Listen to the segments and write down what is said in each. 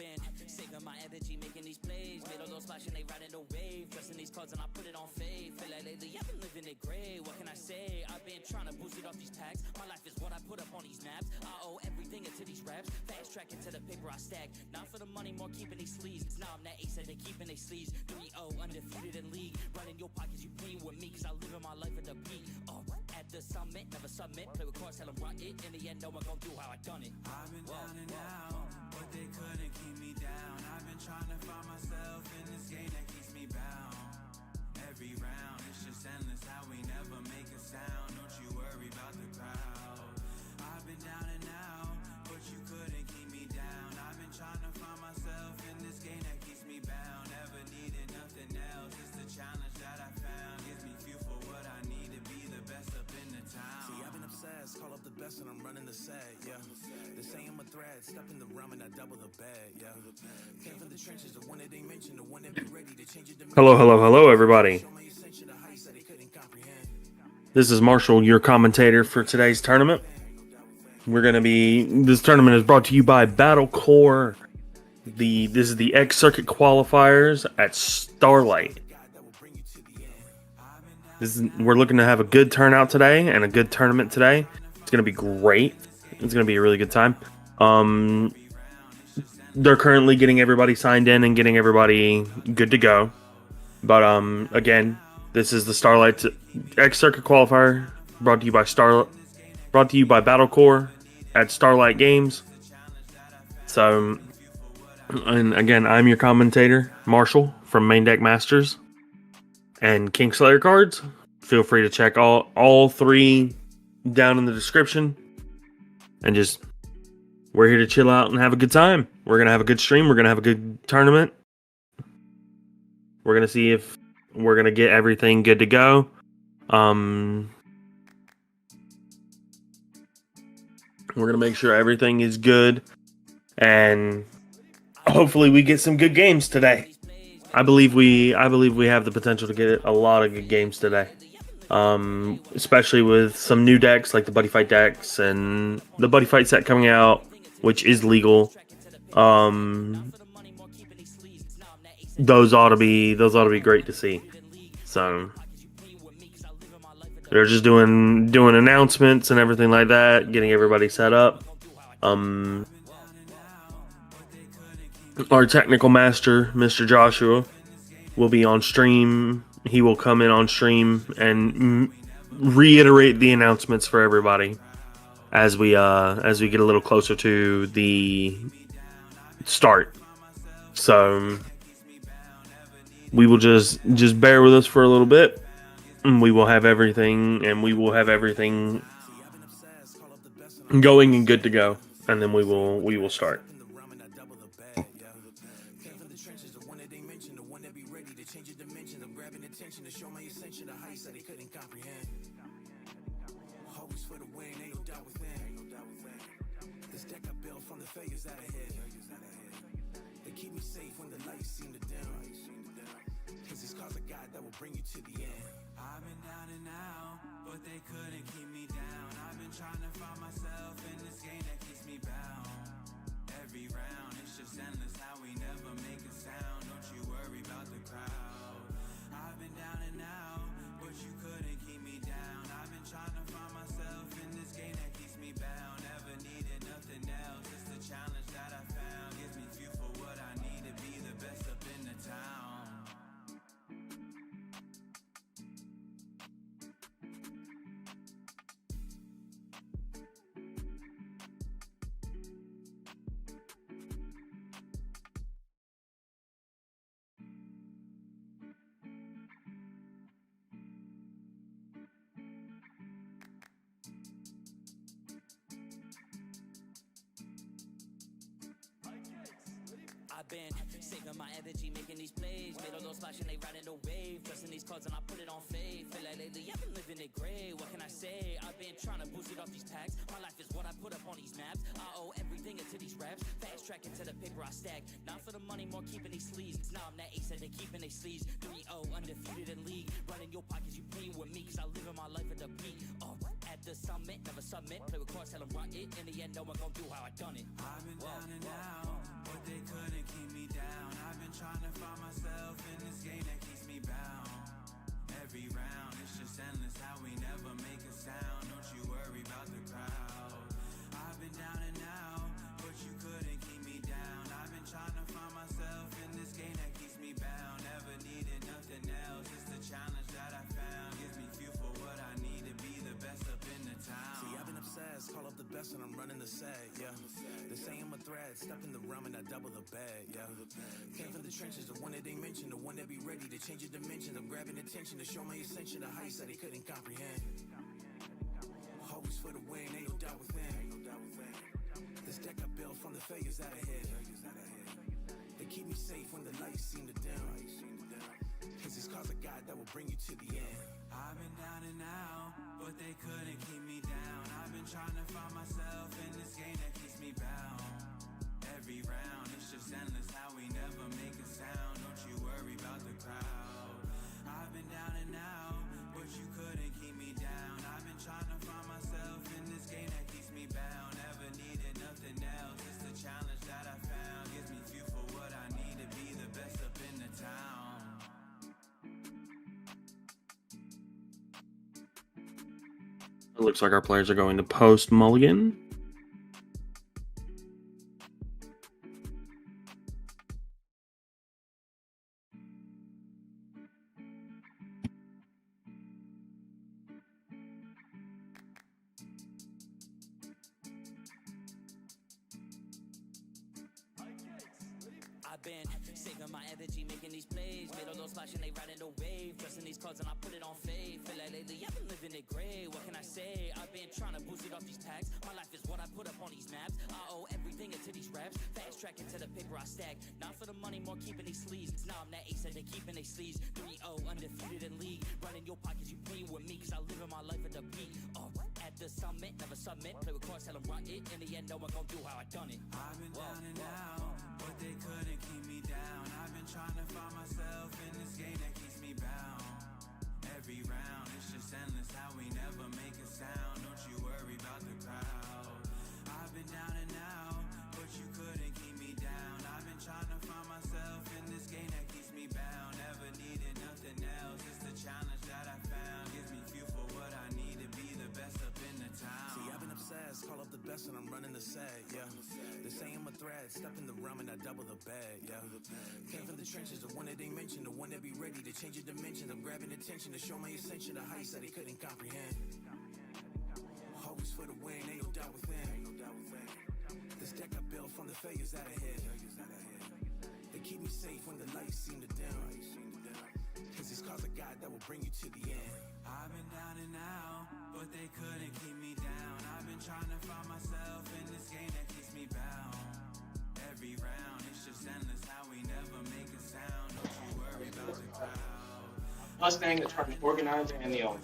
been saving my energy, making these plays. Made all those splash and they riding the wave. Dressing these cards and I put it on fade. Feel like lately I've been living it gray. What can I say? I've been trying to boost it off these packs. My life is what I put up on these maps. I owe everything into these raps. Fast track into the paper I stack. Not for the money, more keeping these sleeves. Now I'm that ace that they keeping they sleeves. 3-0 undefeated in league. Right in your pockets, you playing with me. Cause I live in my life at the peak. At the summit, never submit. Play with cards, tell them run it. In the end, no one gon' do how I done it. I've been down and out, but they couldn't keep me down. I've been trying to find myself in this game that keeps me bound. Every round, it's just endless how we never make a sound. Don't you worry about the crowd. I've been down and out, but you couldn't keep me down. I've been trying to find myself in this game that keeps me bound. Never needed nothing else. It's the challenge that I found. Gives me fuel for what I need to be the best up in the town. See, I've been obsessed, call up the best and I'm running the set, yeah. They say I'm a threat, step in the realm and I double the bed, yeah. Came from the trenches, the one that they mentioned, the one that be ready to change it. Hello, everybody. This is Marshall, your commentator for today's tournament. This tournament is brought to you by Battle Core. This is the X Circuit Qualifiers at Starlight. We're looking to have a good turnout today and a good tournament today. It's going to be great. It's going to be a really good time. They're currently getting everybody signed in and getting everybody good to go. But again, this is the Starlight X Circuit Qualifier brought to you by Battle Core at Starlight Games. So, and again, I'm your commentator, Marshall from Main Deck Masters and Kingslayer cards. Feel free to check all three down in the description. And we're here to chill out and have a good time. We're going to have a good stream. We're going to have a good tournament. We're going to see if we're going to get everything good to go. We're going to make sure everything is good. And hopefully we get some good games today. I believe we have the potential to get a lot of good games today. Especially with some new decks like the Buddy Fight decks and the Buddy Fight set coming out, which is legal. Those ought to be great to see. So they're just doing announcements and everything like that, getting everybody set up. Our technical master, Mr. Joshua, will be on stream. He will come in on stream and reiterate the announcements for everybody as we get a little closer to the start. So we will just bear with us for a little bit, and we will have everything going and good to go, and then we will start. I've been down and out, but they couldn't keep me down. I've been trying to find myself in this game that keeps me bound. Every round, it's just endless how we never make a sound. Don't you worry about the crowd. I've been down and out, but you couldn't keep me down. I've been trying to find myself in this game that keeps me bound. Never needed nothing else. It's the challenge that I found. Gives me fuel for what I need to be the best up in the town. I've been saving my energy, making these plays. Made all those splash and they riding the wave. Dressing these cards and I put it on fade. Feel like lately I've been living it gray. What can I say? I've been trying to boost it off these packs. My life is what I put up on these maps. I owe everything into these raps. Fast track into the paper I stack. Not for the money, more keeping these sleeves. Now I'm that ace that they keeping they sleeves. 3-0 undefeated in league. Right in your pockets, you playing with me. Cause I live in my life at the peak. At the summit, never submit. Play with cards, tell them run it. In the end, no one gon' do how I done it. I've been down and out, but they couldn't keep me down. I've been trying to find myself in this game that keeps me bound. Every round, it's just endless how we never make a sound. Don't you worry about the crowd. I've been down and out, but you couldn't keep me down. I've been trying to find myself in this game that keeps me bound. Never needed nothing else. It's the challenge that I found. Gives me fuel for what I need to be the best up in the town. See, I've been obsessed, call up the best and I'm running the set, yeah. They say I'm a threat, step in the realm and I double the bed, yeah. Came from the trenches, the one that they mentioned, the one that be ready to change your dimension. I'm grabbing attention to show my ascension, the heights that they couldn't comprehend. Always for the win, ain't no doubt within. This deck I built from the failures that I hit. They keep me safe when the lights seem to dim. Cause it's cause of God that will bring you to the end. I've been down and out, but they couldn't keep me down. I've been trying to find myself in this game that keeps me bound. Every round, it's just endless how we never make a sound. Don't you worry about the crowd. I've been down and out, but you couldn't keep me down. I've been trying to find myself in this game that keeps me bound. Never needed nothing else. It's the challenge that I found. Gives me fuel for what I need to be the best up in the town. It looks like our players are going to post mulligan. I've been saving my energy, making these plays. Made all those splash and they riding the wave. Dressing these cards and I put it on faith. Feel like lately I've been living it gray. What can I say? I've been trying to boost it off these tags. My life is what I put up on these maps. I owe everything into these raps. Fast track into the paper I stack. Not for the money, more keeping these sleeves. Now I'm that ace that they keeping they sleeves. 3-0 undefeated in league. Running your pockets, you pay with me. Cause I live in my life at the peak. At the summit, never submit. Play with cards, tell them run it. In the end, no one gon' do how I done it. I've been down and out, but they couldn't keep me down. I've been trying to find myself in this game that keeps me bound. Every round, it's just endless how we never make a sound. Don't you worry about the crowd. I've been down and out, but you couldn't keep me down. I've been trying to find myself in this game that keeps me bound. Never needed nothing else. It's the challenge that I found. Gives me fuel for what I need to be the best up in the town. See, I've been obsessed, call up the best and I'm running the set, yeah. They say I'm a threat, step in the realm and I double the bed, yeah. Came from the trenches, the one that they mentioned, the one that be ready to change your dimension. I'm grabbing attention to show my ascension, the heights that they couldn't comprehend. Always for the win, ain't no doubt within. This deck I built from the failures that I hit. They keep me safe when the lights seem to dim. Cause it's cause of God that will bring you to the end. I've been down and out, but they couldn't keep me down. I've been trying to find myself in this game that keeps me bound. Every round, it's just endless how we never make a sound. Don't you worry about the crowd. Mustang, the track organizer, and the owner.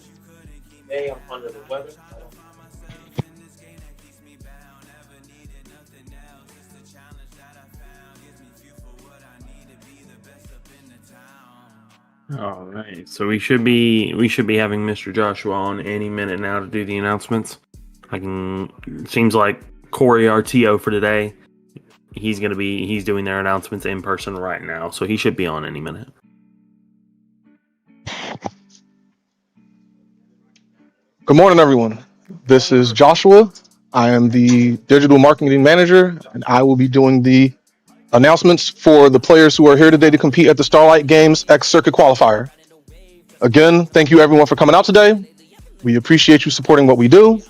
Today I'm under the weather. In this game that keeps me bound. Never needed nothing else. It's the challenge that I found. Gives me fuel for what I need to be the best up in the town. All right, so we should be having Mr. Joshua on any minute now to do the announcements. Seems like Corey RTO for today. He's doing their announcements in person right now, so he should be on any minute. Good morning, everyone. This is Joshua. I am the digital marketing manager, and I will be doing the announcements for the players who are here today to compete at the Starlight Games X Circuit Qualifier. Again, thank you everyone for coming out today. We appreciate you supporting what we do.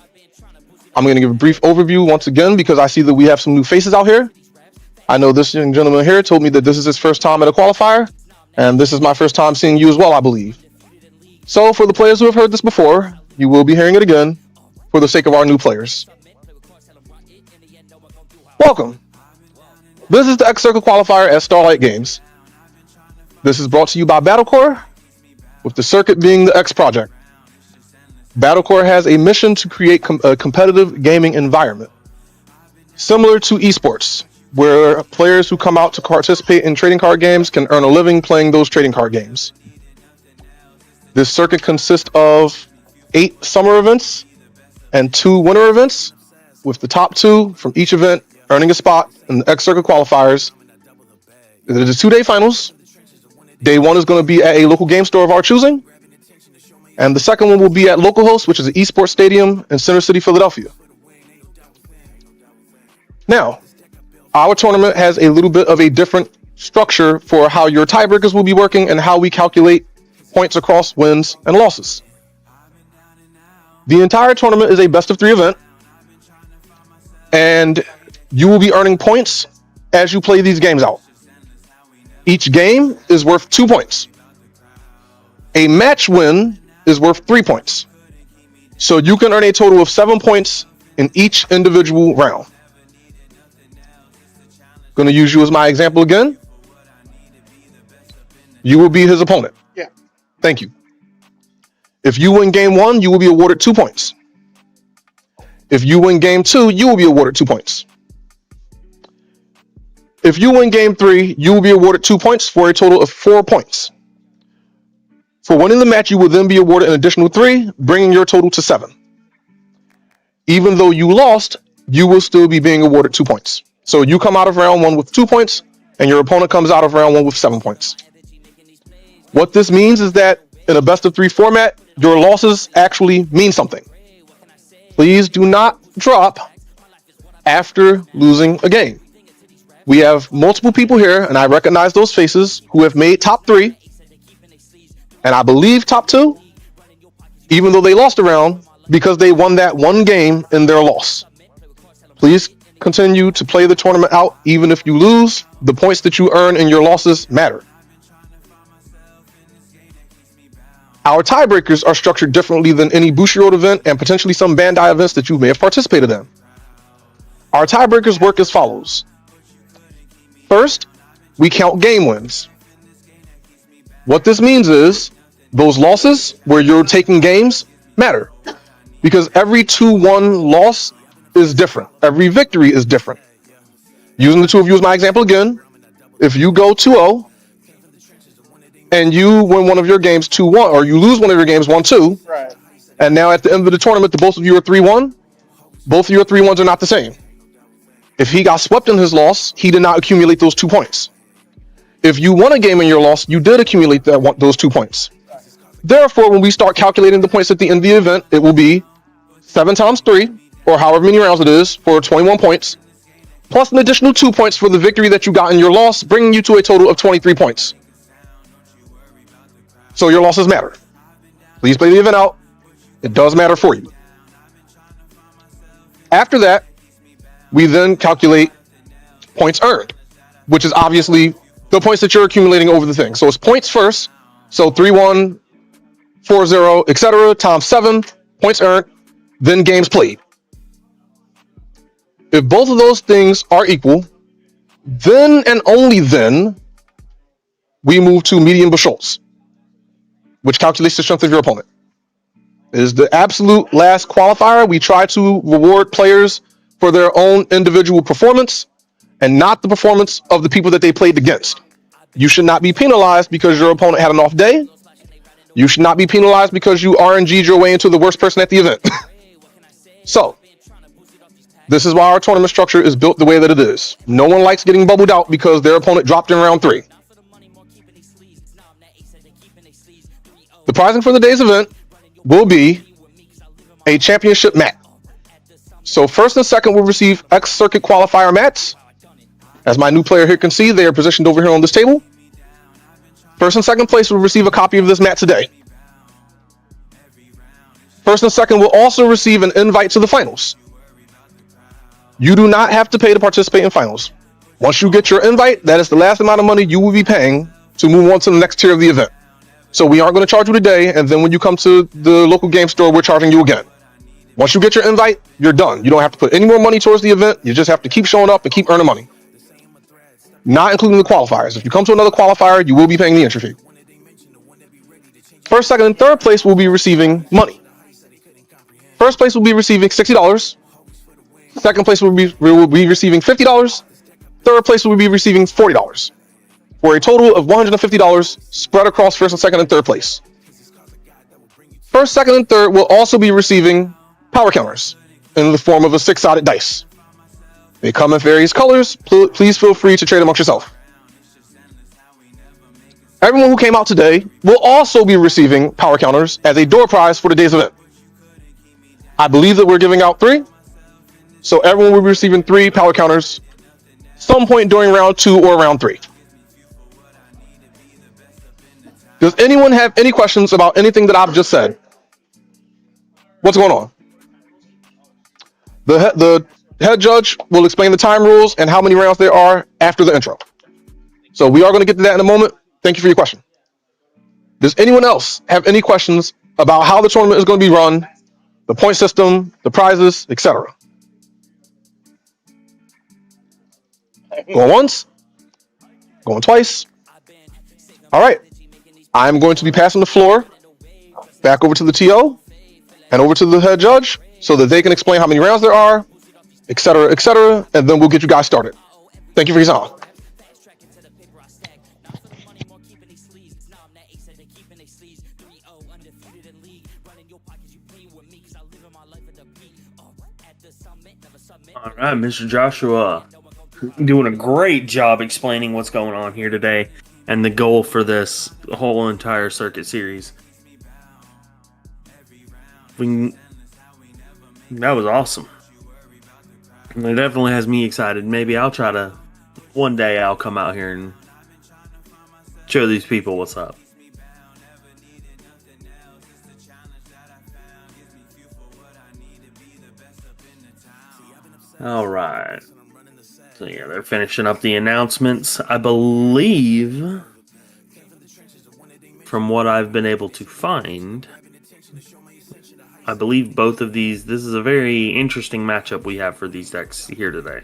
I'm going to give a brief overview once again because I see that we have some new faces out here. I know this young gentleman here told me that this is his first time at a qualifier, and this is my first time seeing you as well, I believe. So for the players who have heard this before, you will be hearing it again for the sake of our new players. Welcome. This is the X Circle Qualifier at Starlight Games. This is brought to you by Battlecore, with the circuit being the X Project. Battlecore has a mission to create a competitive gaming environment, similar to esports, where players who come out to participate in trading card games can earn a living playing those trading card games. This circuit consists of 8 summer events and 2 winter events, with the top 2 from each event earning a spot in the X Circuit qualifiers. There's 2-day finals. Day 1 is going to be at a local game store of our choosing. And the second one will be at localhost, which is an esports stadium in Center City, Philadelphia. Now, our tournament has a little bit of a different structure for how your tiebreakers will be working and how we calculate points across wins and losses. The entire tournament is a best-of-3 event, and you will be earning points as you play these games out. Each game is worth 2 points. A match win is worth 3 points. So you can earn a total of 7 points in each individual round. Going to use you as my example again. You will be his opponent. Yeah. Thank you. If you win game 1, you will be awarded 2 points. If you win game 2, you will be awarded 2 points. If you win game 3, you will be awarded 2 points for a total of 4 points. For winning the match, you will then be awarded an additional 3, bringing your total to 7. Even though you lost, you will still be being awarded 2 points. So you come out of round 1 with 2 points, and your opponent comes out of round 1 with 7 points. What this means is that in a best-of-3 format, your losses actually mean something. Please do not drop after losing a game. We have multiple people here, and I recognize those faces, who have made top 3, and I believe top 2, even though they lost a round, because they won that one game in their loss. Please continue to play the tournament out. Even if you lose, the points that you earn in your losses matter. Our tiebreakers are structured differently than any Bushiroad event and potentially some Bandai events that you may have participated in. Our tiebreakers work as follows. First, we count game wins. What this means is those losses where you're taking games matter, because every 2-1 loss is different. Every victory is different. Using the two of you as my example again, if you go 2-0 and you win one of your games 2-1, or you lose one of your games 1-2, Right. and now at the end of the tournament, the both of you are 3-1, both of your 3-1s are not the same. If he got swept in his loss, he did not accumulate those 2 points. If you won a game in your loss, you did accumulate those 2 points. Therefore, when we start calculating the points at the end of the event, it will be 7 times 3, or however many rounds it is, for 21 points, plus an additional 2 points for the victory that you got in your loss, bringing you to a total of 23 points. So your losses matter. Please play the event out. It does matter for you. After that, we then calculate points earned, which is obviously the points that you're accumulating over the thing. So it's points first. So 3-1, 4-0, etc. times 7 points earned, then games played. If both of those things are equal, then and only then we move to median Buchholz, which calculates the strength of your opponent. It is the absolute last qualifier. We try to reward players for their own individual performance and not the performance of the people that they played against. You should not be penalized because your opponent had an off day. You should not be penalized because you RNG'd your way into the worst person at the event. So, this is why our tournament structure is built the way that it is. No one likes getting bubbled out because their opponent dropped in round 3. The prizing for the day's event will be a championship mat. So first and second will receive X Circuit qualifier mats. As my new player here can see, they are positioned over here on this table. First and second place will receive a copy of this mat today. First and second will also receive an invite to the finals. You do not have to pay to participate in finals. Once you get your invite, that is the last amount of money you will be paying to move on to the next tier of the event. So we aren't going to charge you today, and then when you come to the local game store, we're charging you again. Once you get your invite, you're done. You don't have to put any more money towards the event. You just have to keep showing up and keep earning money. Not including the qualifiers. If you come to another qualifier, you will be paying the entry fee. First, second, and third place will be receiving money. First place will be receiving $60. Second place will be receiving $50. Third place will be receiving $40. For a total of $150 spread across first and second and third place. First, second, and third will also be receiving power counters in the form of a 6-sided dice. They come in various colors. Please feel free to trade amongst yourself. Everyone who came out today will also be receiving power counters as a door prize for today's event. I believe that we're giving out 3. So everyone will be receiving 3 power counters some point during round 2 or round 3. Does anyone have any questions about anything that I've just said? What's going on? The head judge will explain the time rules and how many rounds there are after the intro. So we are going to get to that in a moment. Thank you for your question. Does anyone else have any questions about how the tournament is going to be run, the point system, the prizes, etc.? Going once? Going twice? All right. I'm going to be passing the floor back over to the TO and over to the head judge so that they can explain how many rounds there are, etc., and then we'll get you guys started. Thank you for your time. All right, Mr. Joshua, doing a great job explaining what's going on here today and the goal for this whole entire circuit series. That was awesome. It definitely has me excited. Maybe I'll try to, one day I'll come out here and show these people what's up. All right. So yeah, they're finishing up the announcements. I believe, from what I've been able to find, I believe both of these, this is a very interesting matchup we have for these decks here today.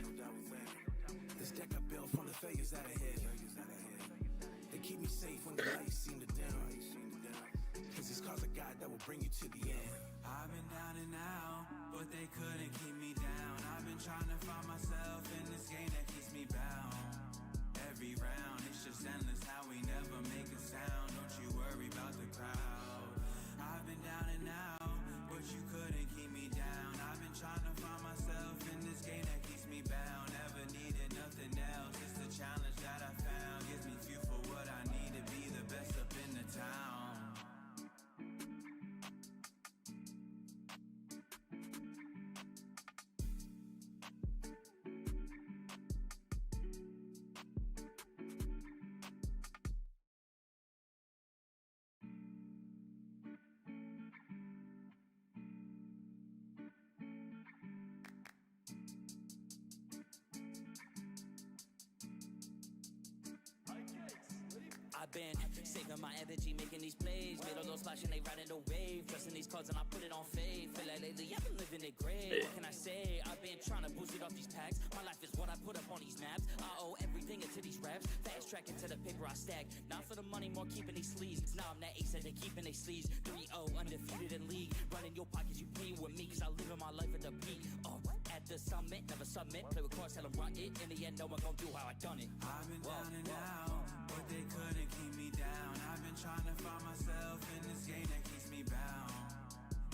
I've been saving my energy, making these plays. Made all those splashing, they riding the wave. Trusting these cards and I put it on faith. Feel like lately I've been living it great. What can I say? I've been trying to boost it off these packs. My life is what I put up on these maps. I owe everything into these raps. Fast track into the paper I stack. Not for the money, more keeping these sleeves. Now I'm that ace that they keeping they sleeves. 3-0, undefeated in league. Running your pockets, you playing with me. Cause I live in my life at the beat. At the summit, never submit. Play with cards, tell them run it. In the end, no one gon' do how I done it. I've been down and out, but they couldn't keep me down. I've been trying to find myself in this game that keeps me bound.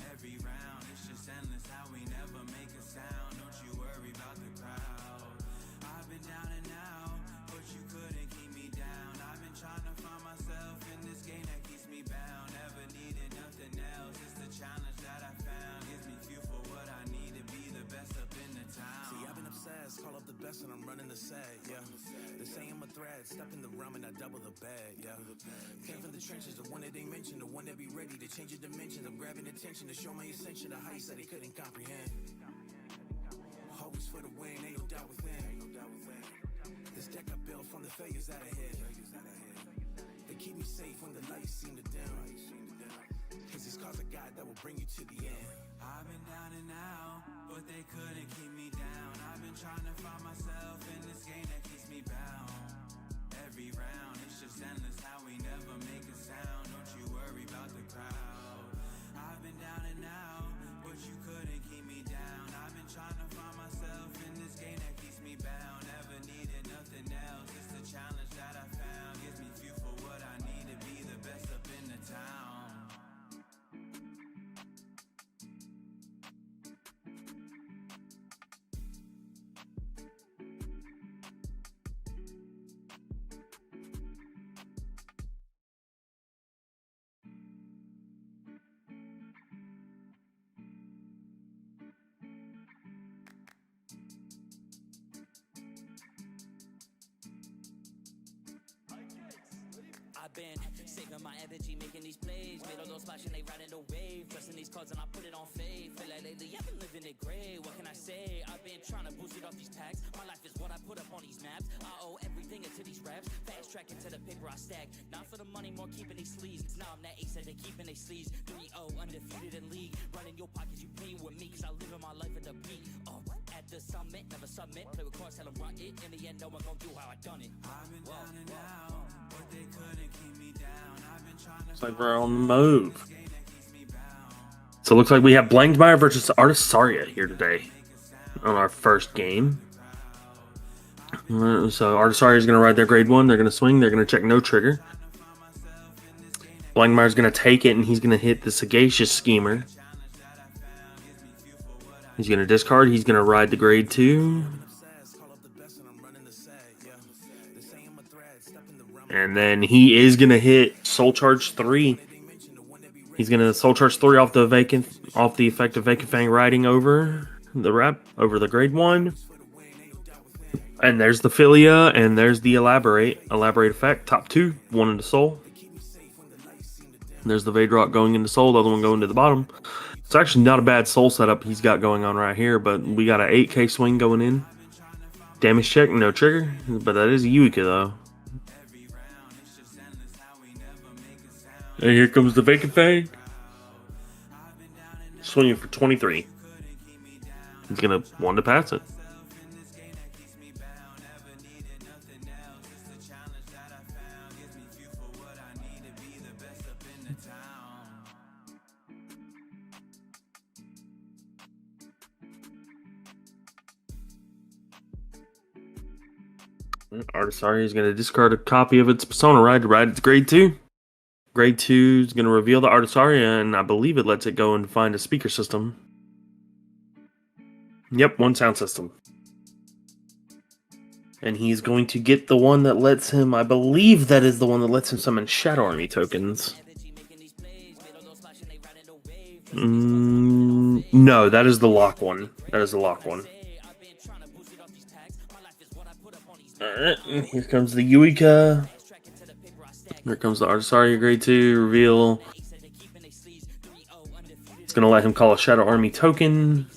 Every round, it's just endless how we never make a sound. Don't you worry about the crowd. I've been down and out, but you couldn't keep me down. I've been trying to find myself in this game that keeps me bound. Never needed nothing else. It's the challenge that I found. Gives me fuel for what I need to be the best up in the town. See, I've been obsessed, call up the best and I'm running the set, yeah. They say I'm a threat, step in the realm and I double the bag, yeah. Came from the trenches, the one that they mentioned, the one that be ready to change your dimensions. I'm grabbing attention to show my ascension, the heights that they couldn't comprehend. Always for the win, ain't no doubt within. This deck I built from the failures that I hit. They keep me safe when the lights seem to dim. Cause these cards I got that will bring you to the end. I've been down and out, but they couldn't keep me down. I've been trying to find myself in this game that keeps me bound. Every round, it's just endless how we never make a sound. Don't you worry about the crowd. I've been down and out, but you couldn't keep me down. I've been trying to find myself in this game that keeps me bound. Never needed nothing else. It's the challenge that I found. Gives me fuel for what I need to be the best up in the town. I've been saving my energy, making these plays. Made all those splash and they riding the wave. Pressing these cards and I put it on faith. Feel like lately I've been living it gray. What can I say? I've been trying to boost it off these packs. My life is what I put up on these maps. I owe everything into these raps. Fast track into the paper I stack. Not for the money, more keeping these sleeves. Now I'm that ace that they keeping they sleeves. 3-0 undefeated in league. Running your pockets, you playing with me. Cause I live in my life at the peak. At the summit, never submit. Play with cards, tell them run it. In the end, no one gon' do how I done it. I've been down and out, but they couldn't keep me down. I've been trying to Looks like we're on the move. So it looks like we have Blankmeyer versus Artisaria here today on our first game. So Artisaria is going to ride their grade 1. They're going to swing. They're going to check no trigger. Blankmeyer's going to take it, and he's going to hit the Sagacious Schemer. He's going to discard. He's going to ride the grade 2. And then he is going to hit Soul Charge 3. He's going to Soul Charge 3 off the effect of Vacant Fang riding over the grade 1. And there's the Philia, and there's the Elaborate effect. Top 2, 1 into Soul. And there's the Vadrock going into Soul, the other one going to the bottom. It's actually not a bad Soul setup he's got going on right here, but we got an 8k swing going in. Damage check, no trigger, but that is Yuika though. And here comes the Vacant Fang. Swinging for 23. He's going to want to pass it. Artisaria is going to discard a copy of its Persona Ride to ride its grade 2. Grade 2 is going to reveal the Artisaria, and I believe it lets it go and find a speaker system. Yep, 1 sound system. And he's going to get the one that lets him, I believe that is the one that lets him summon Shadow Army tokens. No, that is the lock one. That is the lock one. Alright, here comes the Yuika. Here comes the Artisaria grade 2 reveal. It's going to let him call a Shadow Army token.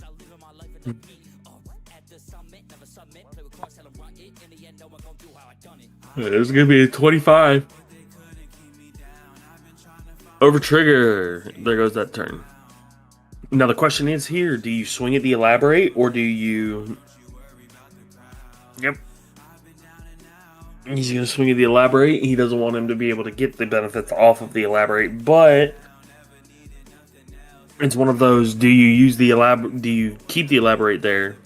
It's going to be a 25. Over trigger. There goes that turn. Now the question is here, do you swing at the Elaborate or do you... Yep. He's going to swing at the Elaborate. He doesn't want him to be able to get the benefits off of the Elaborate, but it's one of those, do you keep the Elaborate there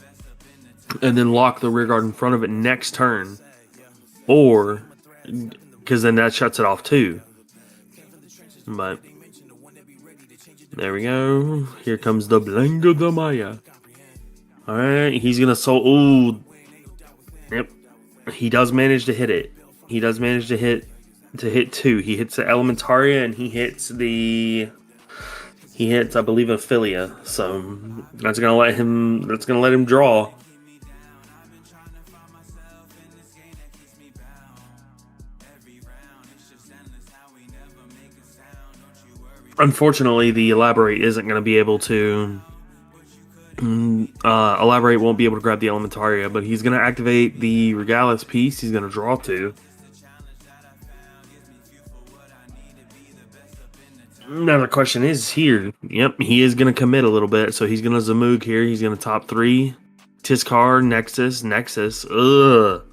and then lock the rear guard in front of it next turn? Or, because then that shuts it off too. But, there we go. Here comes the Blanco de Maya. Alright, he's going to soul... Ooh. Yep. He does manage to hit it. He does manage to hit 2. He hits the Elementaria and he hits, I believe, a Philia. So that's gonna let him draw. Unfortunately, the Elaborate isn't gonna be able to. Elaborate won't be able to grab the Elementaria, but he's going to activate the Regalis piece. He's going to draw 2. Now the question is here. Yep, he is going to commit a little bit, so he's going to Zamoog here. He's going to top 3. Tiskar, Nexus. Ugh.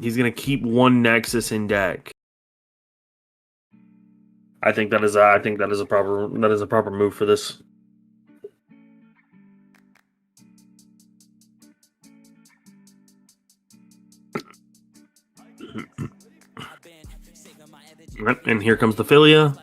He's going to keep 1 Nexus in deck. I think that is a proper move for this. And here comes the Philia.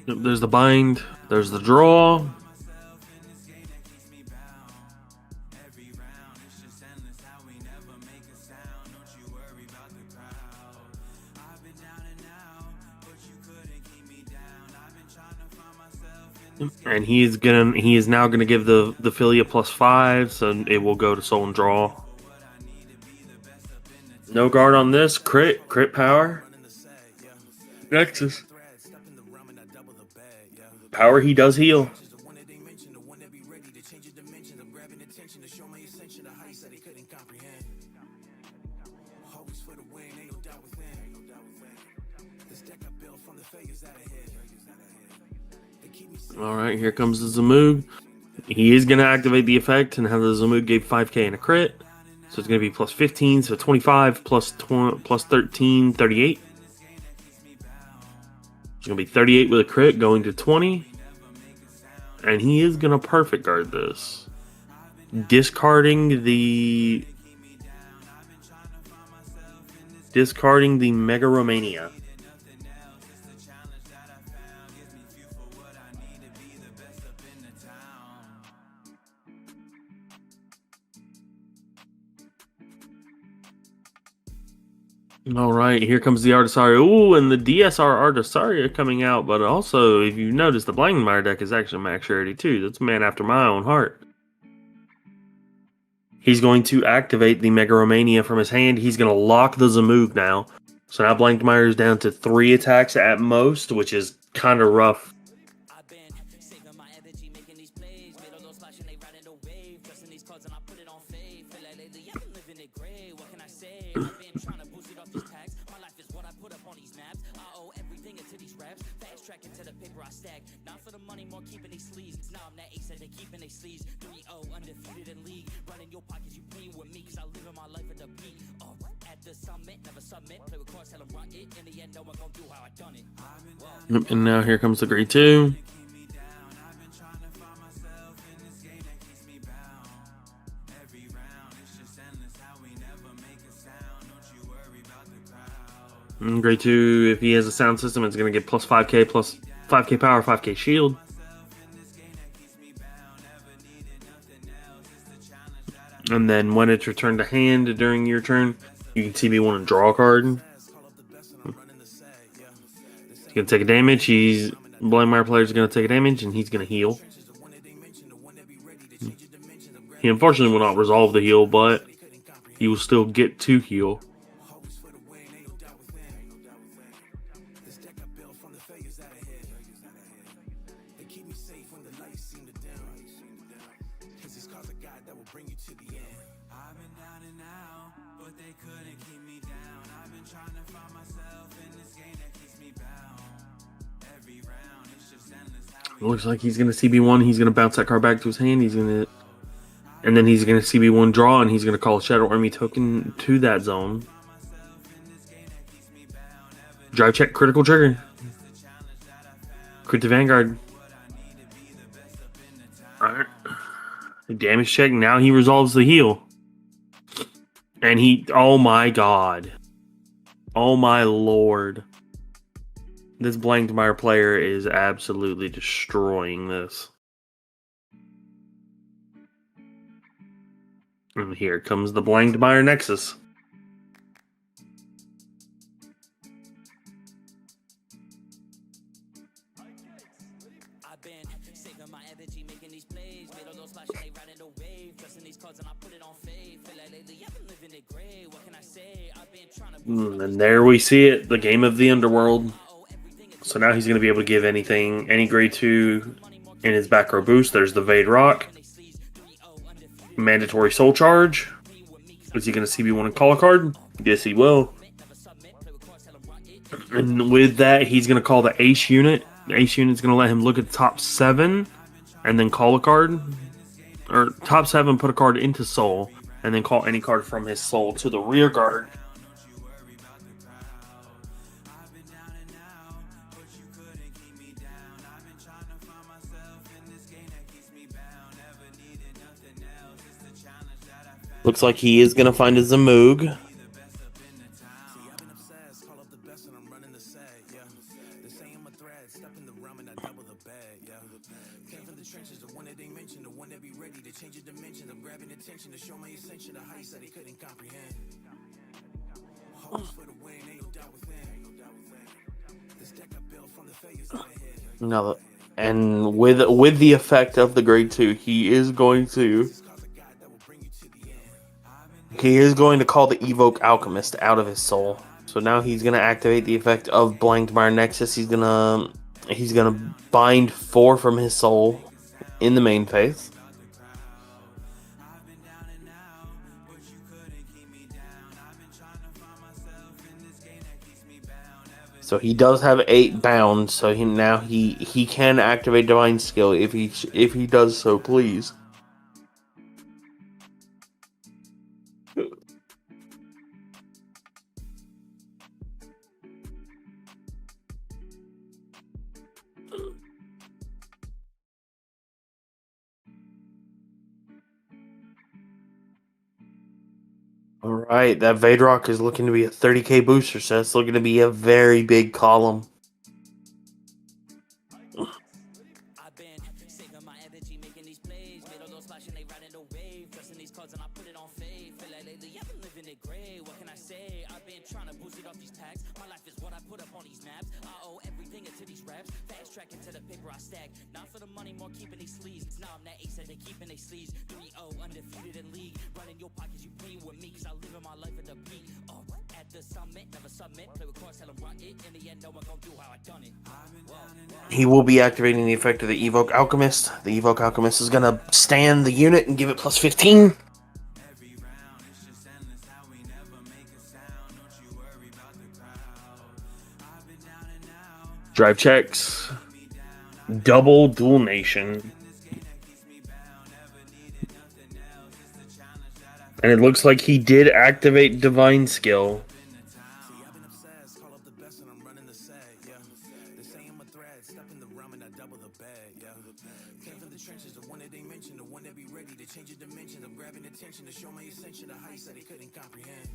There's the bind. There's the draw. And he is now gonna give the Philly a +5, so it will go to soul and draw. No guard on this. Crit power. Nexus. Power, he does heal. Alright, here comes the Zamoog. He is going to activate the effect and have the Zamoog gave 5k and a crit. So it's going to be +15, so 25 plus 13, 38. It's going to be 38 with a crit, going to 20. And he is going to perfect guard this. Discarding the Mega Romania. All right, here comes the Artisaria. Ooh, and the DSR Artisaria coming out. But also, if you notice, the Blankenmeyer deck is actually max rarity too. That's a man after my own heart. He's going to activate the Mega Romania from his hand. He's going to lock the Zamoog now. So now Blankenmeyer is down to 3 attacks at most, which is kind of rough. And now here comes the grade 2. And grade 2, if he has a sound system, it's going to get +5k, plus 5k power, 5k shield. And then when it's returned to hand during your turn, you can CB1 and draw a card. He's going to take a damage. Blankenmeyer player is going to take a damage, and he's going to heal. He unfortunately will not resolve the heal, but he will still get to heal. It looks like he's going to CB1. He's going to bounce that card back to his hand. And then he's going to CB1 draw, and he's going to call a Shadow Army token to that zone. Drive check, critical trigger. Crit to Vanguard. Alright. Damage check. Now he resolves the heal. And oh my god. Oh my lord. This Blankenmeyer player is absolutely destroying this. And here comes the Blankenmeyer Nexus. And there we see it, the game of the underworld. So now he's going to be able to give any grade 2 in his back row boost. There's the Vade Rock. Mandatory Soul Charge. Is he going to CB1 and call a card? Yes, he will. And with that, he's going to call the Ace unit. The Ace unit is going to let him look at the top 7 and then call a card. Or top 7, put a card into Soul, and then call any card from his Soul to the rear guard. Looks like he is going to find a Zamoog. Step in the realm and I double the bag, yeah. Came from the trenches, the one that they mentioned, the one that be ready to change your dimension. I'm grabbing attention to show my ascension, the heights that they couldn't comprehend. Hopes for the win, ain't no doubt within. This deck I built from the failures that I had. No, and with the effect of the grade 2, he is going to call the Evoke Alchemist out of his soul. So now he's gonna activate the effect of Blankmire Nexus. He's gonna bind 4 from his soul in the main phase. So he does have 8 bound, so he can activate Divine Skill if he does so please. Alright, that Vadrock is looking to be a 30k booster, so that's looking to be a very big column. I've been saving my energy, making these plays. Made all those splash and they riding the wave. Dressing these cards and I put it on fade. Feel like lately I've been living it gray. What can I say? I've been trying to boost it off these tags. My life is what I put up on these maps. I owe everything into these raps. Fast track into the paper I stack. Not for the money, more keeping these sleeves. Now I'm that ace that they keeping they sleeves. 3-0, undefeated in league. Running your pockets, you playing with me. Cause I live in my life at the beat. At the summit, never submit. Play with cards, tell them run it. In the end, no one gon' do how I done it. He will be activating the effect of the Evoke Alchemist. The Evoke Alchemist is gonna stand the unit and give it plus 15. Drive checks. Double Dual Nation. And it looks like he did activate Divine Skill. See, I've been obsessed, call up the best and I'm running the sag, yeah. They say I'm a threat, step in the realm and I double the bag, yeah. Came from the trenches, the one that they mentioned, the one that be ready to change your dimension. I'm grabbing attention to show my ascension, the heights that they couldn't comprehend.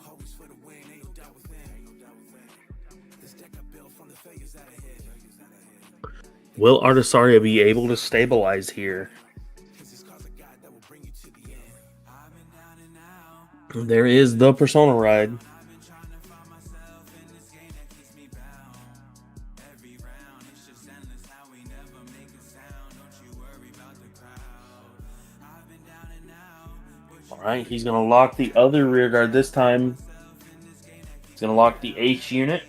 Always for the win, ain't no doubt within. This deck I built from the failures that I had. Will Artisaria be able to stabilize here? There is the Persona ride. Alright, he's going to lock the other rear guard this time. He's going to lock the H unit.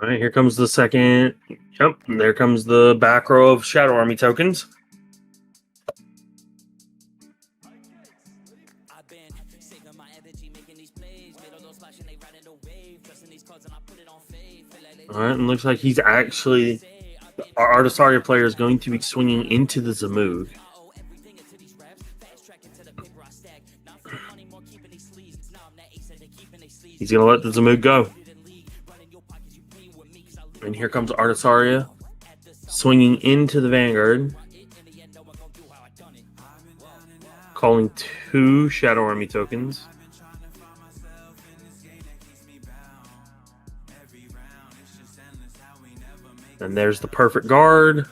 All right, here comes the second. Yep, there comes the back row of Shadow Army tokens. I've been saving my energy, making these plays. Made all those splash and they riding the wave. Dressing these cards and I put it on fade. Feel like All right, and looks like he's actually our Artisaria player is going to be swinging into the Zamoog. I owe everything into these raps. Fast track into the paper I stack. Not for the money, more keeping these sleeves. Now I'm that ace that they keeping they sleeves. He's going to let the Zamoog go. And here comes Artisaria swinging into the Vanguard, calling 2 Shadow Army tokens. And there's the perfect guard.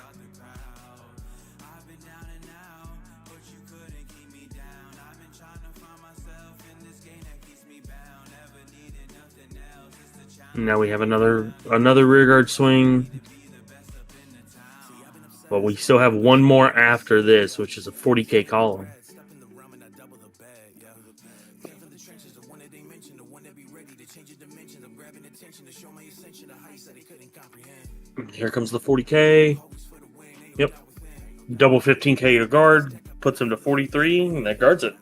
Now we have another rearguard swing. But we still have one more after this, which is a 40k column. Here comes the 40k. Yep. Double 15k to guard. Puts him to 43, and that guards it.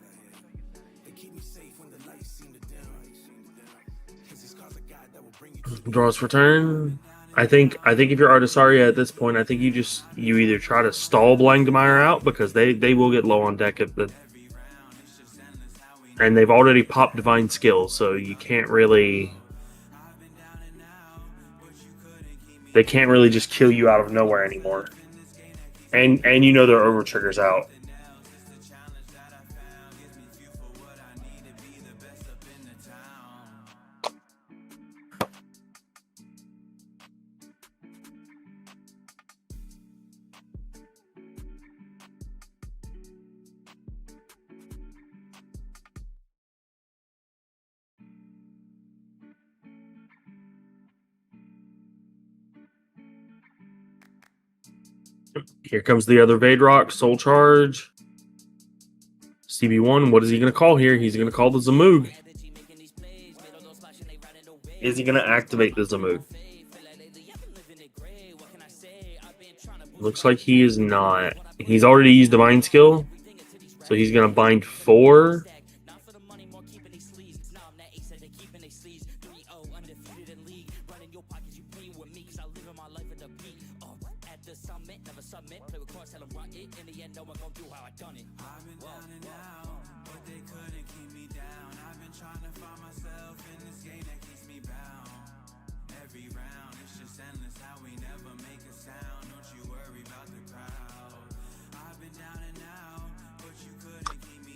Draws for turn. I think if you're Artisaria at this point, I think you either try to stall Blangmeyer out because they will get low on deck if the and they've already popped Divine Skill, so you can't really they can't really just kill you out of nowhere anymore. And you know their over triggers out. Here comes the other Vadrock, Soul Charge. CB1, what is he going to call here? He's going to call the Zamoog. Is he going to activate the Zamoog? Looks like he is not. He's already used Divine Skill, so he's going to bind 4.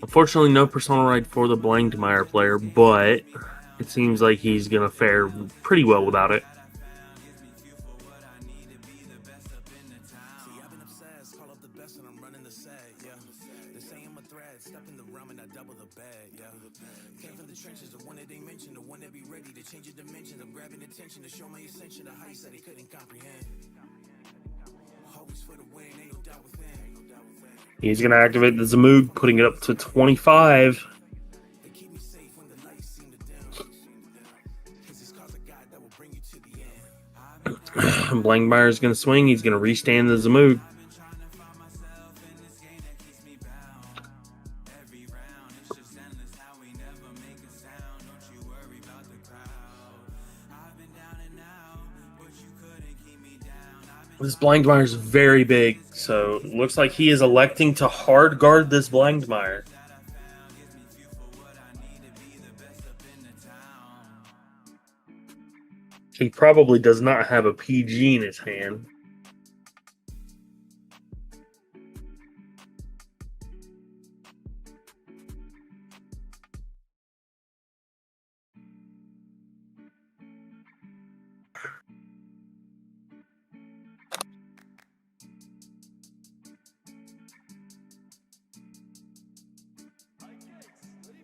Unfortunately, no Persona Ride for the Blangmeyer player, but it seems like he's going to fare pretty well without it. He's going to activate the Zamoog, putting it up to 25. Blangmeyer is going to swing. He's going to restand the Zamoog. This Blangmeyer is very big, so it looks like he is electing to hard guard this Blangmeyer. He probably does not have a PG in his hand.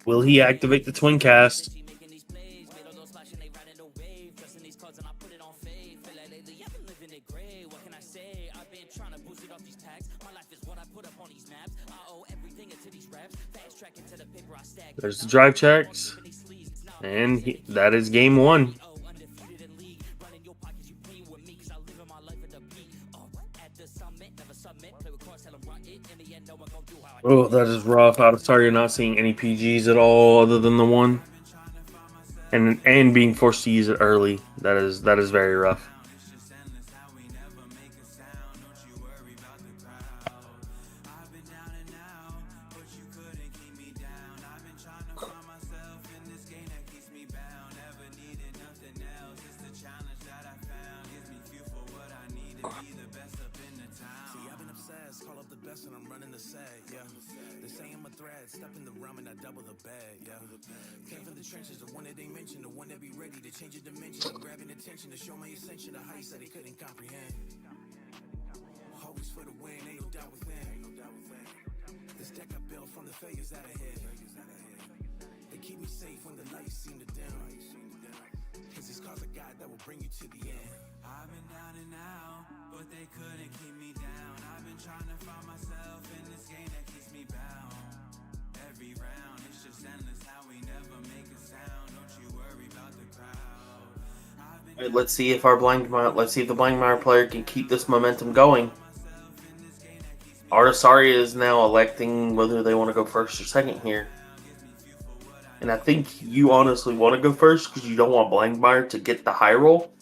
Will he activate the twin cast? There's the drive checks, and that is game 1. Oh, that is rough. I'm sorry you're not seeing any PGs at all other than the one. And being forced to use it early. That is very rough. Let's see if the Blangmeyer player can keep this momentum going. Artisaria is now electing whether they want to go first or second here. And I think you honestly want to go first because you don't want Blangmeyer to get the high roll.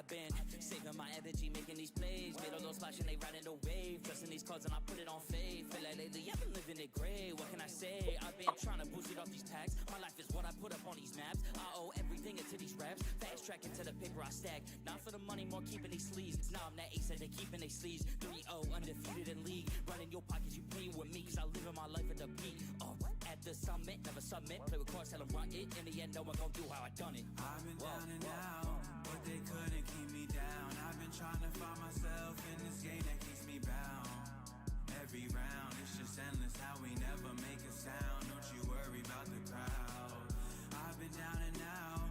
I've been saving my energy, making these plays. Made all those splash and they riding the wave. Trusting these cards and I put it on faith. Feel like lately I've been living it gray. What can I say? I've been trying to boost it off these packs. My life is what I put up on these maps. I owe everything into these raps. Fast track into the paper I stack. Not for the money, more keeping these sleeves. Now I'm that ace that they keeping they sleeves. 3-0 undefeated in league. Running your pockets, you pay with me. Cause I live in my life at the peak. At the summit, never submit. Play with cards, tell them run it. In the end, no one gon' do how I done it. I've been down and out, but they couldn't keep me down. I've been trying to find myself in this game that keeps me bound. Every round, it's just endless how we never make a sound. Don't you worry about the crowd. I've been down and out,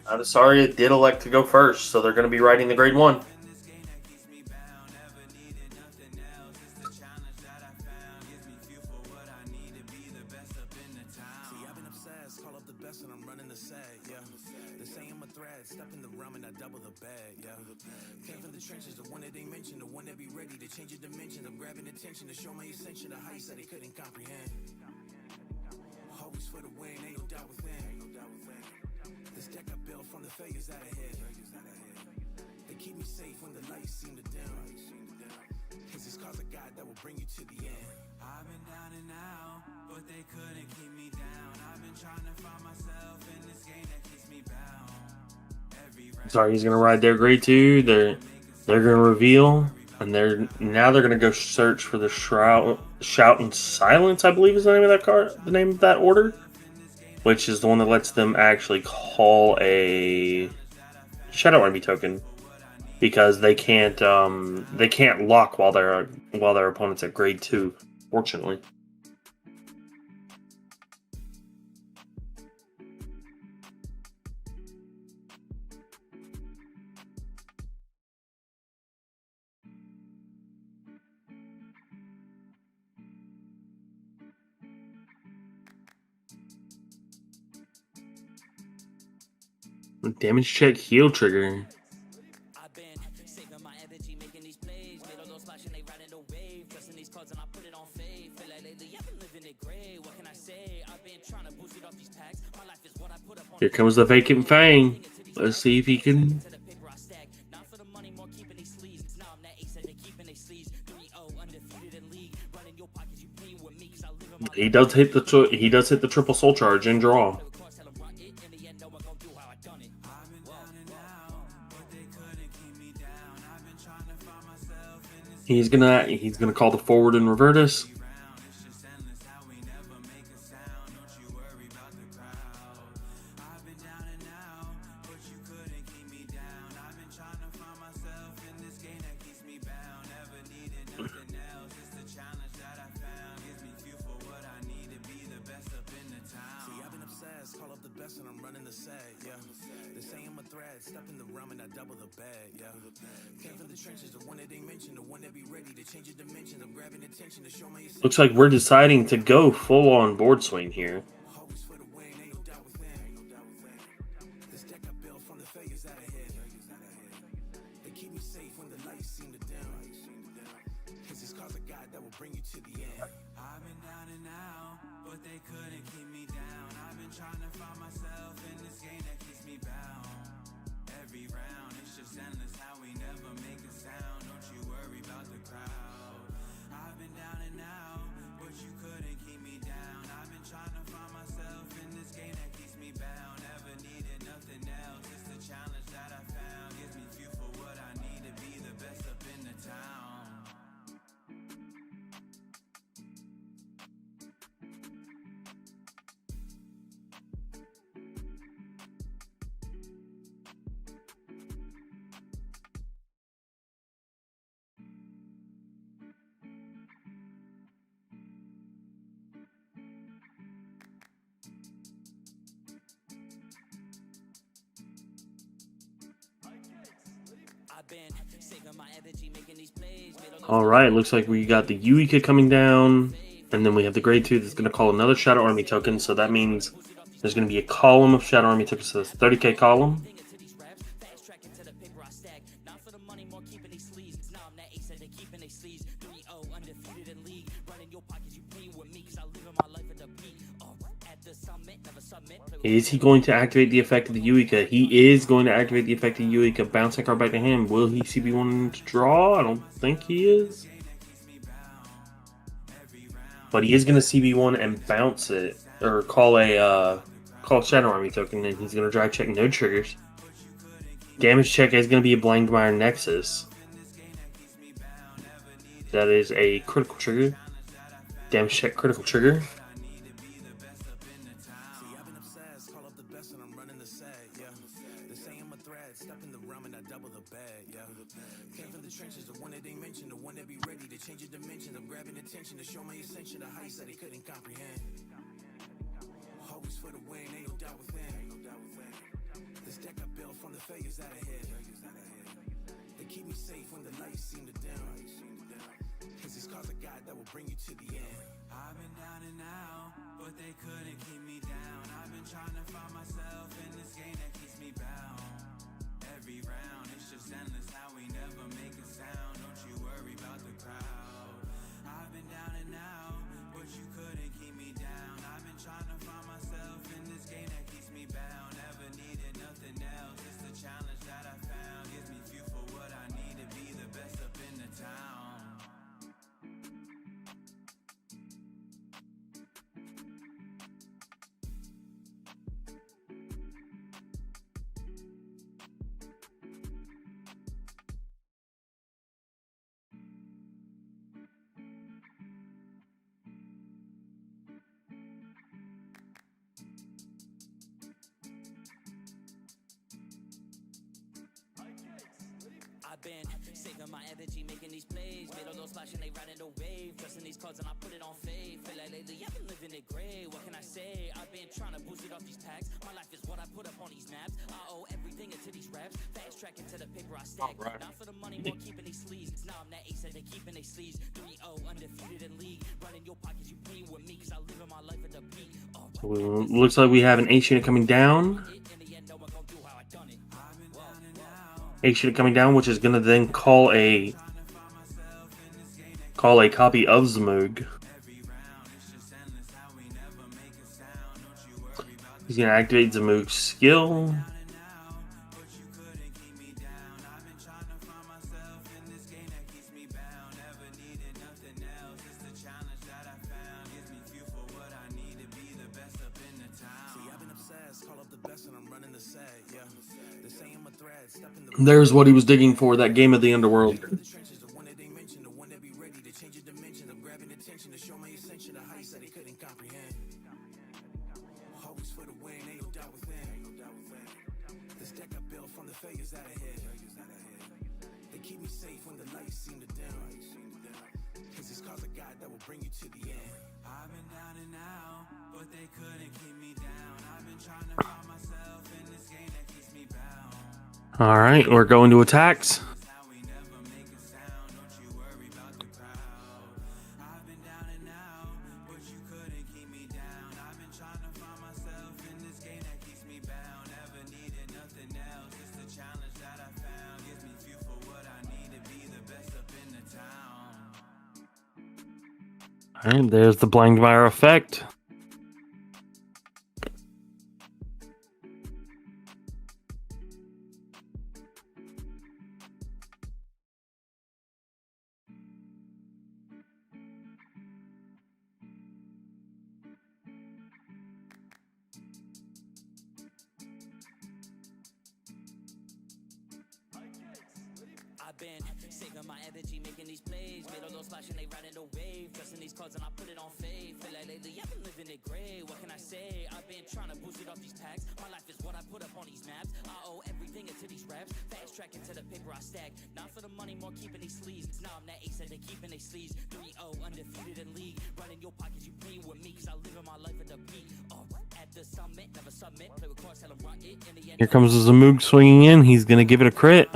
but I'm sorry, it did elect to go first, so they're going to be writing the grade 1. in this game that keeps me bound. Never needed nothing else. It's the challenge that I found. Gives me fuel for what I need to be the best up in the town. See, I've been obsessed, call up the best and I'm running the set, yeah. They say I'm a threat, step in the realm and I double the bag, yeah. Came from the trenches, the one that they mentioned, the one that be ready to change your dimension. I'm grabbing attention to show my ascension, the heights that they couldn't comprehend. Always for the win, ain't no doubt within. This deck I built from the failures that I hit. They keep me safe when the lights seem to dim. Cause it's cause of God that will bring you to the end. I've been down and out, but they couldn't keep me down. I've been trying to find myself in this game that keeps me bound. Every round, Sorry, he's going to ride their grade 2. They're going to reveal, and they're going to go search for the shout and silence, I believe is the name of that card, the name of that order, which is the one that lets them actually call a shadow army token, because they can't lock while their opponent's at grade 2, fortunately. Damage check, heal trigger. I've been saving my energy, making these plays. Made all those splash and they riding the wave. Trusting these cards and I put it on faith. Feel like lately I've been living it gray. What can I say? I've been trying to boost it off these packs. My life is what I put up on. Here comes the vacant fang. Let's see if he can. To the paper I stack. Not for the money, more keeping these sleeves. Now I'm that ace that they keeping they sleeves. 3-0 undefeated in league. Running your pockets, you pay with me. Cause I live in my He does hit the triple soul charge and draw. cards, tell them run it. In the end, no one gon' do how I done it. I've been down and out, but they couldn't keep me down. I've been trying to find myself in this He's gonna call the forward and revertus. round. It's just endless how we never make a sound. Don't you worry about the crowd. I've been down and out, but you couldn't keep me down. I've been trying to find myself in this game that keeps me bound. Never needed nothing else. It's the challenge that I found. Gives me fuel for what I need to be the best up in the town. See, I've been obsessed, call up the best and I'm running the set, yeah. They say I'm a threat, step in the realm and I double the bag, yeah. Came from the trenches, the one that they mentioned, the one that be ready to change your dimension. I'm grabbing attention to show my ascension. Looks like we're deciding to go full on board swing here. Always for the win, ain't no doubt within. This deck I built from the failures that I hit. They keep me safe when the lights seem to dim. Cause it's cause of God that will bring you to the end. I've been down and out, but they couldn't keep me down. I've been trying to find myself in this game that keeps me bound. Every round, it's just endless how we never make a sound. Don't you worry about the crowd. I've been down and out, but you couldn't keep me down. I've been trying to find myself in this game that keeps me bound. Never needed nothing else. It's the challenge that I found. Gives me fuel for what I need to be the best up in the town. I've been saving my energy, making these plays. Made all those All right, looks like we got the Yuika coming down, and then we have the grade 2 that's going to call another Shadow Army token. So that means there's going to be a column of Shadow Army tokens. So it's 30k column. thing into these raps. Fast track into the paper I stack. Not for the money, more keeping these sleeves. Now I'm that ace that they keeping they sleeves. 3-0 undefeated in league. Running your pockets, you pay with me. Cause I live in my life at the peak. At the summit, never submit. Is he going to activate the effect of the Eureka? He is going to activate the effect of Eureka. Bounce that card back to him. Will he CB1 to draw? I don't think he is. But he is going to CB1 and bounce it. Or call a Shadow Army token, and he's going to drive check no triggers. Damage check is going to be a Blangmire Nexus. That is a critical trigger. Damage check critical trigger. I've been down and out, but they couldn't keep me down. I've been trying to find myself in this game that keeps me bound. Every round, it's just endless how we never make a sound. Don't you worry about the crowd. I've been down and out, but you couldn't keep me down. I've been trying to find myself in this game that keeps me bound. Never needed nothing else. It's the challenge that I found. Gives me fuel for what I need to be the best up in the town. I've been saving my energy, making these plays. Made all those splash and they riding the wave. Trusting these cards and I put it on faith. Feel like lately I've been living it gray. What can I say? I've been trying to boost it off these packs. My life is what I put up on these maps. I owe everything into these raps. Fast track into the paper I stack. Right. Not for the money, more keeping these sleeves. Now I'm that ace that they keeping they sleeves. 3-0 undefeated in league. Running your pockets, you playing with me. Cause I live in my life at the peak. Looks like we have an Ace unit coming down. Ace unit coming down, which is going to then call a copy of Zmoog. He's going to activate Zmoog's skill. There's what he was digging for, that game of the underworld. I've been down and out, but they couldn't keep me down. I've been trying to find myself in this game that keeps me bound. All right, we're going to attacks. How we never make a sound. Don't you worry about the crowd. I've been down and out, but you couldn't keep me down. I've been trying to find myself in this game that keeps me bound. Never needed nothing else. It's the challenge that I found. Gives me fuel for what I need to be the best up in the town. All right, there's the Blangmire effect. I've been saving my energy, making these plays. Made all those splash and they riding the wave. Trusting these cards and I put it on faith. Feel like lately I've been living it gray. What can I say? I've been trying to boost it off these packs. My life is what I put up on these maps. I owe everything into these raps. Fast track into the paper I stack. Not for the money, more keeping these sleeves. Now I'm that ace that they keeping they sleeves. 3-0 undefeated in league. Running your pockets, you playing with me. Cause I live in my life at the peak. At the summit, never submit. Play with cards, tell them run it. In the end, Here comes the Zmoog swinging in. He's going to give it a crit.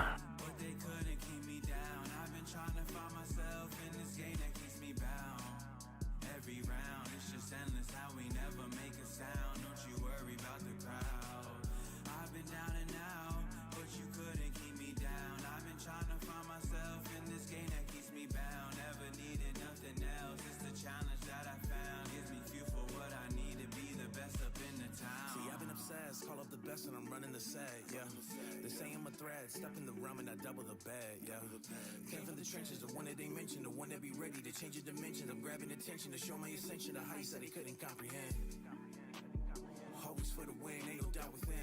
thread, step in the realm and I double the bed, yeah. Came from the trenches, the one that they mentioned, the one that be ready to change the dimension. I'm grabbing attention to show my ascension, the heights that they couldn't comprehend. Always for the win, ain't no doubt within.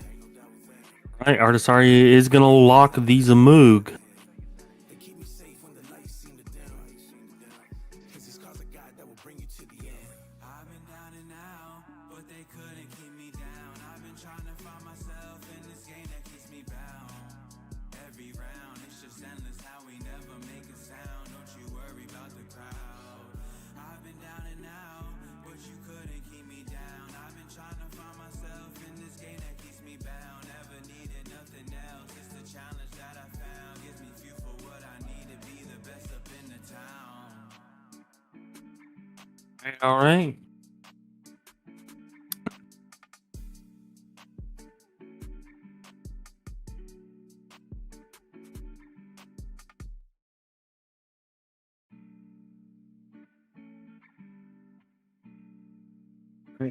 Alright, Artisari is gonna lock the Zamoog. They keep me safe when the lights seem to dim. Cause it's cause of God that will bring you to the end. I've been down and out, but they couldn't keep me down. I've been trying to find myself in this game that keeps me bound. Every round, it's just endless how we never make a sound. Don't you worry about the crowd. I've been down and out, but you couldn't keep me down. I've been trying to find myself in this game that keeps me bound. Never needed nothing else. It's the challenge that I found. Gives me fuel for what I need to be the best up in the town. Alright.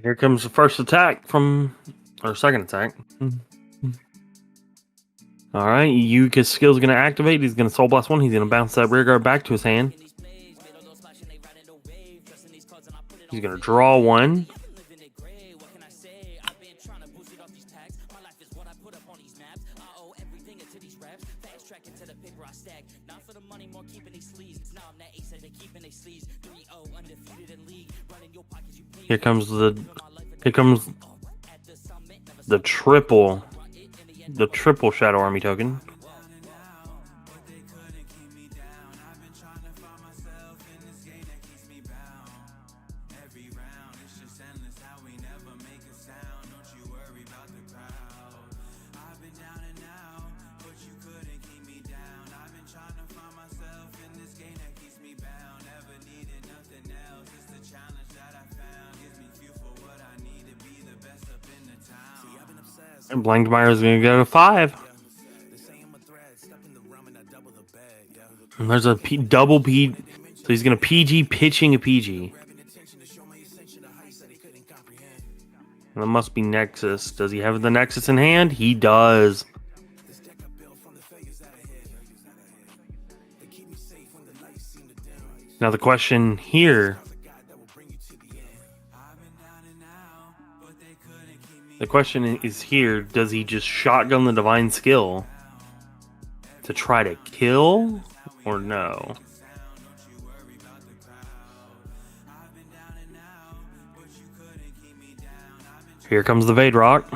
Here comes the first attack or second attack. Alright, Yuka's skill's gonna activate. He's gonna Soul Blast 1. He's gonna bounce that rear guard back to his hand. He's gonna draw 1. Here comes the triple Shadow Army token. And Blankmeyer is going to go to 5. And there's a double P. So he's going to PG pitching a PG. And that must be Nexus. Does he have the Nexus in hand? He does. Now the question here. The question is here, does he just shotgun the Divine Skill to try to kill, or no? Here comes the Vade Rock.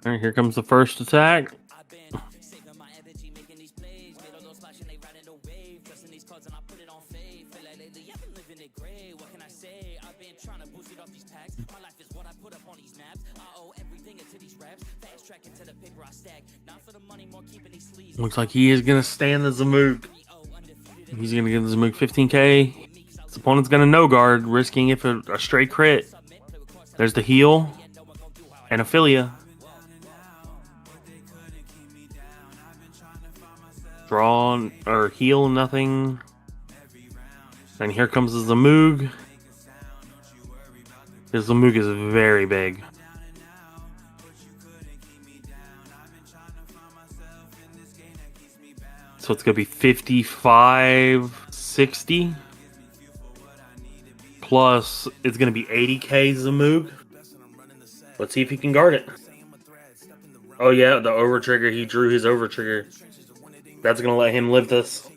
All right, here comes the first attack. Looks like he is going to stand the Zamoog. He's going to give the Zamoog 15k. His opponent's going to no guard, risking it for a straight crit. There's the heal and Ophelia. Draw or heal, nothing. And here comes the Zamoog. This Zamoog is very big. So it's going to be 55, 60. Plus, it's going to be 80k Zamoog. Let's see if he can guard it. Oh yeah, the over trigger. He drew his over trigger. That's going to let him live this.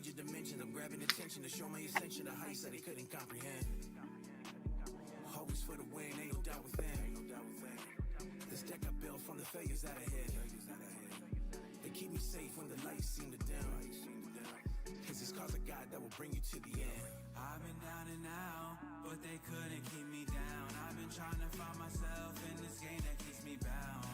I've been down and out, but they couldn't keep me down. I've been trying to find myself in this game that keeps me bound.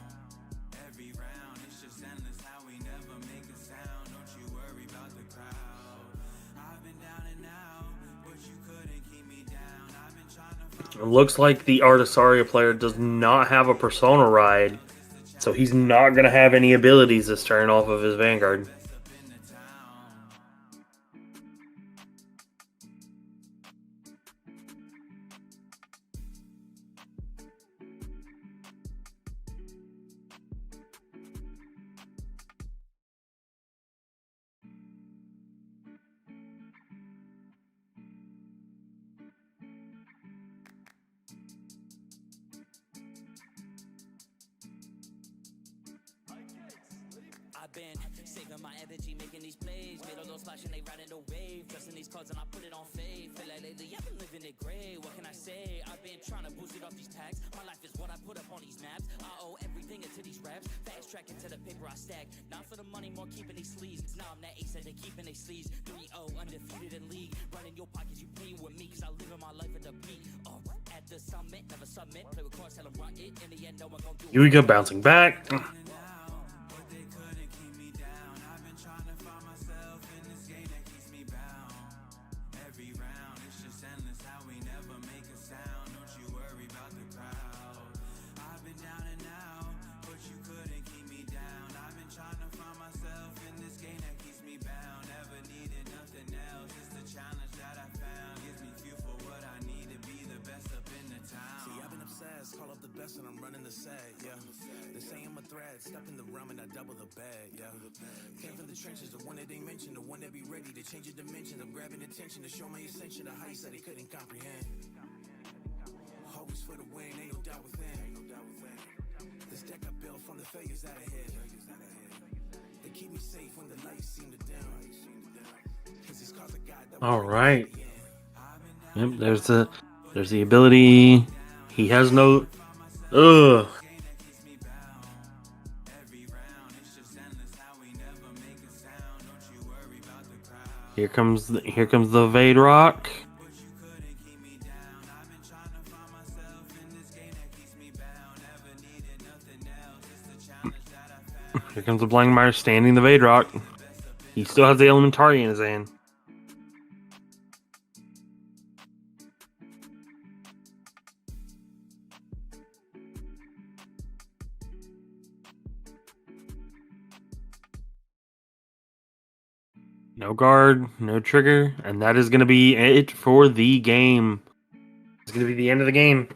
It looks like the Artisaria player does not have a Persona ride, so he's not going to have any abilities this turn off of his Vanguard. I've been saving my energy, making these plays. Made all those flashing, they riding the wave. Dressing these cards and I put it on faith. Feel like lately I've been living it gray. What can I say? I've been trying to boost it off these tags. My life is what I put up on these maps. I owe everything into these raps. Fast track into the paper I stack. Not for the money, more keeping these sleeves. Now I'm that ace that they keeping they sleeves. 3-0, undefeated in league. Running your pockets, you playing with me. Cause I live in my life at the peak. At the summit, never submit. Play with cards, tell them run it. In the end, no one gon' do it. Here we go, bouncing back. Call up the best and I'm running the set, yeah. They say I'm a threat, step in the realm and I double the bed, yeah. Came from the trenches, the one that they mentioned, the one that be ready to change your dimensions. I'm grabbing attention to show my ascension, the heights that they couldn't comprehend. Always for the win, ain't no doubt within. This deck I built from the failures that I hit. They keep me safe when the lights seem to dim. Cause these cards I got that All right. Yep, there's the ability. He has no. Ugh. Here comes the Vade Rock. Here comes the Blankmeyer standing the Vade Rock. He still has the Elementary in his hand. No guard, no trigger, and that is going to be it for the game. It's going to be the end of the game.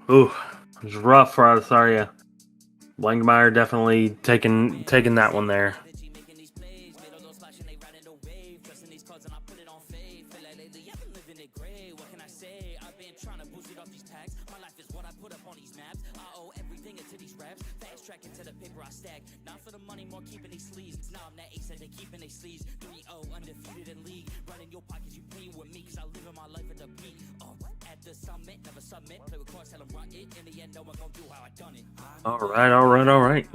Ooh, it was rough for Artisaria. Blankmeyer definitely taking that one there. Not for the money, more keeping these sleeves. Now I'm that ace that they keeping they sleeves. 3-0, undefeated in league. Running your pockets, you playing with me. Cause I live in my life at the peak. At the summit, never submit. Play with cards, tell them run it. In the end, no one gon' do how I done it. Alright.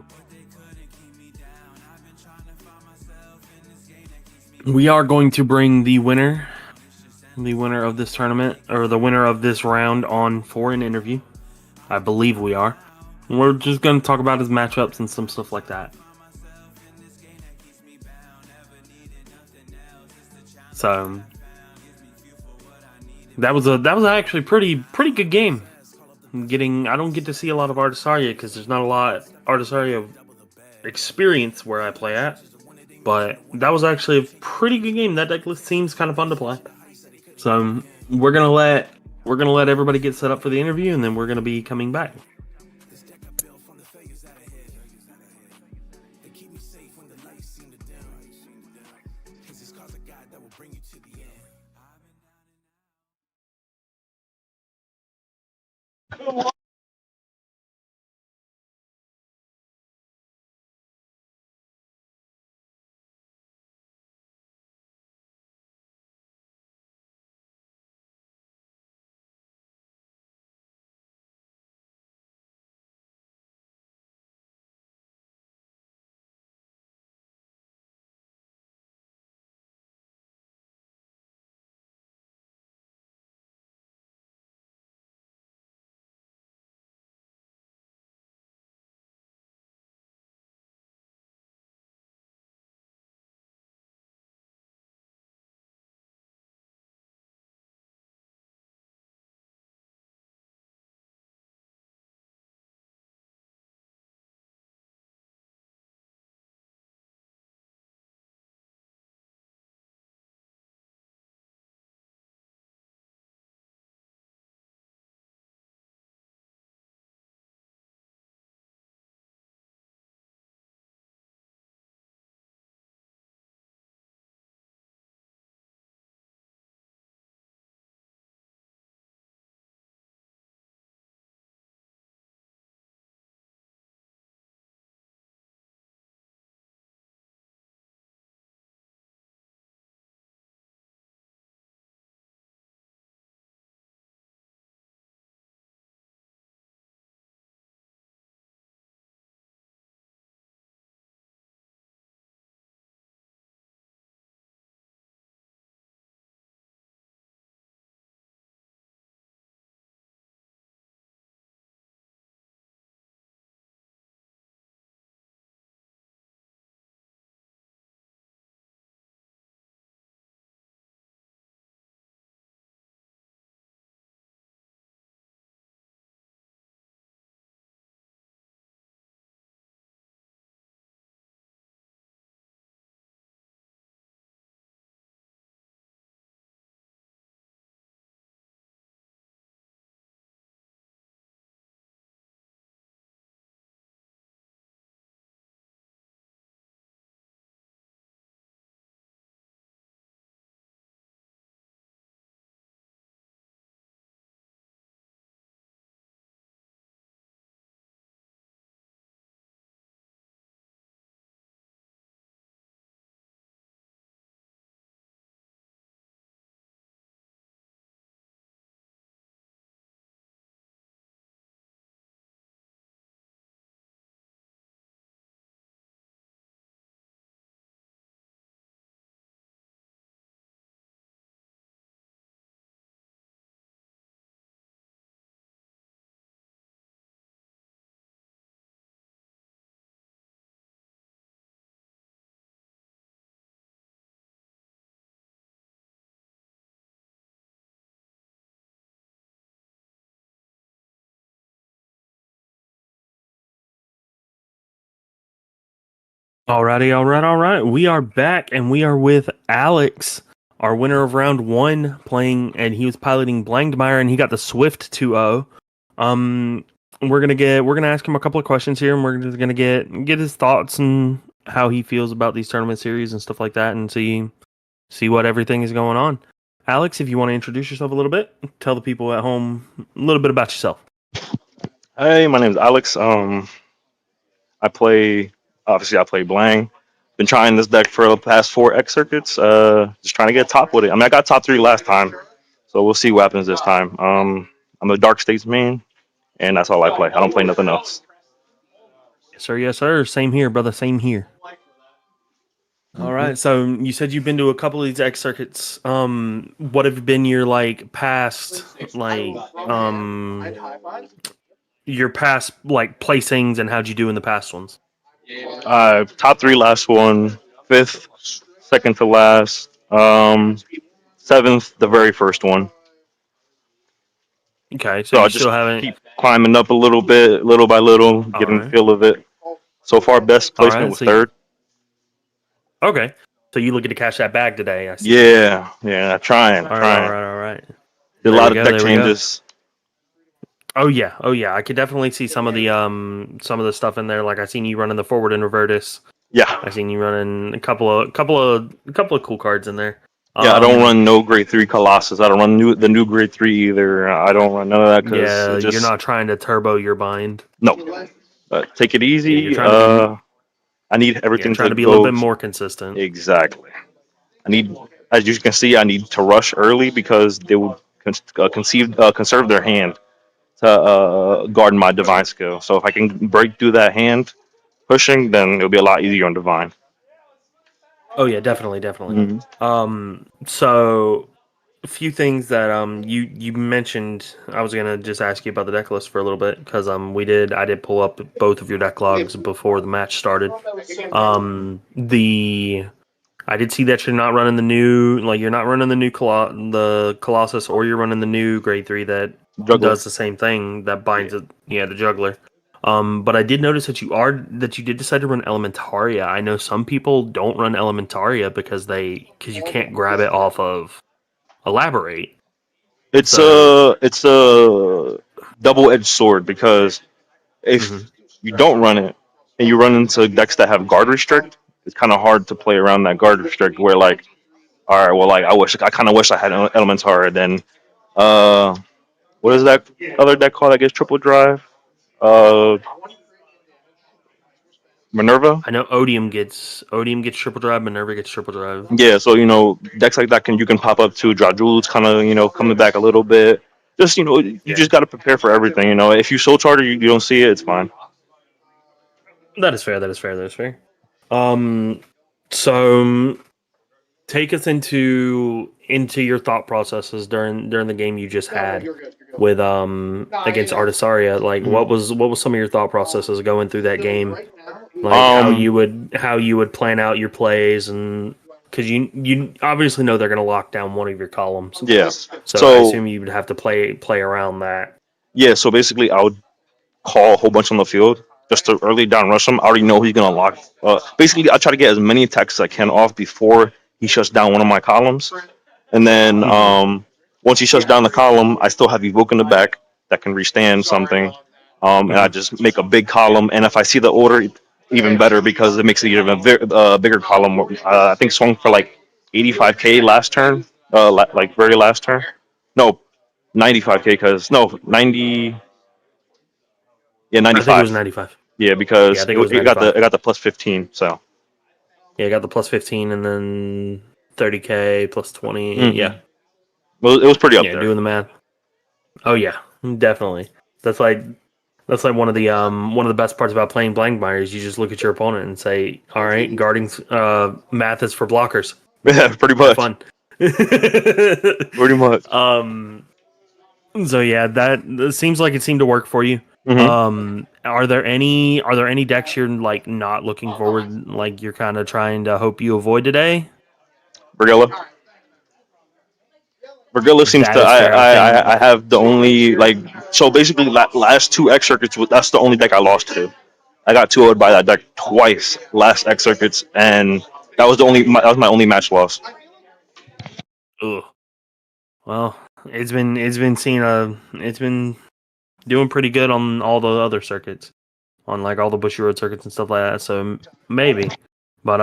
We are going to bring the winner of this tournament, or the winner of this round, on for an interview. I believe we are. We're just going to talk about his matchups and some stuff like that. So that was actually pretty good game. I don't get to see a lot of Artisaria because there's not a lot of Artisaria experience where I play at. But that was actually a pretty good game. That deck list seems kind of fun to play. So we're gonna let everybody get set up for the interview, and then we're gonna be coming back. All right. We are back, and we are with Alex, our winner of round 1, playing, and he was piloting Blangmeyer, and he got the Swift 2-0. We're gonna ask him a couple of questions here, and we're just gonna get his thoughts and how he feels about these tournament series and stuff like that, and see what everything is going on. Alex, if you want to introduce yourself a little bit, tell the people at home a little bit about yourself. Hey, my name's Alex. I play I play Blang. Been trying this deck for the past 4 X circuits. Just trying to get top with it. I mean, I got top 3 last time, so we'll see what happens this time. I'm a Dark States main, and that's all I play. I don't play nothing else. Yes, sir. Same here, brother. Same here. All right. So you said you've been to a couple of these X circuits. What have been your past placings, and how'd you do in the past ones? Top 3 last one, 5th, second to last, 7th, the very first one. Okay, So so I you just still haven't. keep climbing up a little bit, little by little, getting the right. feel of it. So far, best All placement right, was so 3rd. Okay, so you looking to cash that bag today? I see. Yeah, trying. All right. Did a There we lot of go. deck There we go. changes. Oh yeah. I could definitely see some of the stuff in there. Like I seen you running the forward and revertus. Yeah, I seen you running a couple of cool cards in there. I don't run no grade 3 Colossus. I don't run the new grade 3 either. I don't run none of that because Yeah, it you're just not trying to turbo your bind. no. Take it Yeah, you're easy. trying to be I need everything trying to to be a little go bit more consistent. exactly. I need, as you can see, I need to rush early because they will conserve their hand to guard my divine skill. So if I can break through that hand pushing, then it'll be a lot easier on divine. Oh yeah, definitely. Hmm. So a few things that you mentioned. I was gonna just ask you about the deck list for a little bit because I did pull up both of your deck logs before the match started. The I did see that you're not running the new the Colossus, or you're running the new grade 3 that Juggler. does the same thing that binds it. Yeah, the juggler. But I did notice that you did decide to run Elementaria. I know some people don't run Elementaria because you can't grab it off of Elaborate. It's So a double-edged sword because if you don't run it and you run into decks that have guard restrict, it's kind of hard to play around that guard restrict. Where like, all right, well, like I kind of wish I had Elementaria. Then, what is that other deck called that gets triple drive? Uh, Minerva. I know Odium gets triple drive, Minerva gets triple drive. Yeah, so decks like that you can pop up to. Drajul's kind of coming back a little bit. Just you just got to prepare for everything. If you soul charter, you don't see it, it's fine. That is fair. Um, so take us into your thought processes during the game you just had with against Artisaria. Like what was some of your thought processes going through that game? Like how you would plan out your plays, and because you obviously know they're going to lock down one of your columns. Yeah. So I assume you would have to play around that. Yeah, so basically I would call a whole bunch on the field just to early down rush him. I already know he's gonna lock. Basically, I try to get as many attacks as I can off before he shuts down one of my columns, and then once he shuts down the column, I still have Evoke in the back that can restand something, and I just make a big column. And if I see the order, even better because it makes it even a bigger column. I think swung for like 85K last turn, like very last turn. No, 95K because no 90. Yeah, I think it was 95. 95. Yeah, Yeah, I because think it was it got 95. the plus 15. So Yeah, I got the plus 15 and then 30K plus 20. mhm. Yeah. Well, it was pretty up Yeah, there. doing the math. Oh yeah, definitely. That's like one of the best parts about playing Blankmeyer is you just look at your opponent and say, "All right, guarding math is for blockers. Yeah, pretty Have much. fun." Pretty much. So yeah, that seems like it seemed to work for you. Hmm. Are there any decks you're like not looking forward, like you're kind of trying to hope you avoid today? Brigilla. Brigilla seems That to. is fair. I I think have the only like. So basically, last 2 X circuits. That's the only deck I lost to. I got 2-0'd by that deck twice last X circuits, and that was that was my only match loss. Ugh. Well, it's been doing pretty good on all the other circuits, on like all the Bushy Road circuits and stuff like that. So maybe, but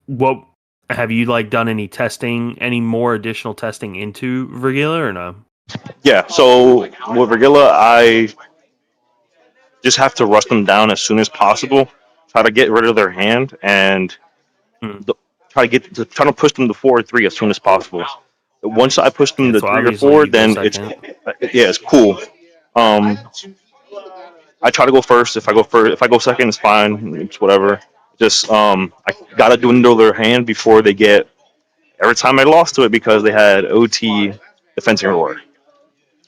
what have you like done any testing, any more additional testing into Vergila or no? Yeah, so with Regilla, I just have to rush them down as soon as possible. Try to get rid of their hand and Hmm. try to push them to 4 or 3 as soon as possible. Once I push them Yeah, to so 3 or 4, obviously you go then it's second. yeah, it's cool. Um, I try to go first. If I go second, it's fine. It's whatever. Just I gotta dwindle their hand before they get. Every time I lost to it because they had OT defensive reward.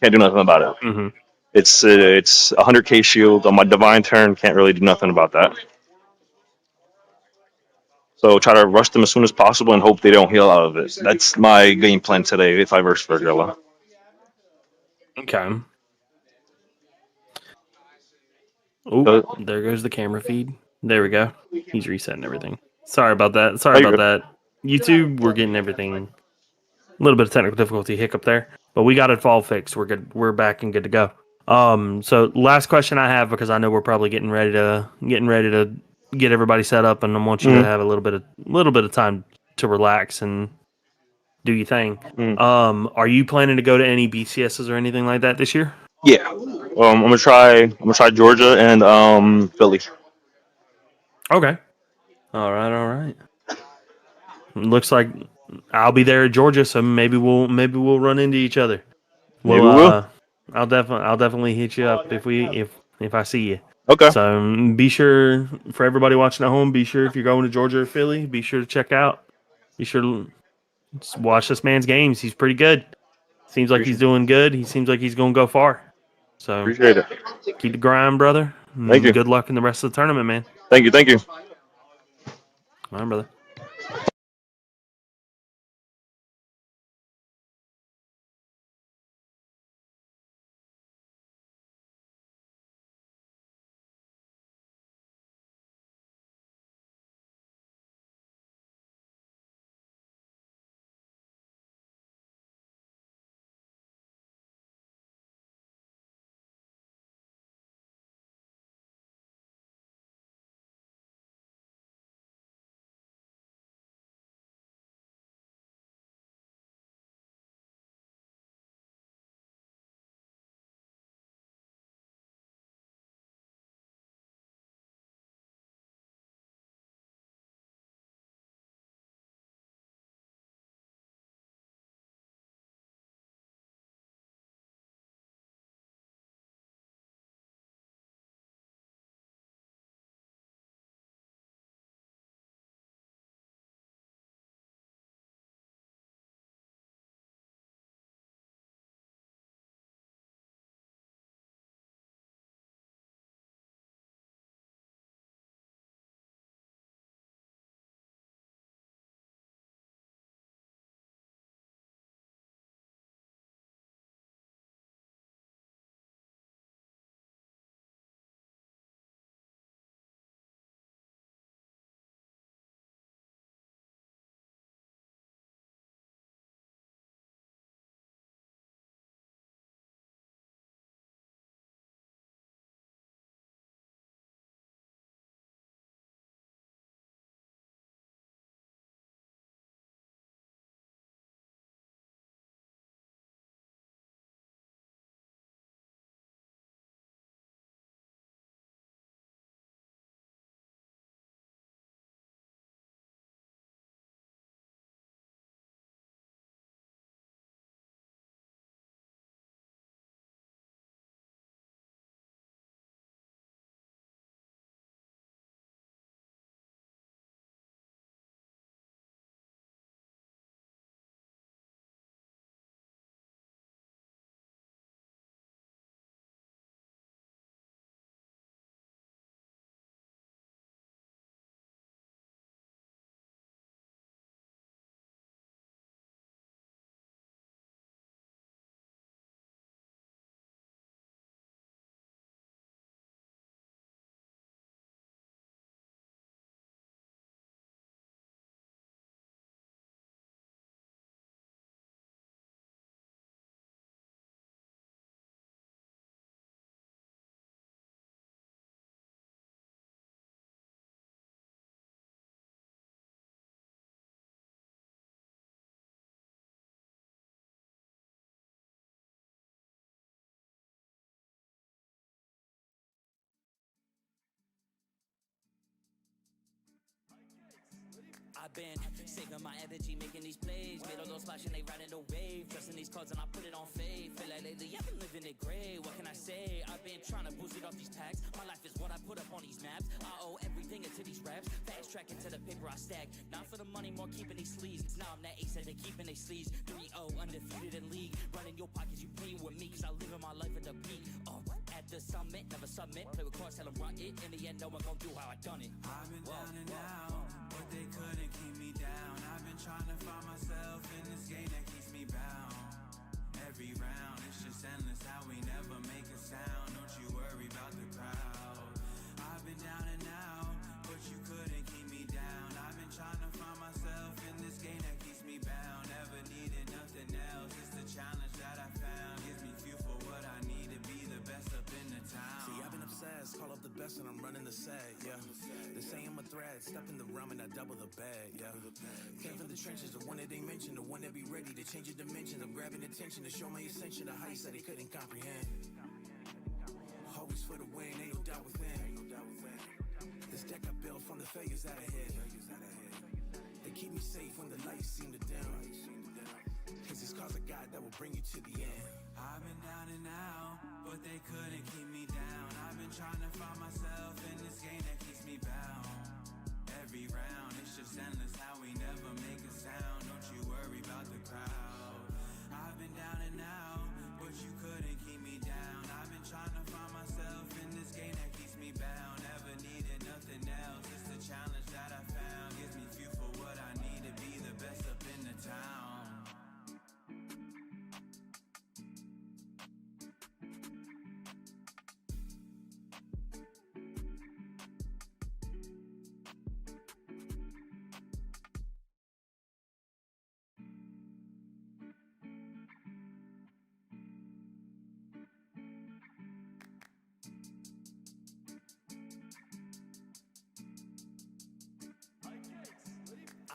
Can't do nothing about it. Mm-hmm. It's 100k shield on my divine turn. Can't really do nothing about that. So try to rush them as soon as possible and hope they don't heal out of it. That's my game plan today if I verse Virgilla. Okay. Oh, Oh, there goes the camera feed. There we go. He's resetting everything. Sorry about that. Sorry you're about good. that. YouTube, we're getting everything. A little bit of technical difficulty hiccup there, but we got it all fixed. We're good. We're back and good to go. So last question I have, because I know we're probably getting ready to get everybody set up, and I want you to Mm, have a little bit of time to relax and do your thing. mm. Are you planning to go to any BCSs or anything like that this year? Yeah. I'm gonna try Georgia and Philly. Okay. All right. Looks like I'll be there at Georgia, so maybe we'll run into each other. Maybe Well, we will. I'll definitely hit you up if I see you. Okay. So be sure, for everybody watching at home, be sure if you're going to Georgia or Philly, be sure to check out. Be sure to watch this man's games. He's pretty good. Seems like he's Appreciate, doing good. He seems like he's going to go far. So appreciate it. keep the grind, brother. Thank And you. good luck in the rest of the tournament, man. Thank you. Thank you. All right, brother. I've been saving my energy, making these plays. Made all those splashing, they riding the wave. Dressing these cards and I put it on faith. Feel like lately I've been living it gray. What can I say? I've been trying to boost it off these packs. My life is what I put up on these maps. I owe everything into these raps. Fast tracking to the paper I stack. Not for the money, more keeping these sleeves. Now I'm that ace that they keeping they sleeves. 3-0, undefeated in league. Running your pockets, you playing with me. Cause I live in my life at the peak. At the summit, never submit. Play with cards, tell them run it. In the end, no one gon' do how I done it. I've been down and out, but they couldn't keep me down. I've been trying to find myself in this game that keeps me bound. Every round, it's just endless how we never make a sound. Don't you worry about the crowd. I've been down and out, but you couldn't keep me down. I've been trying to find myself in this game that keeps me bound. Never needed nothing else, it's the challenge that I found. Gives me fuel for what I need to be the best up in the town. See, I've been obsessed, call up the best and I'm running the set, yeah. They say I'm a threat, step in the realm and I double the bag, yeah. Came from the trenches, the one that they mentioned, the one that be ready to change your dimensions. I'm grabbing attention to show my ascension, the heights that they couldn't comprehend. Always for the win, ain't no doubt within. This deck I built from the failures that I hid. They keep me safe when the lights seem to dim. Cause it's cause of God that will bring you to the end. I've been down and out, but they couldn't keep me down. I've been trying to find myself in this game that keeps me bound. Every round, it's just endless how we never make a sound. Don't you worry about the crowd. I've been down and out, but you couldn't keep me down. I've been trying to find myself in this game that keeps me bound. Never needed nothing else, it's the challenge that I found. Gives me fuel for what I need to be the best up in the town.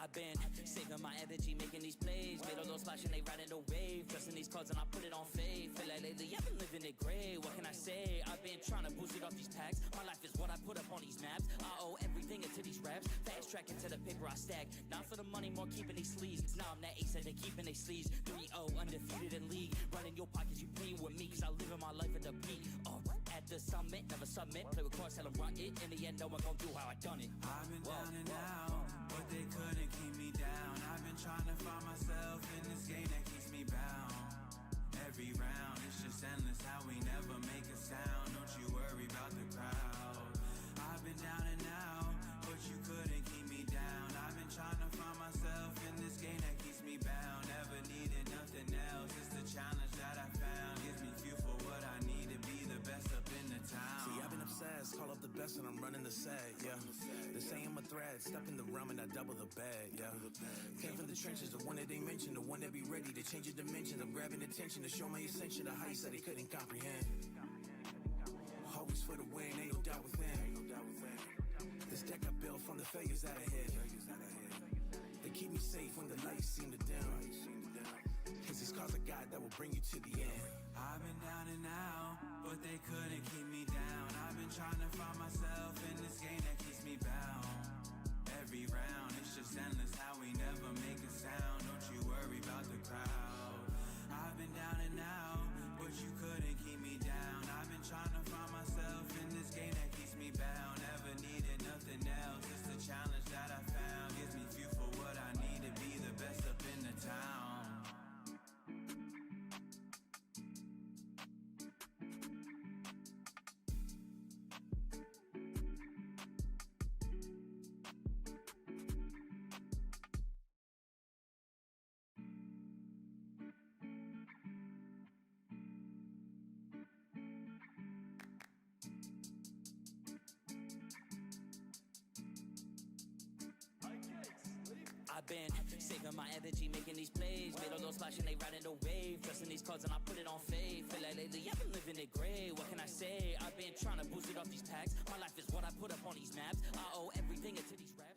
I've been saving my energy, making these plays. Made all those splashing, they riding the wave. Dressing these cards and I put it on faith. Feel like lately I've been living it gray. What can I say? I've been trying to boost it off these packs. My life is what I put up on these maps. I owe everything into these raps. Fast tracking to the paper I stack. Not for the money, more keeping these sleeves. Now I'm that ace that they keeping they sleeves. 3-0, undefeated in league. Running your pockets, you playing with me. Cause I live in my life at the peak. At the summit, never submit. Play with cards, tell them run it. In the end, no one gon' do how I done it. I've been down and out, but they couldn't keep me down. I've been trying to find myself in this game that keeps me bound. Every round, it's just endless how we never make a sound. Don't you worry about the crowd. I've been down and out, but you couldn't keep me down. I've been trying to find myself in this game that keeps me bound. Never needed nothing else, it's the challenge that I found. Gives me fuel for what I need to be the best up in the town. See, I've been obsessed, call up the best and I'm running the set, yeah. They say I'm a threat, step in the realm and I double the bag, yeah. Came from the trenches, the one that they mentioned, the one that be ready to change your dimensions. I'm grabbing attention to show my ascension, the heights that they couldn't comprehend. Always for the win, ain't no doubt within. This deck I built from the failures that I hid. They keep me safe when the lights seem to dim. Cause it's cause of God that will bring you to the end. I've been down and out, but they couldn't keep me down. I've been trying to find myself in this game that keeps me bound. Every round, it's just endless how we never make a sound. Don't you worry about the crowd. I've been down and out, but you couldn't keep me down. I've been trying to find myself in this game that keeps me bound. Never needed nothing else, it's the challenge that I found. Gives me fuel for what I need to be the best up in the town. I've been saving my energy, making these plays. Made all those splashing, they riding the wave. Dressing these cards and I put it on faith. Feel like lately I've been living it gray. What can I say? I've been trying to boost it off these packs. My life is what I put up on these maps. I owe everything into these raps.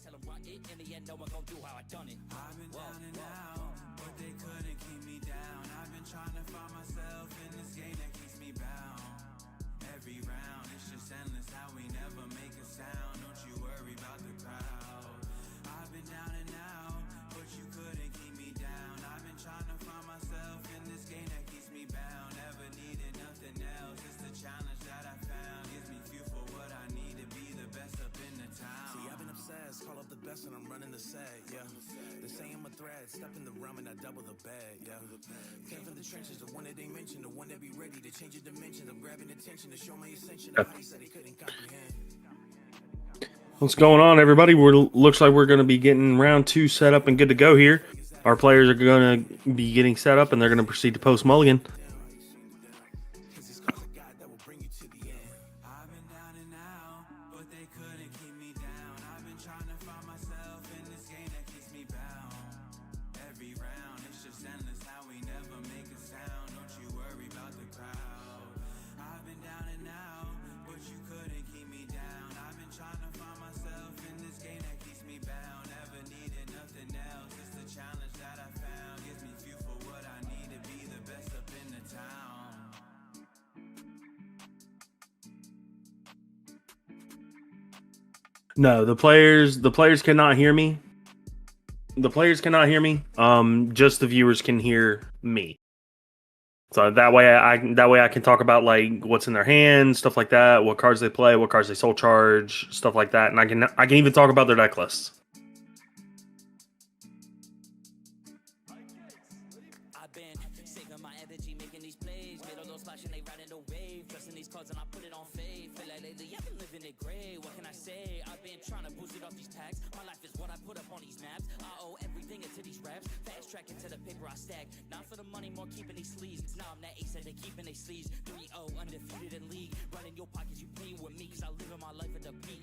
across, tell them run it. In the end, no one gon' do how I done it. I've been down and out, but they couldn't keep me down. I've been trying to find myself in this game that keeps me bound. Every round, it's just endless how we never make a sound. Don't you worry about the crowd. I've been down and out, but you couldn't keep me down. I've been trying to find myself in this game that keeps me bound. Never needed nothing else. It's the challenge that I found. Gives me fuel for what I need to be the best up in the town. See, I've been obsessed, call up the best and I'm running the set, yeah. They say I'm a threat, step in the realm and I double the bed, yeah. Came from the trenches, the one that they mentioned, the one that be ready to change your dimensions. I'm grabbing attention to show my ascension, the heights that they couldn't comprehend. What's going on, everybody? Looks like we're going to be getting round 2 set up and good to go here. Our players are going to be getting set up and they're going to proceed to post mulligan. I've been down and out, but they couldn't keep me down. I've been trying to find myself in this game that keeps me bound. Every round, it's just endless how we never make a sound. Don't you worry about the crowd. I've been down and out, but you couldn't keep me down. I've been trying to find myself in this game that keeps me bound. Never needed nothing else. It's the challenge that I found. Gives me fuel for what I need to be the best up in the town. No, the players cannot hear me. The players cannot hear me. Just the viewers can hear me. So that way I can talk about like what's in their hands, stuff like that, what cards they play, what cards they soul charge, stuff like that, and I can even talk about their deck lists. I've been saving my energy, making these plays. Made all those splash and they riding the wave. Dressing these cards and I put it on fade. Feel like lately I've been living it gray. What can I say? I've been trying to boost it off these tags. My life is what I put up on these maps. I owe everything into these raps. Fast track into the paper I stack. Not for the money, more keeping these sleeves. Now I'm that ace that they keeping they sleeves. 3-0 undefeated in league. Running your pockets, you playing with me. Cause I live in my life at the peak.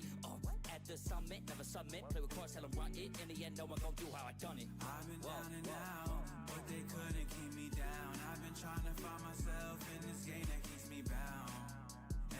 At the summit, never submit. Play with cards, tell them run it. In the end, no one gon' do how I done it. I've been down and out, but they couldn't keep me down. I've been trying to find myself in this game that keeps me bound.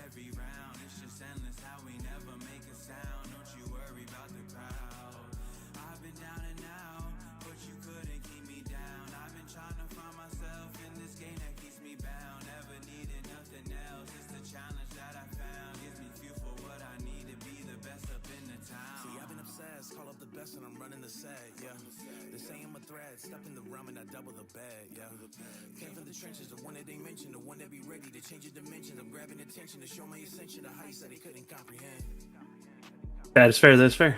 Every round, it's just endless how we never make a sound. Don't you worry about the crowd. I've been down and out, but you couldn't keep me down. I've been trying to find myself in this game that keeps me bound. Never needed nothing else. It's the challenge that I found. Gives me fuel for what I need to be the best up in the town. See, I've been obsessed, call up the best and I'm running the set, yeah. They say I'm a threat, step in the realm and I double the bed, yeah. Came from the trenches, the one that they mentioned, the one that be ready to change your dimensions. I'm grabbing attention to show my ascension, the heights that they couldn't comprehend. That is fair. That's fair.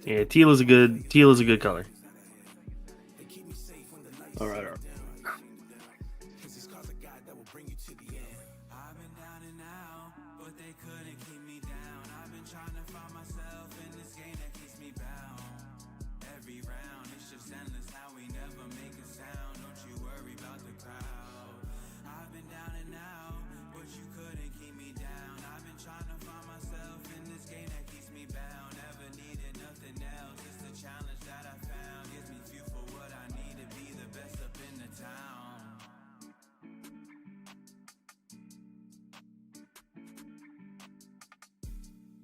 Yeah, teal is a good color. All right. Cause these cards I got that will bring you to the end. I've been down and out, but they couldn't keep me down. I've been trying to find myself in this game that keeps me bound. Every round, it's just endless how we never make a sound. Don't you worry about the crowd. I've been down and out, but you couldn't keep me down. I've been trying to find myself in this game that keeps me bound. Never needed nothing else. It's the challenge that I found. Gives me fuel for what I need to be the best up in the town.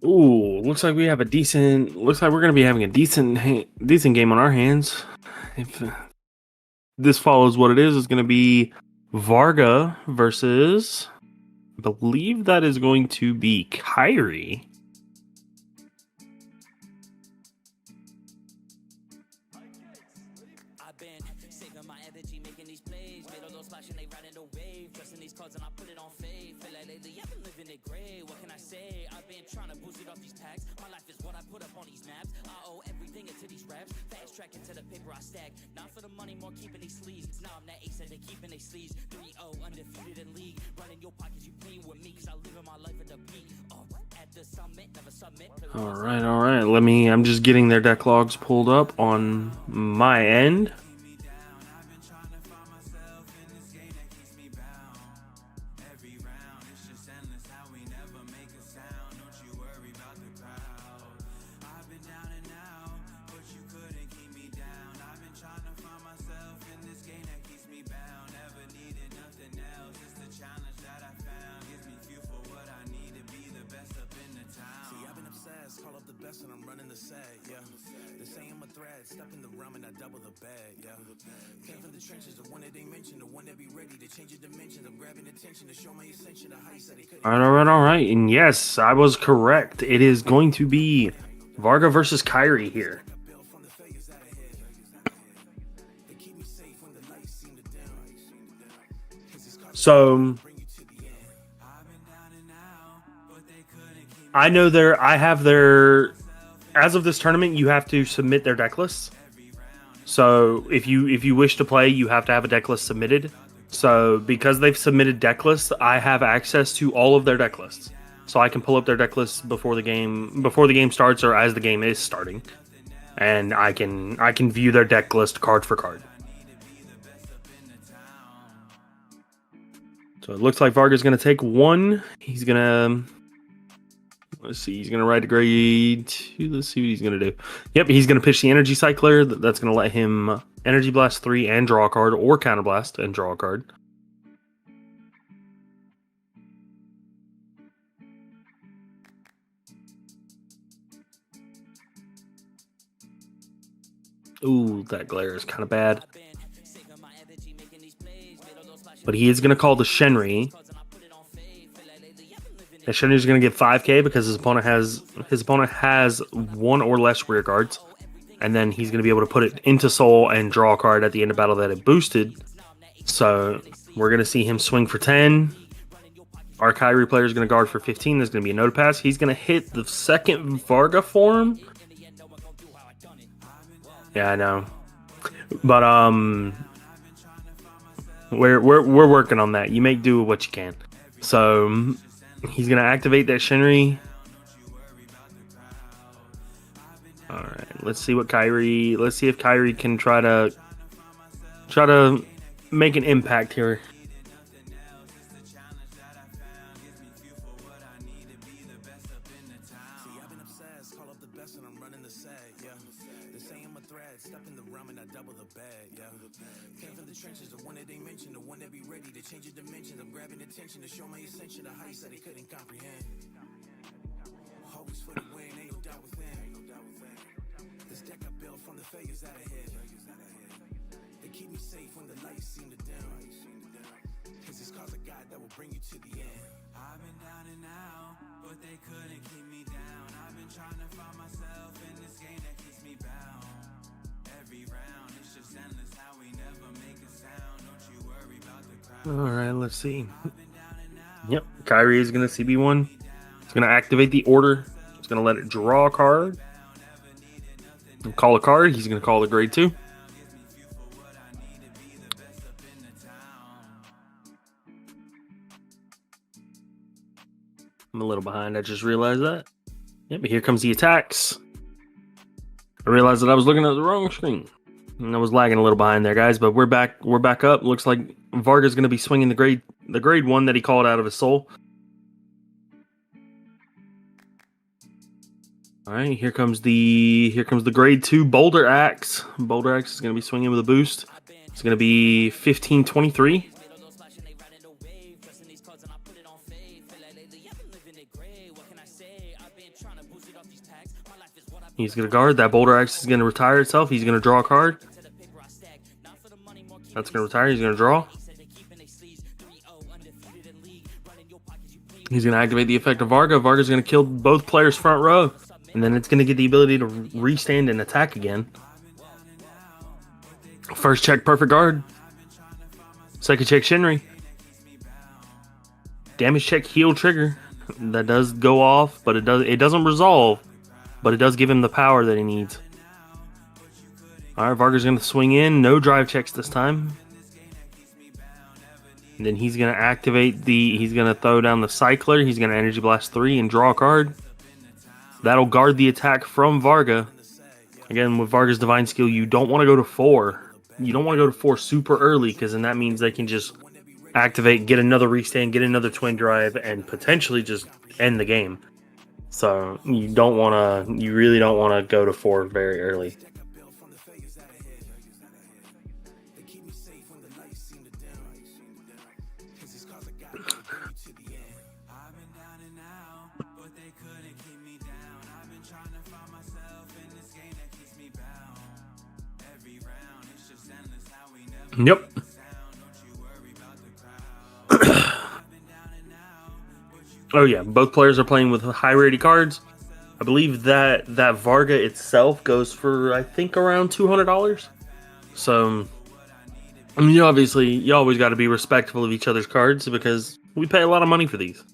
Ooh, looks like we have a decent. Looks like we're gonna be having a decent game on our hands. If this follows what it is, it's gonna be Varga versus. I believe that is going to be Kyrie. I've been saving my energy, making these plays. Made all those splash and they riding the wave. Dressing these cards and I put it on fade. Feel like lately I've been living it gray. What can I say? I've been trying to boost it off these tags. My life is what I put up on these maps. I owe everything into these raps. Fast track into the paper I stack. Not for the money, more keeping these sleeves. Now I'm that ace that they keeping they sleeves. 3-0 undefeated in league. Running your pockets, you playing with me. Cause I live in my life at the peak. At the summit, never submit. All right. I'm just getting their deck logs pulled up on my end. I've been trying to find myself in this game that keeps me bound. Every round, it's just endless how we never make a sound. Don't you worry about the crowd. I've been down and out, but you couldn't keep me down. I've been trying to find myself in this game that keeps me bound. Never needed nothing else. It's the challenge that I found. Gives me fuel for what I need to be the best up in the town. See, I've been obsessed, best and I'm running the set, yeah. They say I'm a threat, step in the realm and I double the bed, yeah. Came from the trenches, the one that they mentioned, the one that be ready to change the dimensions. I'm grabbing attention to show my ascension, the heights that they couldn't. All right. And yes, I was correct. It is going to be Varga versus Kyrie here. So I know I have their, as of this tournament, you have to submit their deck lists. So if you wish to play, you have to have a deck list submitted. So because they've submitted deck lists, I have access to all of their deck lists. So I can pull up their deck lists before the game starts or as the game is starting. And I can view their deck list card for card. So it looks like Varga's going to take one. He's going to, let's see, he's going to ride to grade 2. Let's see what he's going to do. Yep, he's going to pitch the Energy Cycler. That's going to let him Energy Blast 3 and draw a card, or Counter Blast and draw a card. Ooh, that glare is kind of bad. But he is going to call the Shenri. And Shenri is going to get 5k because his opponent has 1 or less rear guards. And then he's going to be able to put it into Soul and draw a card at the end of battle that it boosted. So we're going to see him swing for 10. Our Kyrie player is going to guard for 15. There's going to be a no to pass. He's going to hit the second Varga form. Yeah, I know. But we're working on that. You make do with what you can. So he's gonna activate that Shenri. All right, let's see what Kyrie. Let's see if Kyrie can try to make an impact here. To show my ascension, the heights that they couldn't comprehend. Always for the win, ain't no doubt within. This deck I built from the failures that I hid. They keep me safe when the lights seem to dim. Cause it's cause of God that will bring you to the end. I've been down and out, but they couldn't keep me down. I've been trying to find myself in this game that keeps me bound. Every round, it's just endless how we never make a sound. Don't you worry about the crowd. All right, let's see. Yep, Kyrie is going to CB1. He's going to activate the order. He's going to let it draw a card. And call a card. He's going to call the grade 2. I'm a little behind. I just realized that. Yep, but here comes the attacks. I realized that I was looking at the wrong screen. And I was lagging a little behind there, guys. But we're back up. Looks like Varga's going to be swinging the grade 1 that he called out of his soul. All right, here comes the grade 2 Boulder Axe. Boulder Axe is going to be swinging with a boost. It's going to be 1523. He's going to guard. That Boulder Axe is going to retire itself. He's going to draw a card. That's going to retire. He's going to draw. He's going to activate the effect of Varga. Varga's going to kill both players' front row. And then it's going to get the ability to restand and attack again. First check, perfect guard. Second check, Shenri. Damage check, heal trigger. That does go off, but it doesn't resolve. But it does give him the power that he needs. Alright, Varga's going to swing in. No drive checks this time. And then he's going to activate he's going to throw down the Cycler. He's going to Energy Blast 3 and draw a card. That'll guard the attack from Varga. Again, with Varga's Divine Skill, you don't want to go to 4. You don't want to go to 4 super early, because then that means they can just activate, get another restand, get another Twin Drive, and potentially just end the game. So you really don't want to go to 4 very early. Yep. Oh yeah, both players are playing with high rarity cards. I believe that Varga itself goes for, I think, around $200. So, I mean, obviously, you always got to be respectful of each other's cards because we pay a lot of money for these.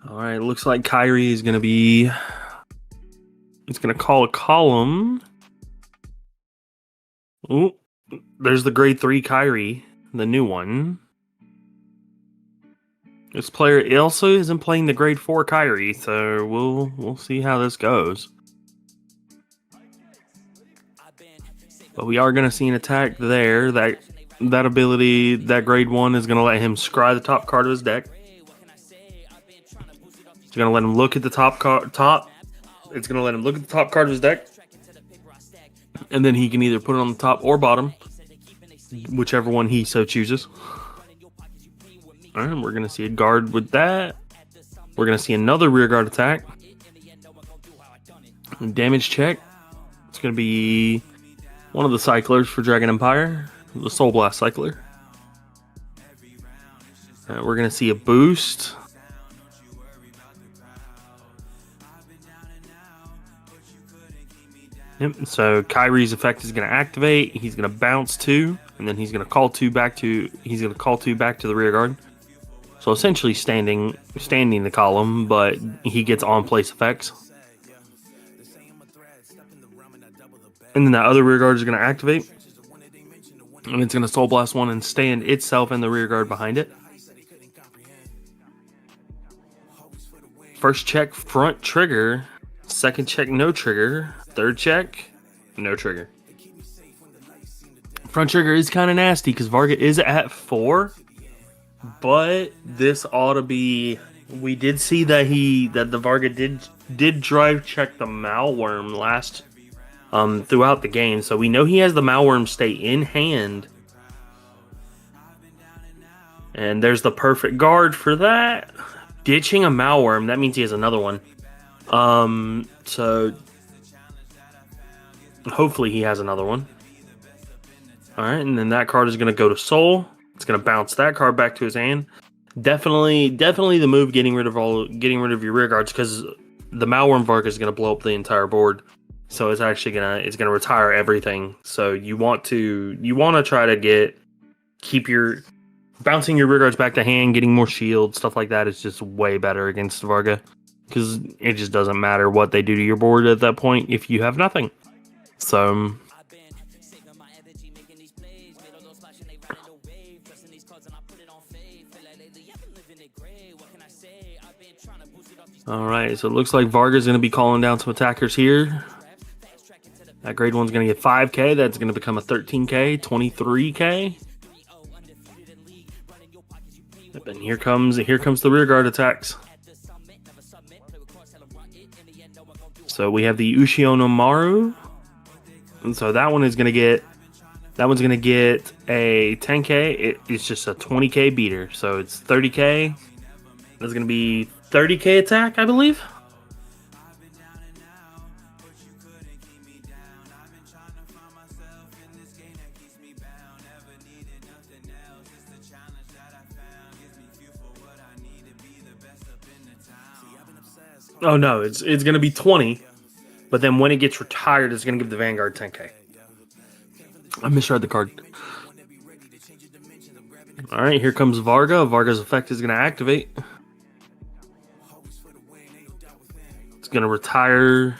All right, looks like Kyrie is going to be... He's going to call a column. Oh, there's the grade 3 Kyrie, the new one. This player also isn't playing the grade 4 Kyrie, so we'll see how this goes. But we are going to see an attack there. That ability, that grade 1, is going to let him scry the top card of his deck. It's going to let him look at the top. It's going to let him look at the top card of his deck, and then he can either put it on the top or bottom, whichever one he so chooses. All right, we're going to see a guard with that. We're going to see another rear guard attack. Damage check. It's going to be one of the cyclers for Dragon Empire, the Soul Blast cycler. We're going to see a boost. Yep, so Kyrie's effect is going to activate. He's going to bounce 2, and then he's going to call 2 back to the rear guard. So essentially standing the column, but he gets on-place effects. And then that other rear guard is going to activate. And it's going to Soul Blast 1 and stand itself and the rear guard behind it. First check, front trigger. Second check, no trigger. Third check, no trigger. Front trigger is kind of nasty because Varga is at 4. But this ought to be... We did see that the Varga did drive check the Malworm last throughout the game, so we know he has the Malworm stay in hand. And there's the perfect guard for that. Ditching a Malworm, that means he has another one. So hopefully he has another one. All right, and then that card is going to go to Soul. It's going to bounce that card back to his hand. Definitely the move getting rid of your rear guards, because the Malworm Varga is going to blow up the entire board. So it's actually gonna retire everything. So you want to try to keep your bouncing your rear guards back to hand, getting more shield, stuff like that is just way better against Varga, because it just doesn't matter what they do to your board at that point if you have nothing. So all right, so it looks like Varga's going to be calling down some attackers here. That grade 1's going to get 5k. That's going to become a 13k, 23k. And here comes the rear guard attacks. So we have the Ushiono Maru. And so that one's going to get a 10k. It's just a 20k beater. So it's 30k. That's going to be 30k attack, I believe. Oh no, it's going to be 20, but then when it gets retired, it's going to give the Vanguard 10k. I misread the card. All right, here comes Varga. Varga's effect is going to activate. It's going to retire.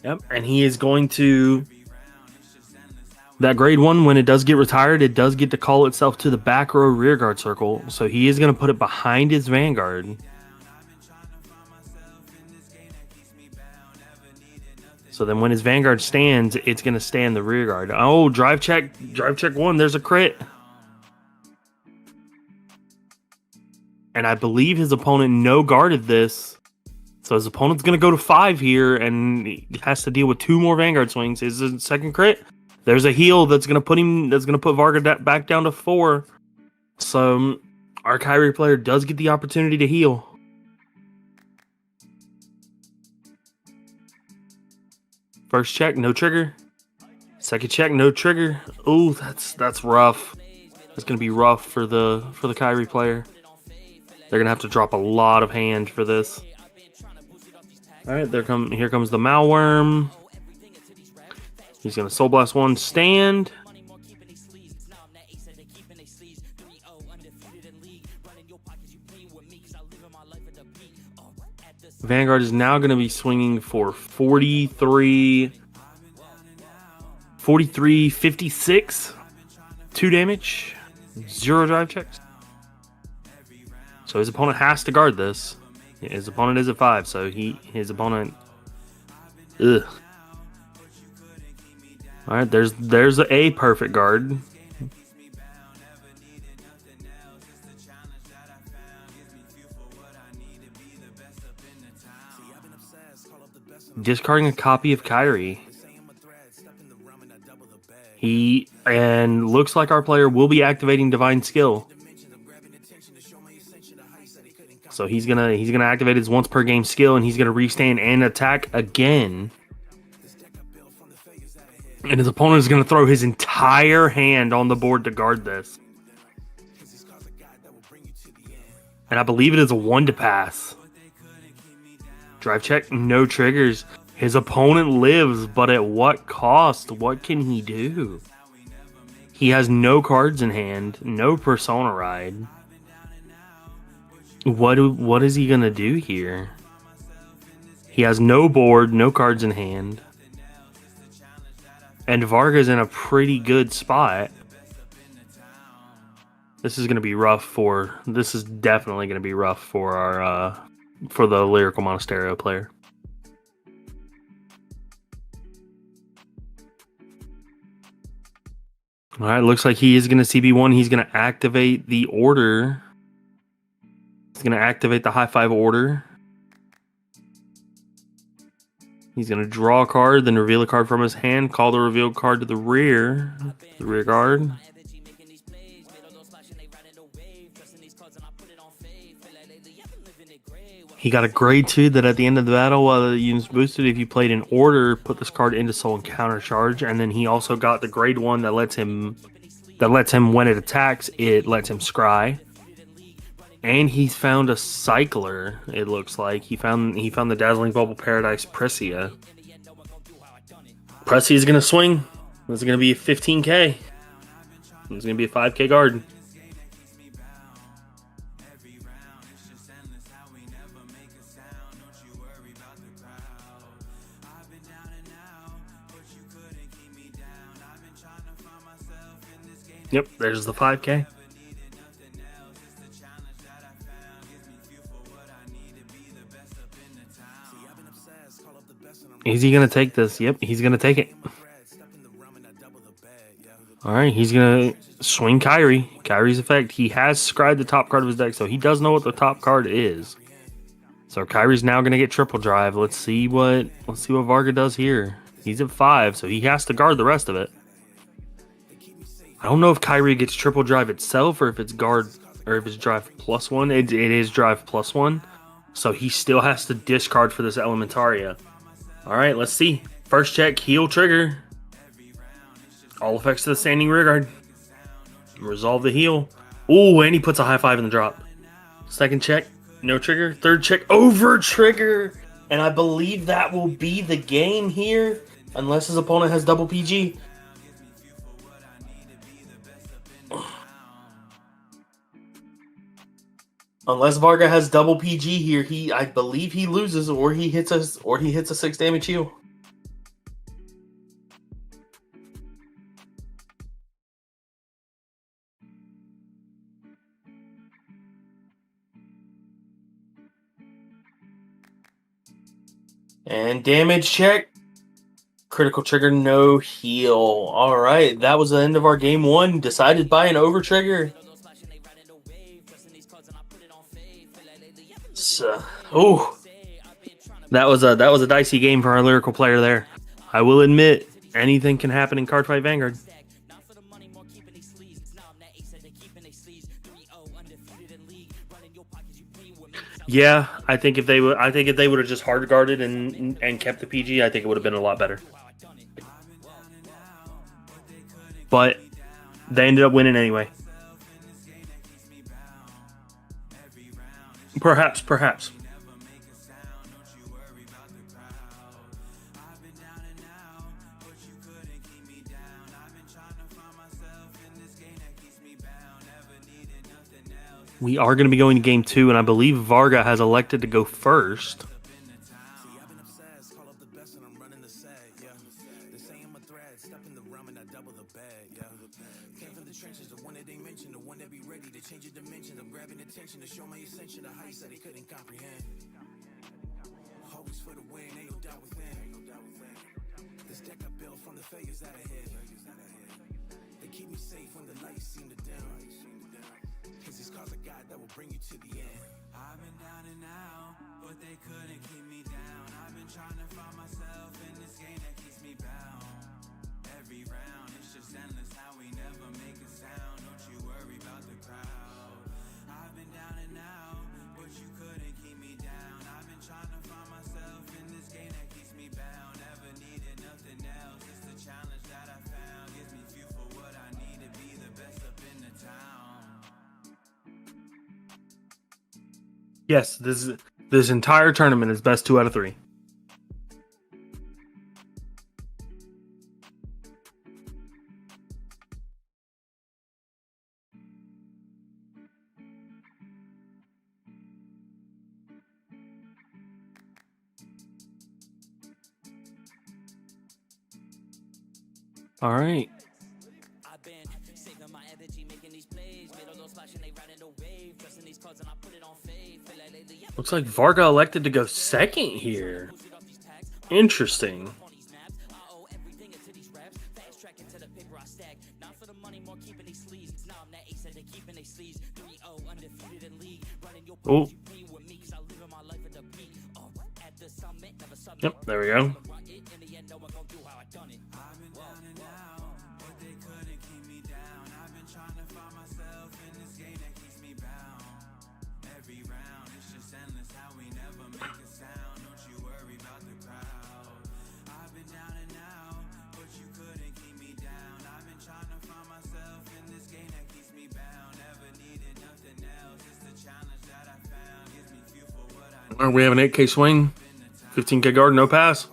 Yep, and he is going to... That grade 1, when it does get retired, it does get to call itself to the back row rear guard circle. So he is going to put it behind his Vanguard. So then when his Vanguard stands, it's going to stand the rear guard. Oh, drive check 1. There's a crit. And I believe his opponent no guarded this. So his opponent's going to go to 5 here, and he has to deal with 2 more Vanguard swings. Is it second crit? There's a heal that's gonna put Varga back down to 4. So our Kyrie player does get the opportunity to heal. First check, no trigger. Second check, no trigger. Ooh, that's rough. It's gonna be rough for the Kyrie player. They're gonna have to drop a lot of hand for this. All right, here comes the Malworm. He's gonna Soul Blast 1, stand. Vanguard is now going to be swinging for 43, 2 damage, 0 drive checks. So his opponent has to guard this. His opponent is at 5, so his opponent. Ugh. All right, there's a perfect guard. Discarding a copy of Kyrie. And looks like our player will be activating Divine Skill. So he's gonna activate his once per game skill, and he's gonna restand and attack again. And his opponent is gonna throw his entire hand on the board to guard this. And I believe it is a 1 to pass. Drive check, no triggers. His opponent lives, but at what cost? What can he do? He has no cards in hand, no Persona Ride. What is he gonna do here? He has no board, no cards in hand. And Varga's in a pretty good spot. This is definitely gonna be rough for our for the Lyrical Monasterio player. All right, looks like he is going to CB1. He's going to activate the order. He's going to activate the high 5 order. He's going to draw a card, then reveal a card from his hand, call the revealed card to the rear guard. He got a grade 2 that at the end of the battle, while the unit's boosted, if you played in order, put this card into soul and counter charge. And then he also got the grade 1 that lets him when it attacks, it lets him scry. And he's found a cycler, it looks like. He found the Dazzling Bubble Paradise Pressia. Pressia's gonna swing. This is gonna be a 15k. It's gonna be a 5k guard. Yep, there's the 5k. Is he going to take this? Yep, he's going to take it. Alright, he's going to swing Kyrie. Kyrie's effect. He has scribed the top card of his deck, so he does know what the top card is. So Kyrie's now going to get triple drive. Let's see what Varga does here. He's at 5, so he has to guard the rest of it. I don't know if Kyrie gets triple drive itself or if it's guard or if it's drive +1. It is drive +1. So he still has to discard for this Elementaria. Alright, let's see. First check, heal trigger. All effects to the standing rear guard. Resolve the heal. Ooh, and he puts a high 5 in the drop. Second check, no trigger. Third check, over trigger. And I believe that will be the game here. Unless his opponent has double PG. Unless Varga has double PG here, I believe he loses, or he hits a 6 damage heal. And damage check. Critical trigger, no heal. All right, that was the end of our game 1, decided by an over trigger. That was a dicey game for our Lyrical player there. I will admit anything can happen in Cardfight Vanguard. Not for the money, more keeping these sleeves. Now I'm that ace that they keeping they sleeves. 3-0 undefeated in league. Running your pockets, you pay with me. Yeah, I think if they would have just hard guarded and kept the PG, I think it would have been a lot better. But they ended up winning anyway. Perhaps. We are going to be going to game 2, and I believe Varga has elected to go first. I've been down and out, but they couldn't keep me down. I've been trying to find myself in this game that keeps me bound. Every round, it's just endless how we never make a sound. Don't you worry about the crowd. I've been down and out, but you couldn't keep me down. I've been trying to find myself in this game that keeps me bound. Never needed nothing else. It's the challenge that I found. Gives me fuel for what I need to be the best up in the town. Yes, this entire tournament is best 2 out of 3. All right. I've been saving my energy, making these plays. Made all those splash and they riding the wave. Dressing these cards and I put it on fade. Feel like lately, yeah, Looks like Varga elected to go second here. boosted off these tags. Interesting. On these maps, I owe everything into these raps. Fast track into the paper I stack. Not for the money, more keeping these sleeves. Now I'm that ace that they keeping they sleeves. 3-0 undefeated in league. Running your Oh. pockets, you pay with me, 'cause I live in my life at the peak. At the summit, never submit. Yep, there we go. In the end, no one gon' do how I done it. I've been down and out, but they couldn't keep me down. I've been trying to find myself in this game that keeps me bound. Every round, it's just endless how we never make a sound. Don't you worry about the crowd. I've been down and out, but you couldn't keep me down. I've been trying to find myself in this game that keeps me bound. Never needed nothing else. It's the challenge that I found. Gives me fuel for what I All right, we have an 8K swing, 15K guard, no pass.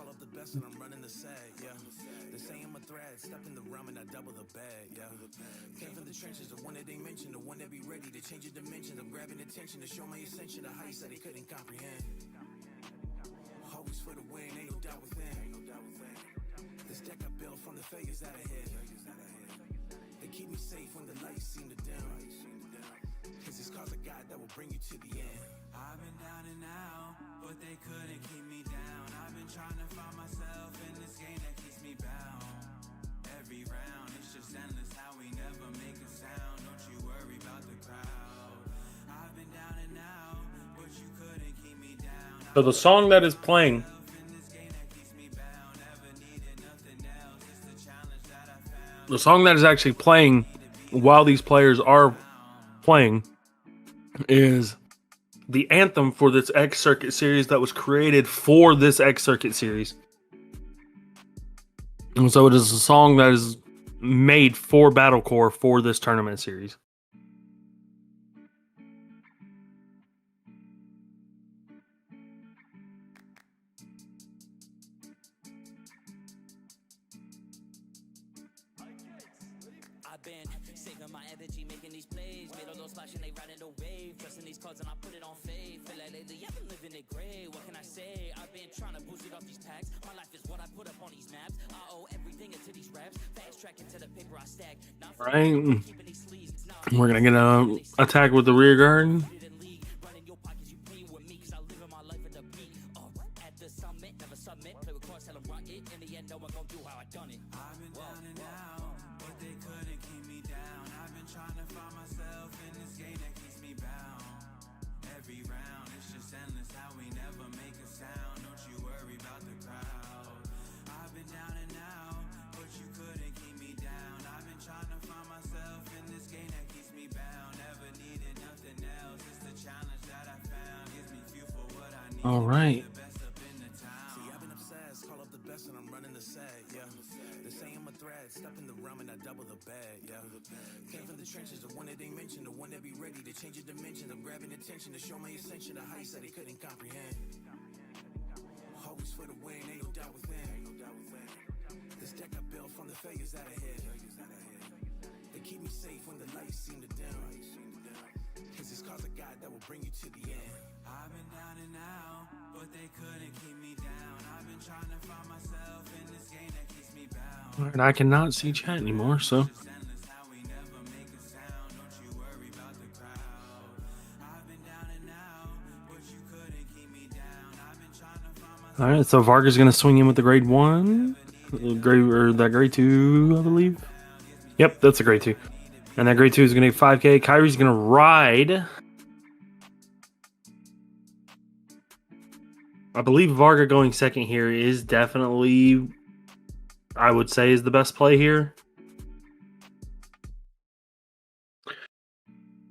I've been down and out, but they couldn't keep me down. I've been trying to find myself in this game that keeps me bound. Every round, it's just endless how we never make a sound. Don't you worry about the crowd. I've been down and out, but you couldn't keep me down. So the song that is playing, the song that is actually playing while these players are playing is the anthem for this X Circuit series that was created for this X Circuit series. And so it is a song that is made for Battlecore for this tournament series. I've been saving my energy, making these plays. Made all those splash and they riding the wave. Dressing these cards and I put it on fade. Feel like lately, I've been living it gray. What can I say? I've been trying to boost it off these tags. My life is what I put up on these maps. I owe everything into these raps. Fast track into the paper I stack. Not for Right. keeping these sleeves. Now We're going to get a attack with the rear guard. in league. Running your pockets, you pay with me, 'cause I live in my life at the peak. At the summit, never submit. Play with cards, tell them run it. In the end, no one gon' do how I done it. I've been down and out, but they couldn't keep me down. I've been trying to find myself in this game that keeps me bound. Every round, it's just endless how we never make a sound. Don't you worry about the crowd. I've been down and out, All right. See, I've been obsessed, call up the best and I'm running the set, yeah. They say I'm a threat, step in the realm and I double the bed, yeah. Came from the trenches, the one that they mentioned, the one that be ready to change your dimension. I'm grabbing attention to show my ascension, the heights that they couldn't comprehend. Always for the win, ain't no doubt within. This deck I built from the failures that I hit. They keep me safe when the lights seem to dim. Cause it's cause of God that will bring you to the end. I've been down and out, but they couldn't keep me down. I've been trying to find myself in this game that keeps me bound. All right, I cannot see chat anymore, so. It's endless how we never make a sound. Don't you worry about the crowd. I've been down and out, but you couldn't keep me down. I've been trying to find myself. All right, so Varga's gonna swing in with the grade 1, that grade 2, I believe. Yep, that's a grade 2, and that grade 2 is gonna be 5K. Kyrie's gonna ride. I believe Varga going second here is definitely, I would say, is the best play here.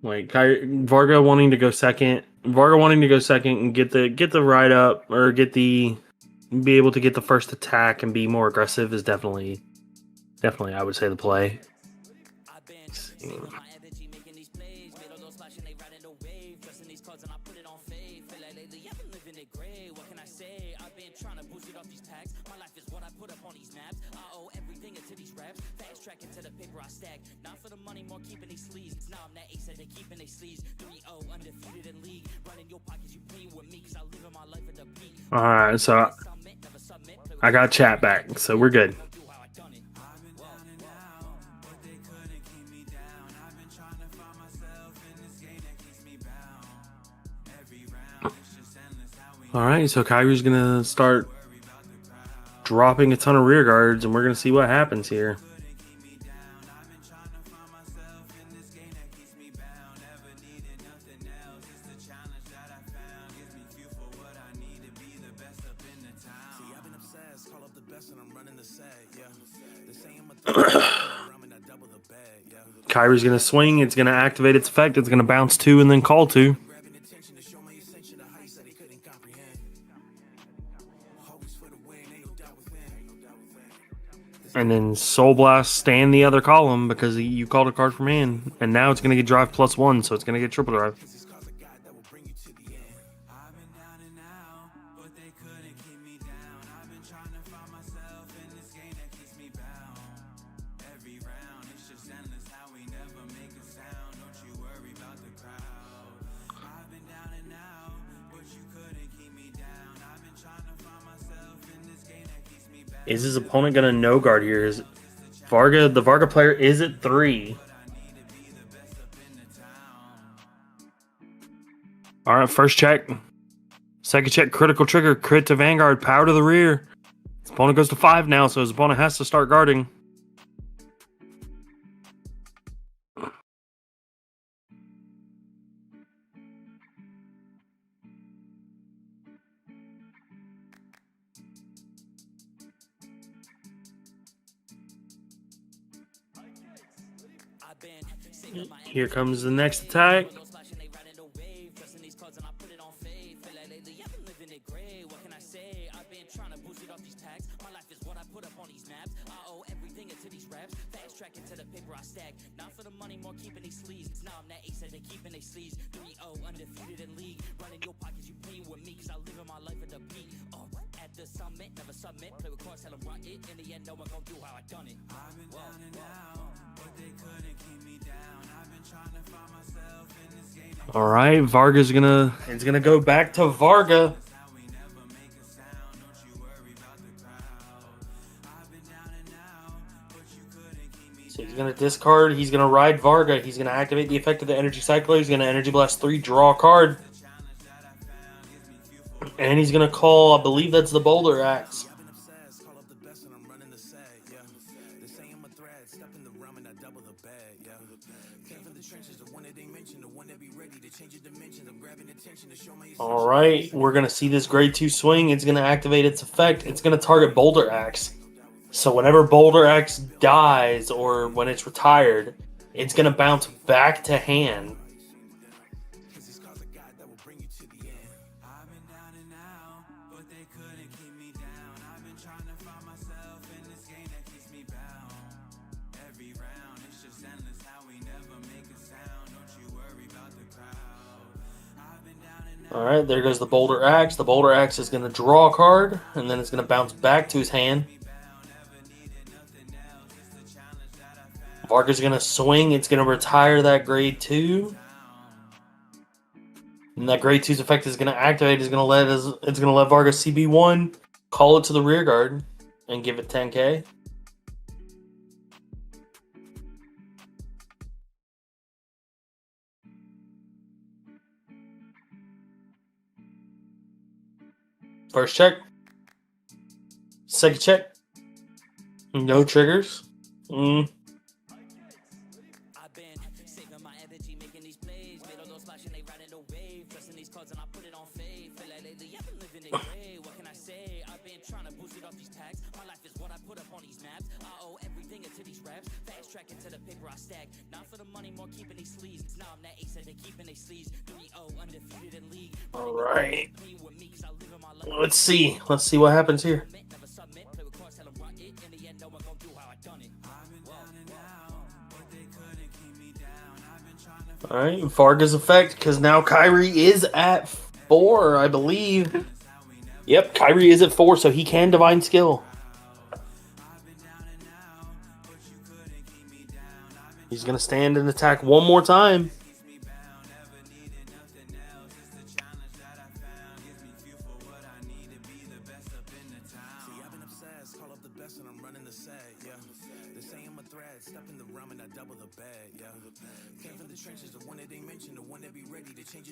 Like Varga wanting to go second, and get the ride up, or be able to get the first attack and be more aggressive is definitely I would say the play. I've been saving my energy, making these plays. Made all those splash and they riding the wave. Dressing these cards and I put it on fade. Feel like lately I've been living it gray. What can I say? I've been trying to boost it off these tags. My life is what I put up on these maps. I owe everything into these raps. Fast track into the paper I stack. Not for the money, more keeping these sleeves. Now I'm that ace that they keeping they sleeves. 3-0 undefeated in league. Running your pockets, you playing with me. Cause I live in my life at the peak. All right, so I got chat back, so we're good. All right, so Kyrie's gonna start dropping a ton of rear guards, and we're gonna see what happens here. Kyrie's gonna swing. It's gonna activate its effect. It's gonna bounce 2 and then call 2. And then Soul Blast stand the other column because you called a card from hand. And now it's going to get drive +1, so it's going to get triple drive. Is his opponent going to no guard here? Is the Varga player is at 3. All right, first check. Second check, critical trigger, crit to Vanguard, power to the rear. His opponent goes to 5 now, so his opponent has to start guarding. Here comes the next attack. Not for the money, more keeping these sleeves. Now I'm that ace that they keeping they sleeves. 3-0 undefeated in league. Running your pockets, you playing with me, cause I live in my life at the peak. At the summit, never submit. Play with cards, tell them run it. In the end, no one gon' do how I done it. I've been down and out, but they couldn't keep me down. I've been trying to find myself in this game. All right, Varga's gonna go back to Varga. So he's going to discard. He's going to ride Varga. He's going to activate the effect of the Energy Cycler. He's going to Energy Blast 3, draw a card. And he's going to call, I believe that's the Boulder Axe. All right, we're going to see this grade 2 swing. It's going to activate its effect. It's going to target Boulder Axe. So whenever Boulder Axe dies or when it's retired, it's going to bounce back to hand. trying to find myself in this game that keeps me bound. Every round, it's just endless how we never make a sound. Don't you worry about the crowd. I've been down and out. All right, there goes the Boulder Axe. The Boulder Axe is going to draw a card, and then it's going to bounce back to his hand. Varga's going to swing. It's going to retire that grade 2. And that grade 2's effect is going to activate. It's going to let Varga CB1 call it to the rear guard and give it 10k. First check. Second check. No triggers. I've been saving my energy, making these plays. Made all those splashing, they riding the wave. Pressing these cards and I put it on fade. Feel like lately I've been living it gray. What can I say? I've been trying to boost it off these tags. My life is what I put up on these maps. I owe everything into these raps. Fast track into the paper I stack. Not for the money, more keeping these sleeves. Now I'm that ace that they keeping they sleeves. 3-0 undefeated in league. All right. Let's see. Let's see what happens here. All right, Varga's effect, because now Kyrie is at 4, I believe. Yep, Kyrie is at 4, so he can Divine Skill. He's going to stand and attack one more time.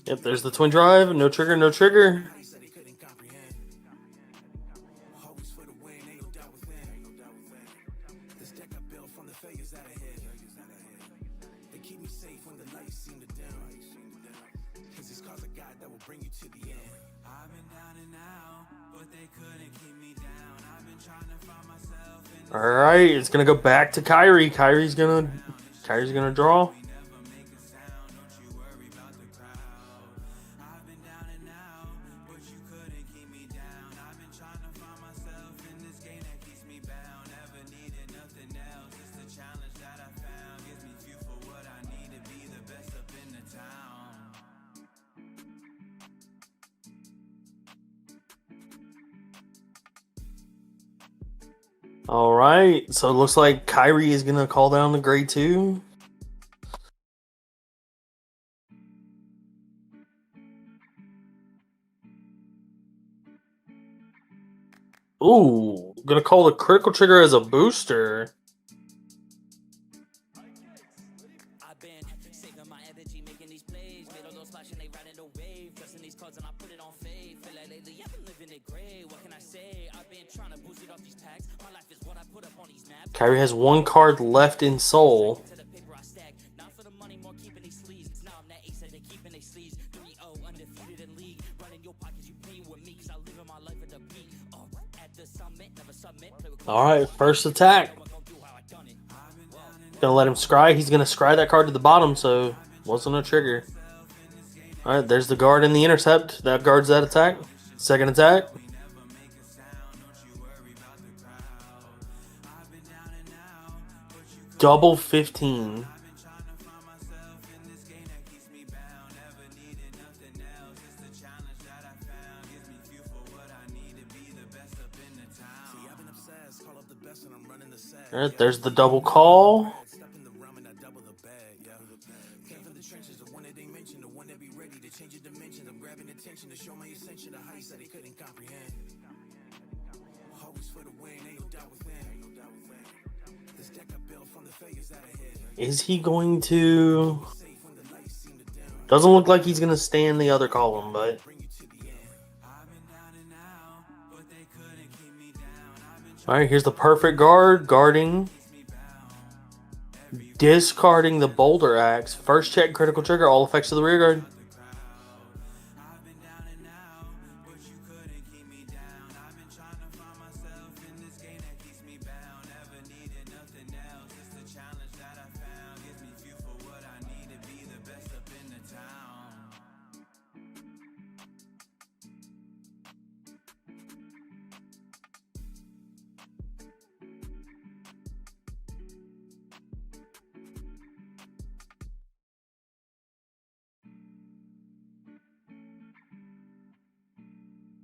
Yep, there's the twin drive. No trigger, no trigger. All right, it's gonna go back to Kyrie. Kyrie's gonna draw. All right, so it looks like Kyrie is gonna call down the grade 2. Ooh, gonna call the critical trigger as a booster. I've been saving my energy, making these plays. Made all those splashing, they riding the wave. Pressing these cards and I put it on fade. Feel like lately I've been living it gray. What can I say? I've been trying to boost it off these tags. My life is what I put up on these maps. Kyrie has 1 card left in Soul. To the paper I stack. Not for the money, more keeping these sleeves. Now I'm that ace that they keeping they sleeves. 3-0 undefeated in league. Running your pockets, you pay with me, cause I live in my life at the peak. At the summit, never submit. All right, first attack. Gonna let him scry. He's gonna scry that card to the bottom, so wasn't a trigger. All right, there's the guard and the intercept. That guards that attack. Second attack. Double 15. All right, there's the double call. Is he going to... Doesn't look like he's going to stay in the other column, but... Alright, here's the perfect guard. Guarding. Discarding the Boulder Axe. First check, critical trigger. All effects to the rear guard.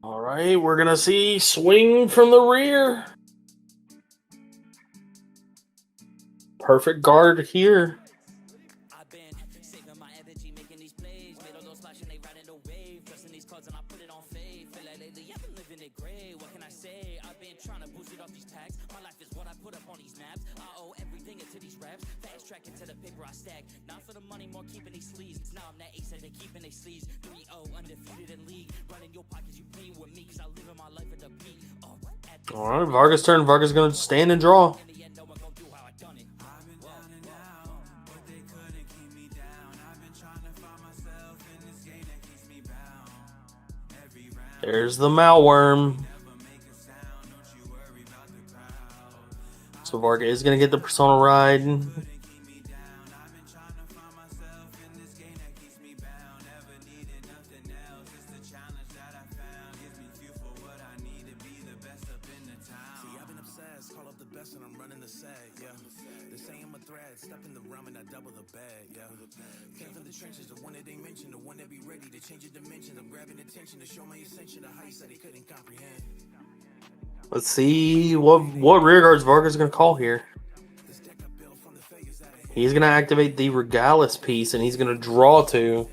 All right, we're going to see swing from the rear. Perfect guard here. I've been saving my energy, making these plays. Made all those splash and they riding the wave. Dressing these cards and I put it on faith. Feel like lately I've been living it gray. What can I say? I've been trying to boost it off these tags. My life is what I put up on these maps. I owe everything into these raps. Fast track into the paper I stack. Not for the money, more keeping these sleeves. Now I'm that ace that they keeping they sleeves. 3-0 undefeated in league. Running your pockets, you playing with me. Cause I live in my life at the beat. All right, Vargas' turn. Vargas going to stand and draw. In the end, no one gonna do how I done it. There's the Malworm. So Vargas is going to get the Persona ride. Let's see what rear guards Vargas is going to call here. He's going to activate the Regalis piece, and he's going to draw 2.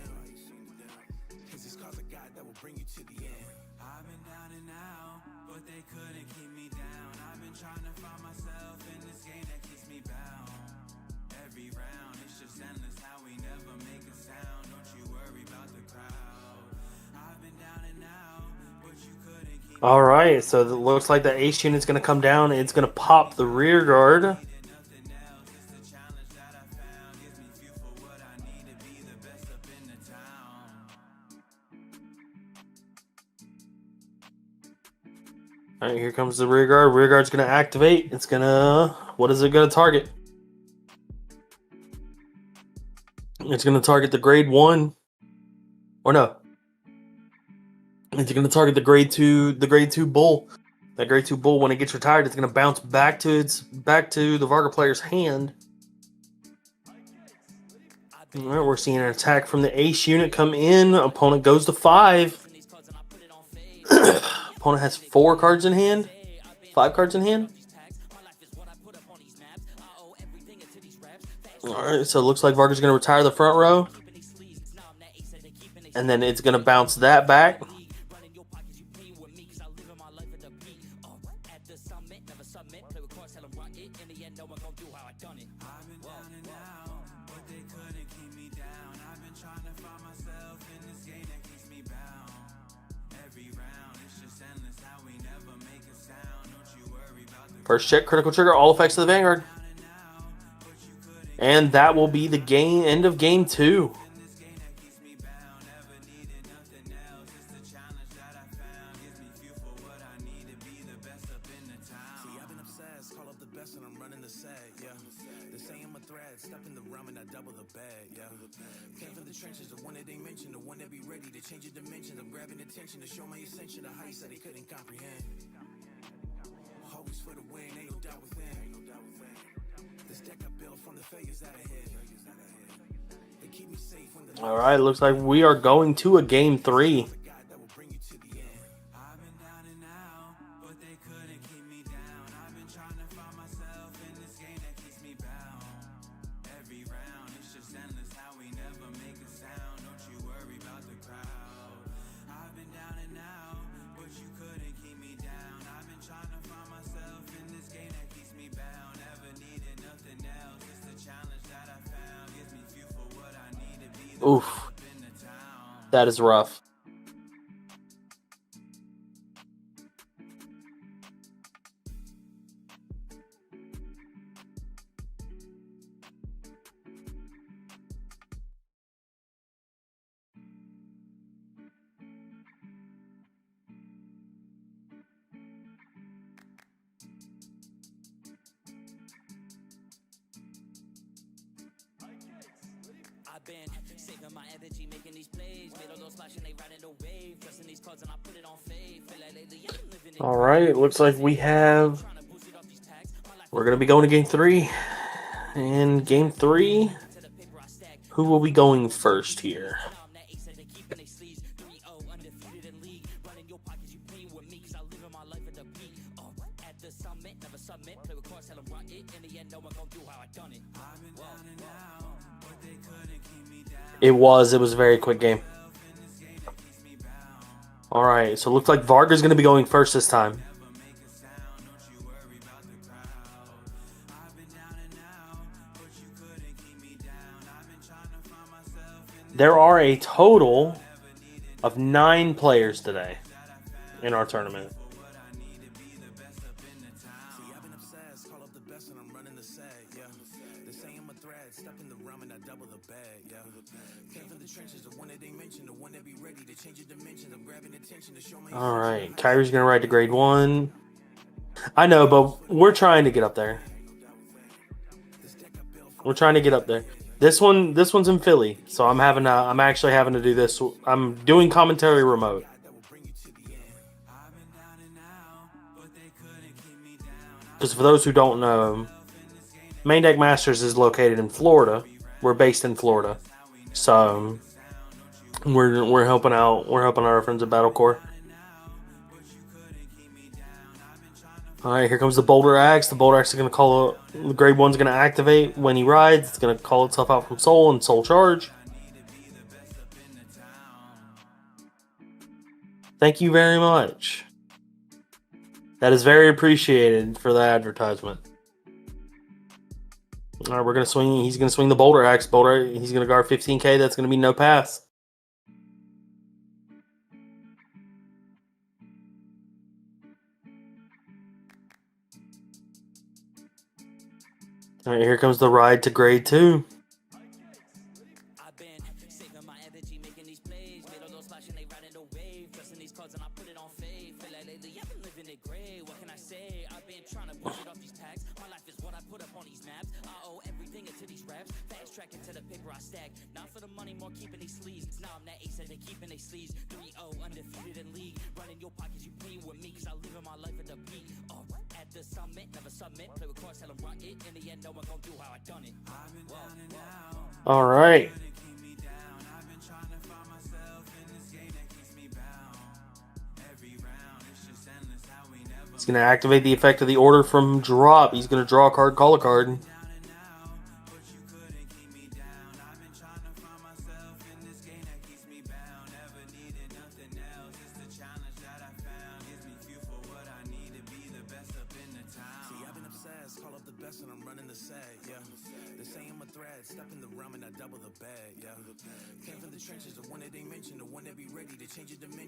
All right, so it looks like the ace unit's going to come down. It's going to pop the rear guard. All right, here comes the rear guard. Rear guard's going to activate. It's going to... What is it going to target? It's going to target the grade 1. Or no. It's going to target the grade 2 bull. That grade 2 bull, when it gets retired, it's going to bounce back to the Varga player's hand. All right, we're seeing an attack from the ace unit come in. Opponent goes to 5. Opponent has 4 cards in hand. 5 cards in hand. All right, so it looks like Varga's going to retire the front row. And then it's going to bounce that back. First check, critical trigger, all effects of the Vanguard. And that will be the end of game 2. All right, looks like we are going to a game 3. Oof. That is rough. I've been saving my energy, making these plays. Made all those splash and they riding the wave. Dressing these cards and I put it on faith. Feel like lately I've been living it. All right, it looks like we're going to be going to game 3. And game 3, who will be going first here? submit, play with cards, tell them run it. In the end, no one gon' do how I done it. It was a very quick game. All right, so it looks like Varga's going to be going first this time. There are a total of 9 players today in our tournament. All right, Kyrie's going to ride to grade 1. I know, but we're trying to get up there. We're trying to get up there. This one's in Philly, so I'm actually having to do this. I'm doing commentary remote. Because for those who don't know, Main Deck Masters is located in Florida. We're based in Florida, so we're helping out. We're helping our friends at Battlecore. All right, here comes the Boulder Axe. The Boulder Axe is going to call the grade 1's going to activate when he rides. It's going to call itself out from Soul and Soul Charge. Thank you very much. That is very appreciated for the advertisement. All right, we're going to swing. He's going to swing the Boulder Axe. He's going to guard 15k. That's going to be no pass. All right, here comes the ride to grade 2. I've been saving my energy, making these plays. Made all those flashing, they riding the wave. Dressing these cards and I put it on fade. Feel like lately I've been living it gray. What can I say? I've been trying to push it off these tags. My life is what I put up on these maps. I owe everything into these raps. Fast track into the paper I stack. Not for the money, more keeping these sleeves. Now I'm that ace that they keeping they sleeves. 3-0 undefeated in league. Running your pockets, you playing with me. Cause I live in my life at the peak. At the summit, never submit. Play with cards, tell them run it. In the end, no one gon' do how I done it. All right. He's going to activate the effect of the order from drop. He's going to draw a card, call a card.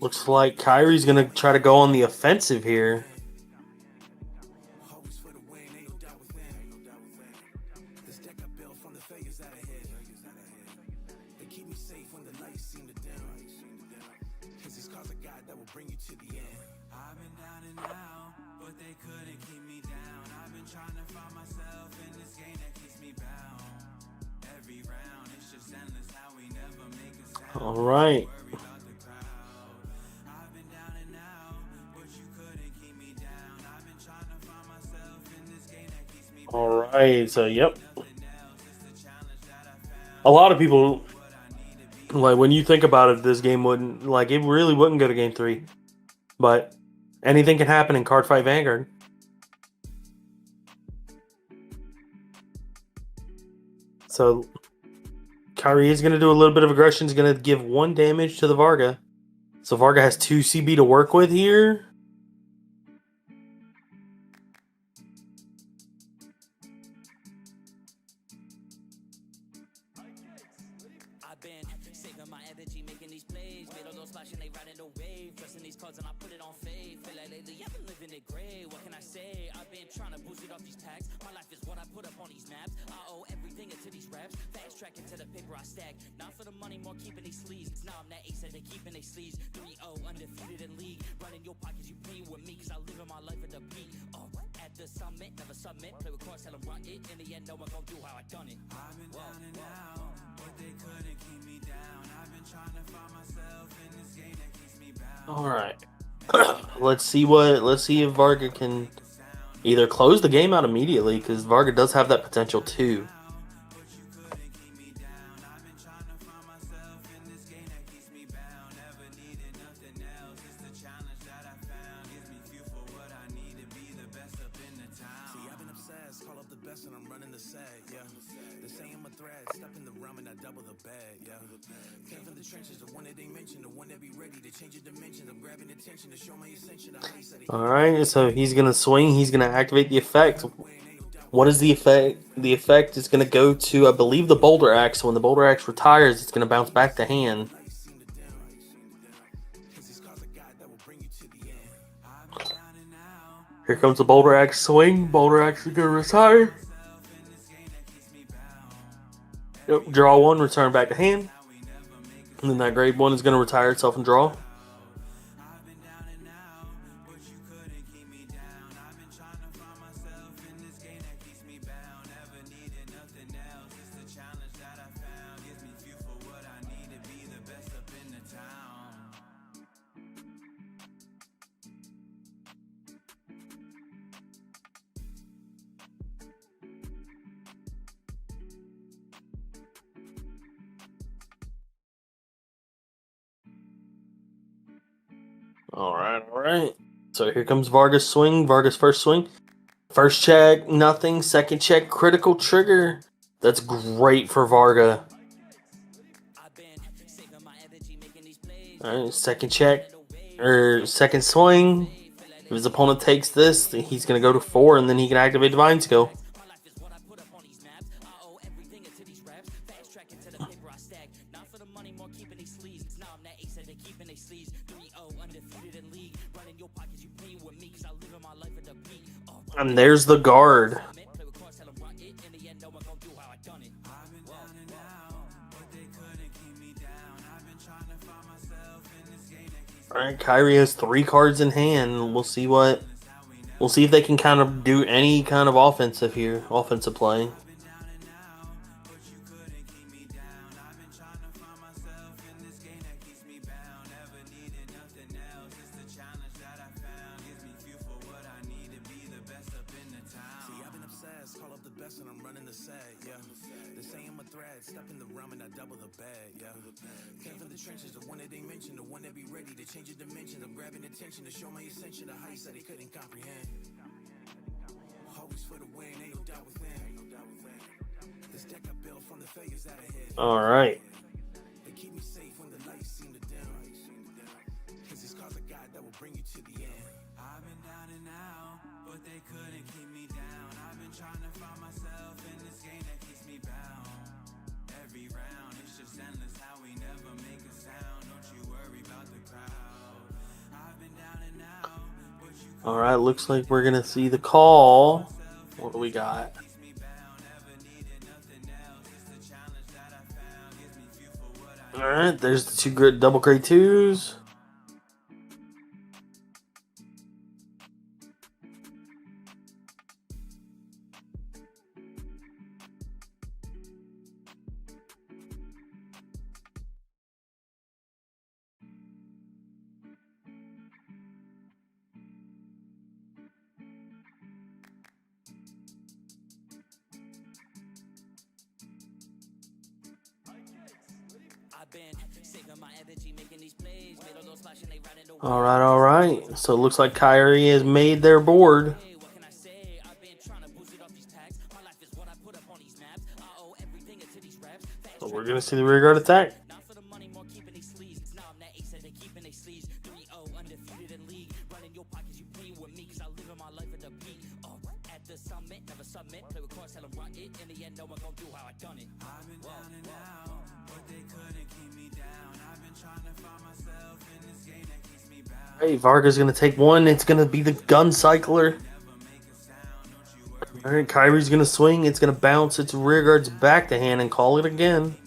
Looks like Kyrie's going to try to go on the offensive here. All right. All right, so yep. A lot of people, like, when you think about it, this game wouldn't, like, it really wouldn't go to game 3. But anything can happen in Cardfight Vanguard. So Kyrie is going to do a little bit of aggression. He's going to give 1 damage to the Varga. So Varga has 2 CB to work with here. I've been saving my energy, making these plays. Made all those flashing, they riding the wave. Dressing these cards and I put it on fade. Feel like lately I've been living it gray. What can I say? I've been trying to boost it off these tags. My life is what I put up on these maps. I owe everything into these raps. Fast track into the paper I stack. Not for the money, more keeping these sleeves. Now I'm that ace that they keeping they sleeves. 3-0 undefeated in league. Running your pockets, you playing with me. Cause I live in my life at the peak. At the summit, never submit. Play with cards, tell them run it. In the end, no one gon' do how I done it. I've been down and out, but they couldn't keep me down. I've been trying to find myself in this game that keeps me bound. All right. Let's see if Varga can either close the game out immediately, because Varga does have that potential too. double the bag, yeah. Came from the trenches, the one that they mentioned, the one that be ready to change your dimensions. I'm grabbing attention to show my ascension. All right, so he's gonna swing. He's gonna activate the effect. What is the effect? The effect is gonna go to, I believe, the boulder axe. So when the boulder axe retires, it's gonna bounce back to hand. Here comes the boulder axe swing. Boulder axe is gonna retire. Yep, draw one, return back to hand. And then that grade one is gonna retire itself and draw. All right. So here comes Varga's swing. Varga's first swing. First check, nothing. Second check, critical trigger. That's great for Varga. All right, second check, or second swing. If his opponent takes this, then he's going to go to 4, and then he can activate Divine Skill. And there's the guard. Alright, Kyrie has 3 cards in hand. We'll see if they can kind of do any kind of offensive play. All right. All right, looks like we're going to see the call. What do we got? All right, there's the 2 double grade 2s. All right. So it looks like Kyrie has made their board. So we're going to see the rear guard attack. Hey, Varga's going to take one. It's going to be the gun cycler. All right, Kyrie's going to swing. It's going to bounce its rear guards back to hand and call it again.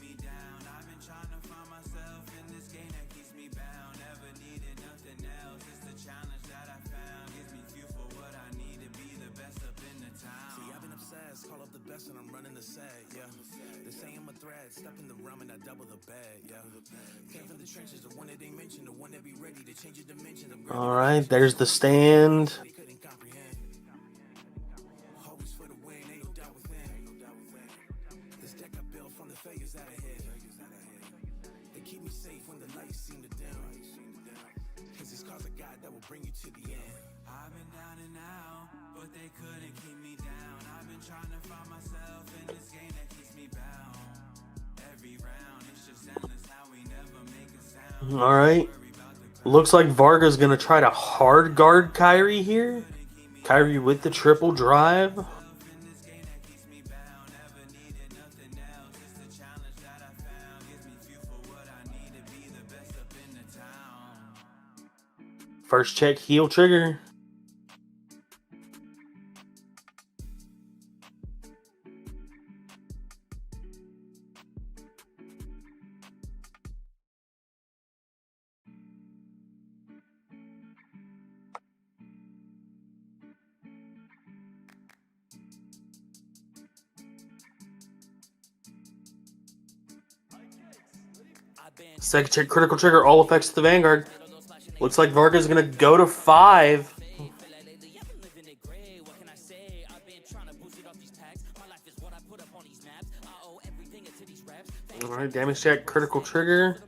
All right, there's the stand. All right. Looks like Varga's going to try to hard guard Kyrie here. Kyrie with the triple drive. First check, heel trigger. Second check, critical trigger, all effects to the Vanguard. Looks like Varga's going to go to 5. Alright, damage check, critical trigger.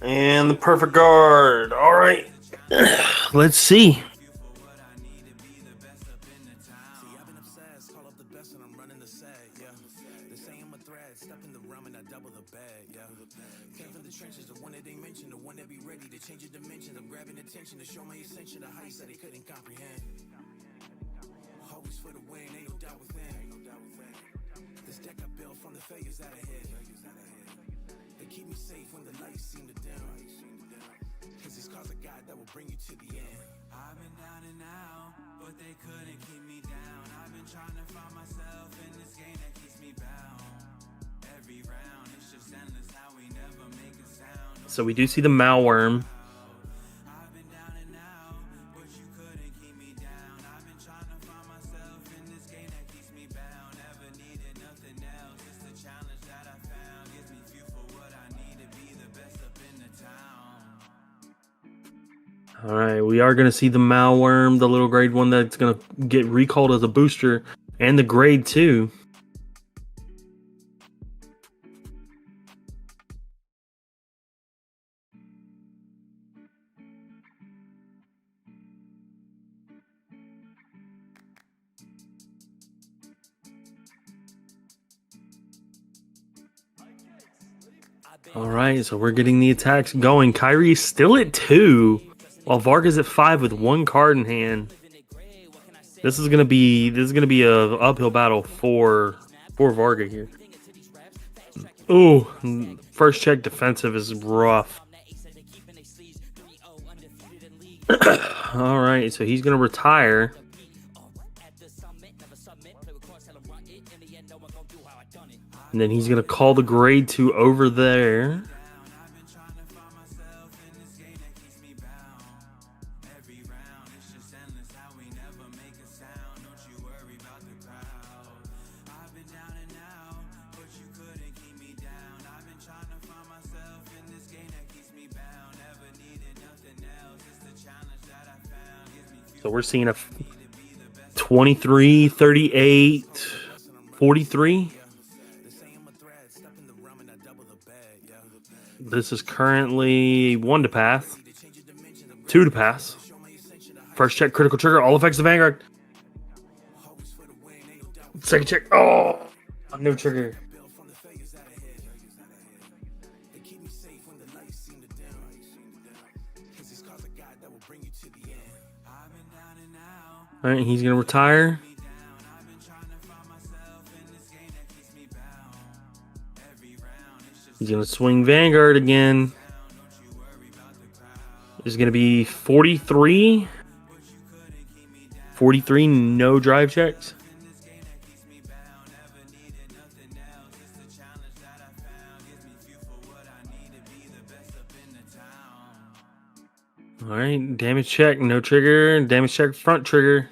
And the perfect guard. All right. Let's see. So we do see the Malworm. All right, we are going to see the Malworm, the little grade 1 that's going to get recalled as a booster, and the grade 2. All right, so we're getting the attacks going. Kyrie's still at 2, while Varga's at 5 with 1 card in hand. This is gonna be a uphill battle for Varga here. Ooh, first check defensive is rough. All right, so he's gonna retire. And then he's going to call the grade 2 over there. So we're seeing a 23, 38, 43. This is currently 1 to pass, 2 to pass. First check, critical trigger, all effects of Vanguard. Second check, oh, no trigger. All right, he's gonna retire. He's going to swing Vanguard again. There's going to be 43. 43, no drive checks. All right, damage check, no trigger. Damage check, front trigger.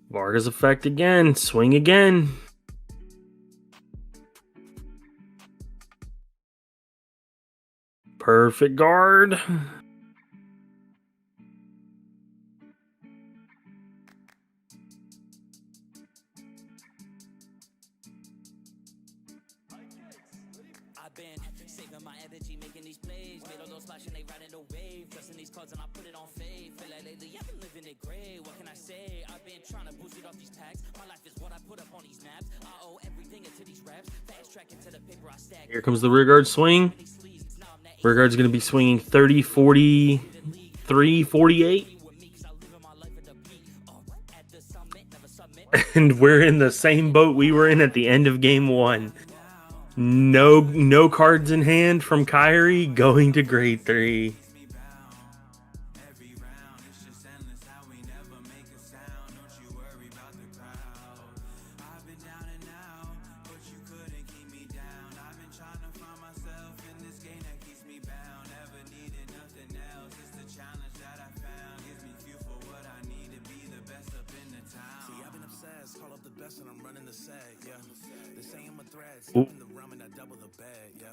Varga's effect again. Swing again. Perfect guard. I've been saving my energy, making these plays. Made all those splash and they riding the wave. Trusting these cards and I put it on faith. Feel like lately I've been living it gray. What can I say? I've been trying to boost it off these packs. My life is what I put up on these maps. I owe everything into these raps. Fast track into the paper I stack. Here comes the rear guard swing. Rear guard's going to be swinging 30, 43, 48. And we're in the same boat we were in at the end of game 1. No cards in hand from Kyrie, going to grade 3. Call up the best and I'm running the sag, yeah. They say I'm a threat, Ooh. step in the realm and I double the bag, yeah.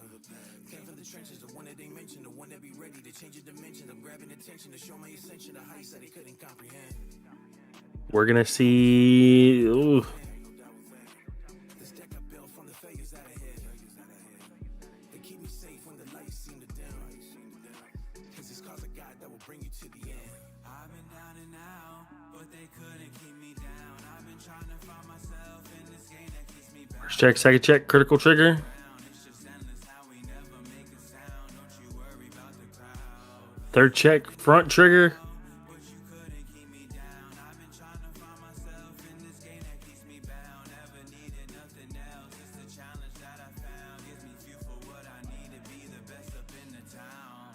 Came from the trenches, the one that they mentioned, the one that be ready to change your dimension. I'm grabbing attention to show my ascension, the heights that they couldn't comprehend. We're going to see... Ooh. This deck I built from the failures that I hit. They keep me safe when the lights seem to dim. Cause this cause a God that will bring you to the end. I've been down and out, but they couldn't keep me down. I've been trying to find myself in this game that keeps me bound. First check, second check, critical trigger. It's just endless how we never make a sound. Don't you worry about the crowd. Third check, front trigger. But you couldn't keep me down. I've been trying to find myself in this game that keeps me bound. Never needed nothing else. It's the challenge that I found. Gives me fuel for what I need to be the best up in the town.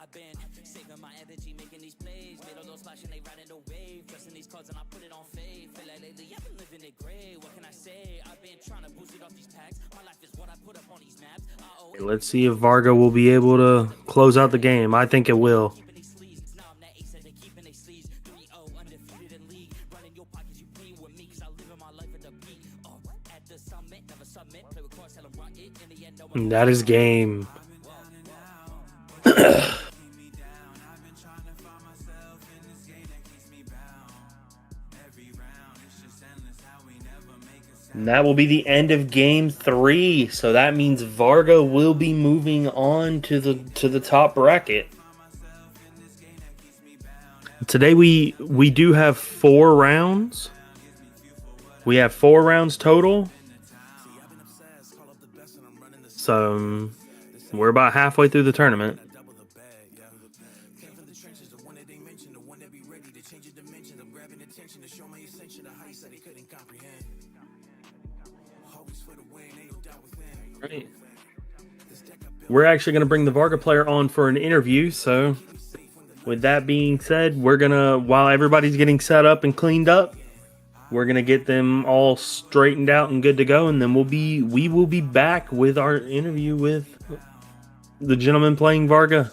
I've been saving my energy, making these plays. Made all those splash and they riding the wave. Trusting these cards and I put it on faith. Feel like lately I've been living it gray. What can I say? I've been trying to boost it off these packs. My life is what I put up on these maps. I owe Let's see if Varga will be able to close out the game. I think it will. keeping these sleeves. Now I'm that ace that they keeping they sleeves. 3-0 undefeated in league. Running your pockets, you play with me. Cause I live in my life at the peak. At the summit, never submit. Play with cards, tell them rock it. In the end, no one That is game. And that will be the end of game 3. So that means Varga will be moving on to the top bracket. Today we do have 4 rounds. We have 4 rounds total. So we're about halfway through the tournament. Double the bag, yeah. Came from the trenches, the one that they mentioned, the one that be ready to change your dimension. I'm grabbing attention to show my ascension, the heights that they couldn't comprehend. Always for the win, ain't no doubt within. Right. We're actually going to bring the Varga player on for an interview. So with that being said, we're going to, while everybody's getting set up and cleaned up, we're going to get them all straightened out and good to go. And then we will be back with our interview with the gentleman playing Varga.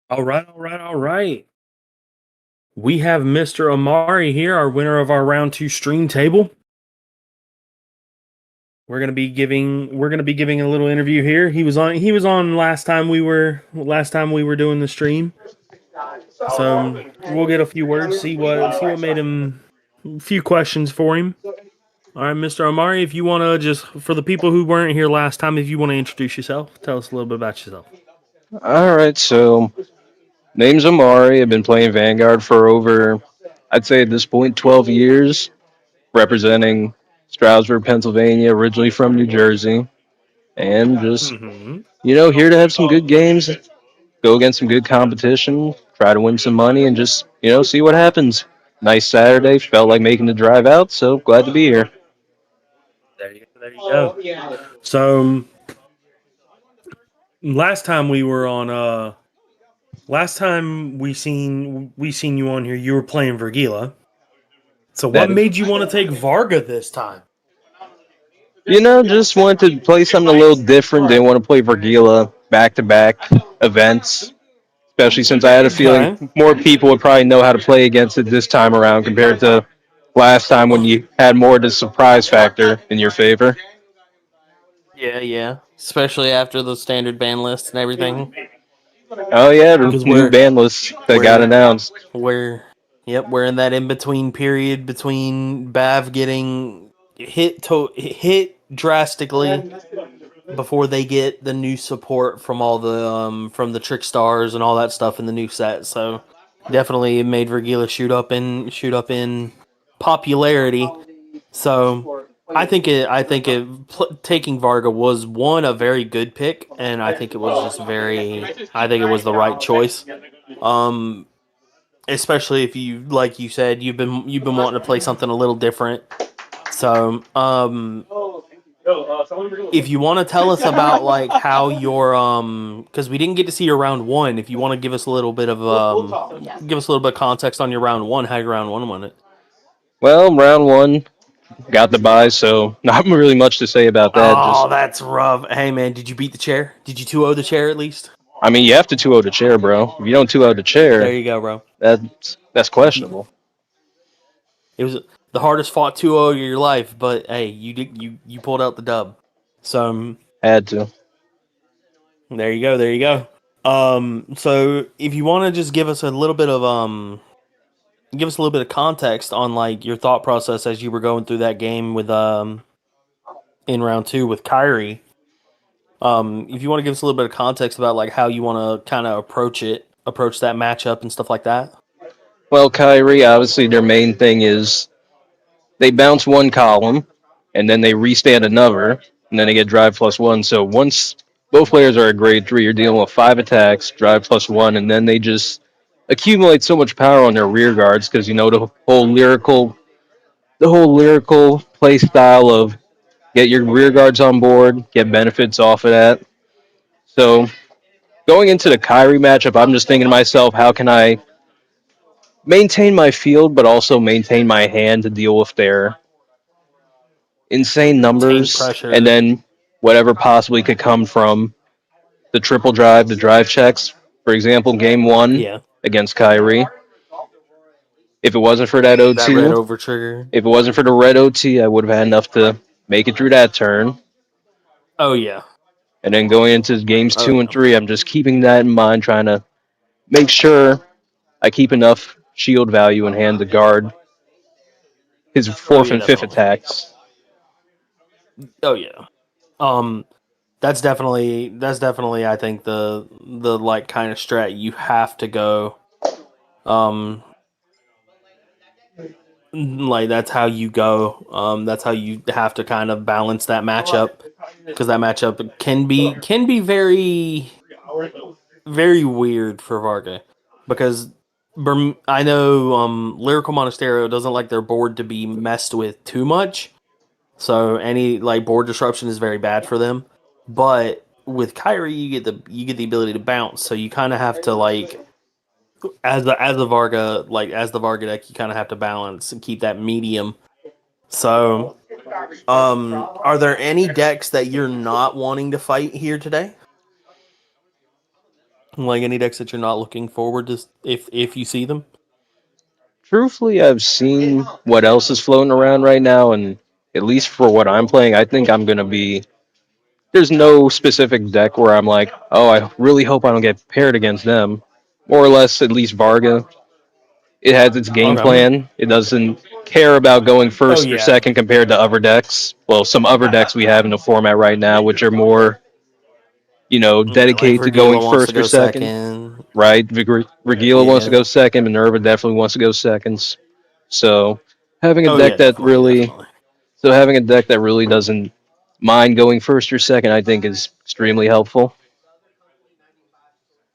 All right, all right, all right. We have Mr. Amari here, our winner of our round 2 stream table. We're gonna be giving a little interview here. He was on last time we were doing the stream. So we'll get a few words, see what made him, a few questions for him. All right, Mr. Amari, if you want to just, for the people who weren't here last time, if you want to introduce yourself, tell us a little bit about yourself. All right, so name's Amari. I've been playing Vanguard for over, I'd say at this point, 12 years, representing Stroudsburg, Pennsylvania, originally from New Jersey, and just, Mm-hmm. here to have some good games, go against some good competition, try to win some money, and just, see what happens. Nice Saturday. Felt like making the drive out, so glad to be here. There you go. There you go. So last time we were on, last time we seen you on here, you were playing Vergila. So what That made you want to take Varga this time? just wanted to play something a little different. Didn't want to play Vergila back-to-back events, especially since I had a feeling Okay. more people would probably know how to play against it this time around compared to last time when you had more of the surprise factor in your favor. Yeah, yeah. Especially after the standard ban list and everything. Oh yeah, the Because new ban list that got we're announced. we're in that in between period between Bav getting hit drastically before they get the new support from all the from the Trick Stars and all that stuff in the new set. So definitely it made Vergila shoot up in popularity. So taking Varga was a very good pick, and I think it was I think it was the right choice. Um, Especially if you, like you said, you've been wanting to play something a little different. So, if you want to tell us about like how your because we didn't get to see your round one, if you want to give us a little bit of context on your round one, how your round one went it. Well, round one got the bye, so not really much to say about that. Oh, Just, that's rough. Hey man, did you beat the chair? Did you 2-0 the chair at least? I mean, you have to 2-0 the chair, bro. If you don't 2-0 the There chair, you go, bro. that's questionable. It was the hardest fought 2-0 of your life, but hey, you pulled out the dub. So Had to. there you go, there you go. So if you want to just give us a little bit of context on like your thought process as you were going through that game with in round 2 with Kyrie. If you want to give us a little bit of context about like how you want to kind of approach that matchup and stuff like that. Well, Kyrie, obviously their main thing is they bounce one column and then they restand another, and then they get drive plus one. So once both players are at grade 3, you're dealing with 5 attacks, drive plus one, and then they just accumulate so much power on their rear guards because the whole lyrical play style of get your rear guards on board, get benefits off of that. So going into the Kyrie matchup, I'm just thinking to myself, how can I maintain my field but also maintain my hand to deal with their insane Tank numbers, and pressure. then whatever possibly could come from the triple drive, the drive checks. For example, game one Yeah. against Kyrie. If it wasn't for that That red O2, over trigger. if it wasn't for the red OT, I would have had enough to make it through that turn. Oh yeah. And then going into games Oh 2 and yeah. 3, I'm just keeping that in mind, trying to make sure I keep enough shield value in hand to guard his Oh fourth yeah, and fifth definitely. attacks. Oh yeah. Um that's definitely I think the like kind of strat you have to go. Um like that's how you go. That's how you have to kind of balance that matchup because that matchup can be very weird for Varga because I know Lyrical Monasterio doesn't like their board to be messed with too much. So any like board disruption is very bad for them. But with Kyrie, you get the ability to bounce. So you kind of have to like as the Varga deck, you kind of have to balance and keep that medium. So, are there any decks that you're not wanting to fight here today? Like any decks that you're not looking forward to, if you see them. Truthfully, I've seen what else is floating around right now, and at least for what I'm playing, I think I'm gonna be. There's no specific deck where I'm like, oh, I really hope I don't get paired against them. More or less, at least Varga. It has its game Okay. plan. It doesn't care about going Oh first or yeah. second compared to other decks. Well, some other decks we have in the format right now, which are more, Yeah, like dedicated to going Vergila wants to first or go second. second. Right? Regila wants to Yeah. go second, Minerva definitely wants to go seconds. So having a Oh deck yeah, that definitely, really, definitely. so having a deck that really doesn't mind going first or second, I think is extremely helpful.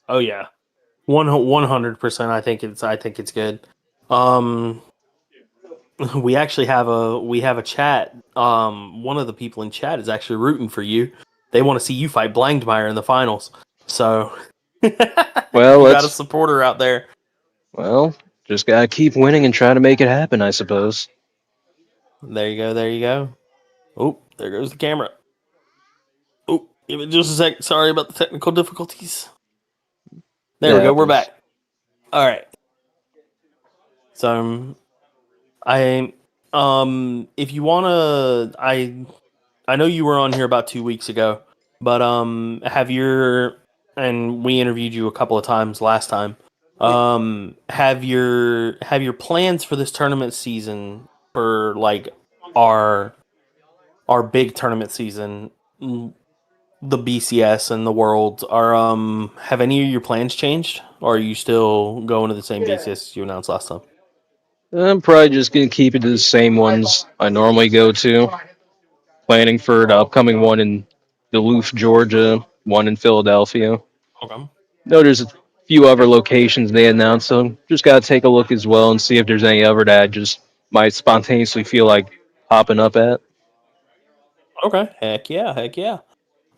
Oh yeah, 100%. I think it's good. Um, we have a chat. One of the people in chat is actually rooting for you. They want to see you fight Blangdmeyer in the finals. So Well, you got a supporter out there. well, just gotta keep winning and try to make it happen, I suppose. There you go. There you go. Oh, there goes the camera. Oh, give it just a sec. Sorry about the technical difficulties. It There we go. We're happens. back. All right. So I if you wanna, I know you were on here about 2 weeks ago, but have your and we interviewed you a couple of times last time. Have your plans for this tournament season for like our our big tournament season, the BCS and the Worlds are have any of your plans changed, or are you still going to the same BCS you announced last time? I'm probably just gonna keep it to the same ones I normally go to. Planning for the upcoming one in Duluth, Georgia, one in Philadelphia. Okay. No, there's a few other locations they announced, so just gotta take a look as well and see if there's any other that I just might spontaneously feel like popping up at. Okay. Heck yeah. Heck yeah.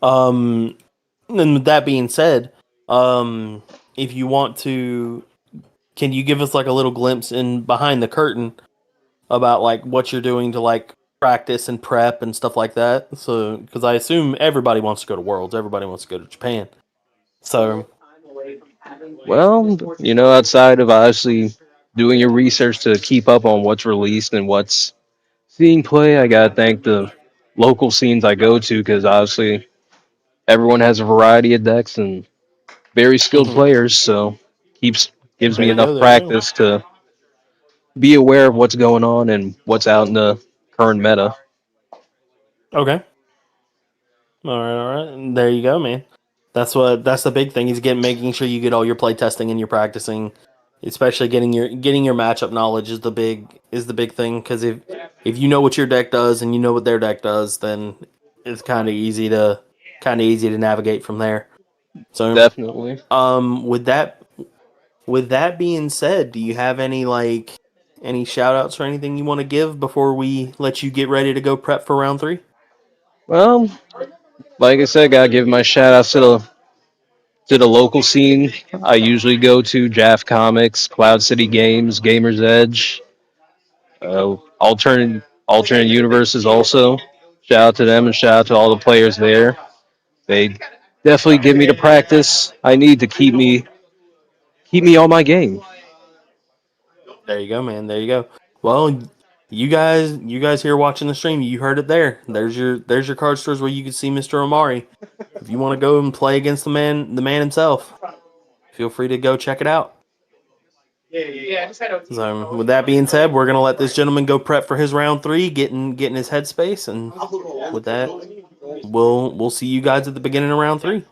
Um, and with that being said, if you want to, can you give us like a little glimpse in behind the curtain about like what you're doing to like practice and prep and stuff like that? So, because I assume everybody wants to go to Worlds, everybody wants to go to Japan. So, Well, outside of obviously doing your research to keep up on what's released and what's seeing play, I gotta thank the local scenes I go to because obviously everyone has a variety of decks and very skilled mhm. players, so keeps gives me There you go, enough there you go. practice to be aware of what's going on and what's out in the current meta. Okay. All right. And there you go, man. That's the big thing is making sure you get all your play testing and your practicing, especially getting your matchup knowledge is the big thing because if you know what your deck does and you know what their deck does, then it's kind of easy to navigate from there. So, Definitely. with that being said, do you have any shout outs or anything you want to give before we let you get ready to go prep for round three? Well, like I said, gotta give my shout outs to the local scene. I usually go to Jaff Comics, Cloud City Games, Gamers Edge, alternate universes also. Shout out to them and shout out to all the players there. They definitely give me the practice I need to keep me on my game. There you go, man. There you go. Well, you guys here watching the stream, you heard it there. There's your card stores where you can see Mr. Omari. If you want to go and play against the man himself, feel free to go check it out. So, with that being said, we're gonna let this gentleman go prep for his round three, getting his headspace, and with that, we'll see you guys at the beginning of round three.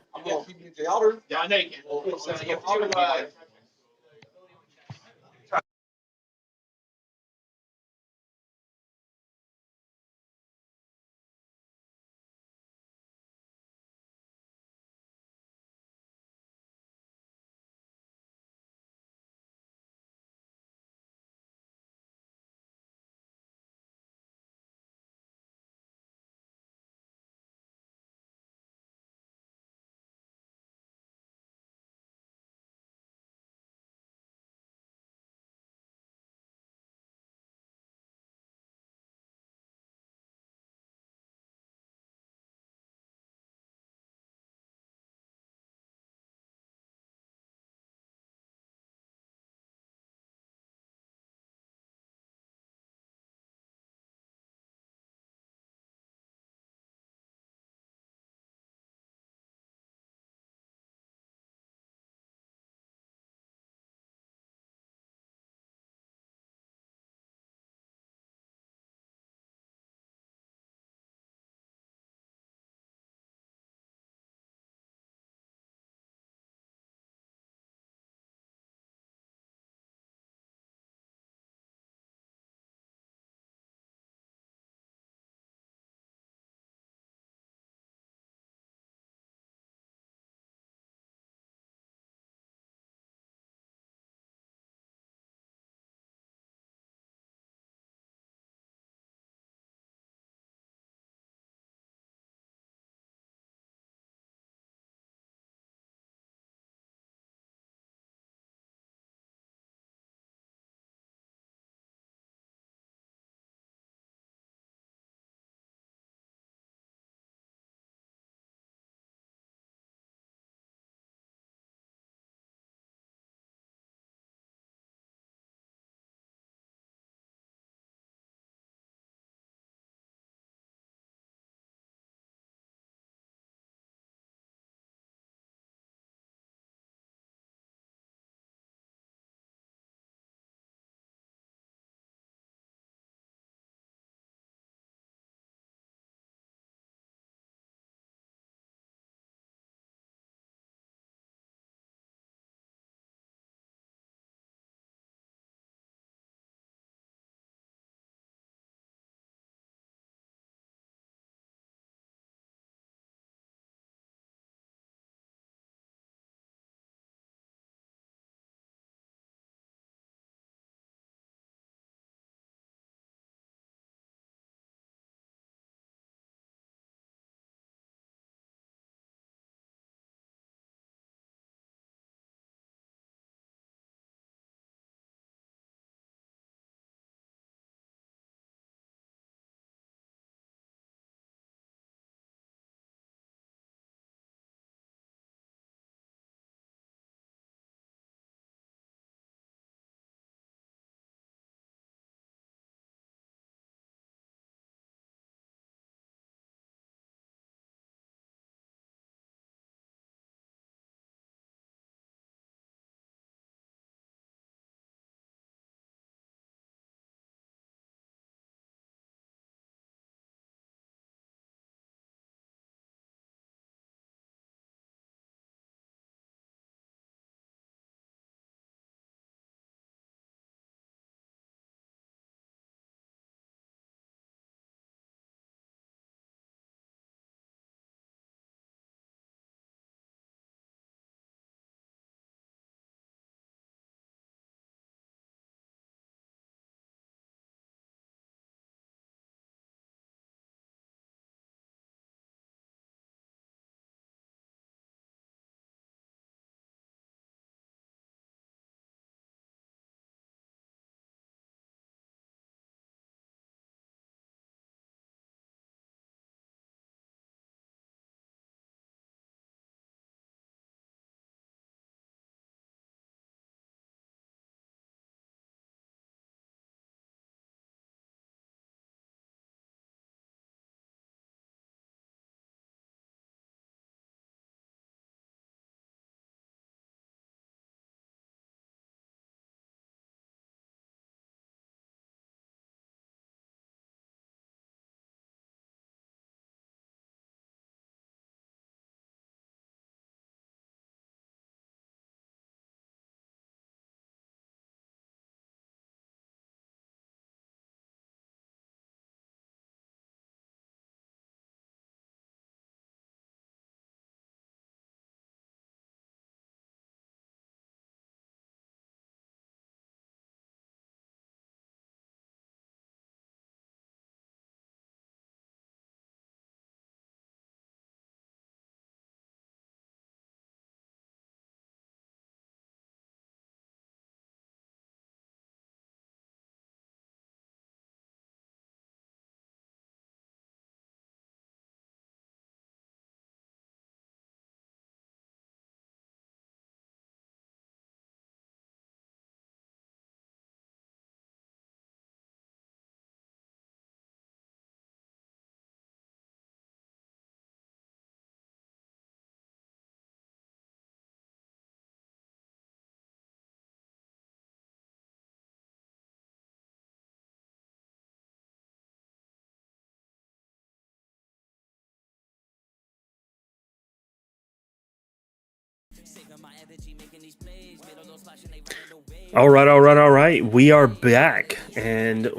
All right. We are back, and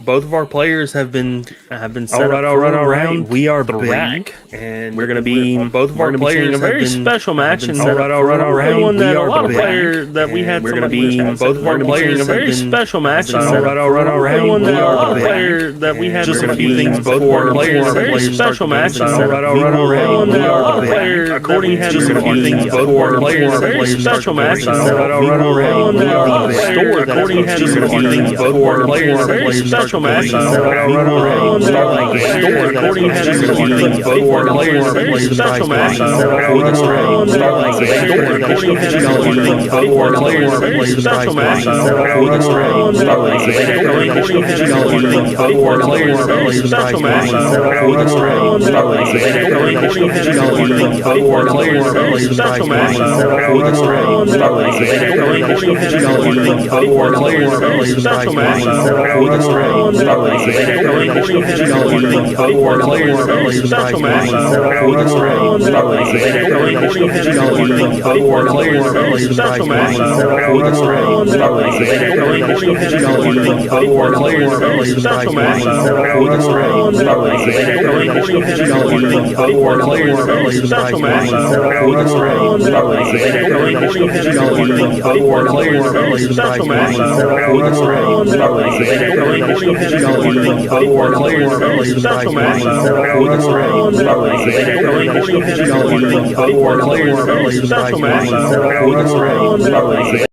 both of our players have been set up for round. We are back, and we're going to be both of our players a very special match. And all right. One that a lot of players that we had. We're going to be both of our players a very special match. And all right. One that a lot of players that we had. Just a few things. Both of our players a very special match. And all right. One that a lot of players according to just a few things. Both of our players a very special match. And all right. Store according to just a few things. Both of our players a very special match. Starlight store according to just a few things. Both of our players a very special match. Starlight store according to just a few things. Both of our players a very special match. Starlight store according to just a few things. Both of our players a very special match. Starlight store according to just a few things. Both of our players a very special match. Starlight store according to just a few things. Both of our players a very special match. Starlight according to just a few things. Both of our players a very special match. Starlight according to just a few things. Both of our players a very special match. Starlight according to just a few things. Both of our players a very special match. Starlight according to just a few things. Both of our players a very special match. Starlight according to just a few things. Both of our players a very special match. Starlight according to just a few things. Both of our players a very special match. Starlight according to just a few things. Both of our players a very special match. Starlight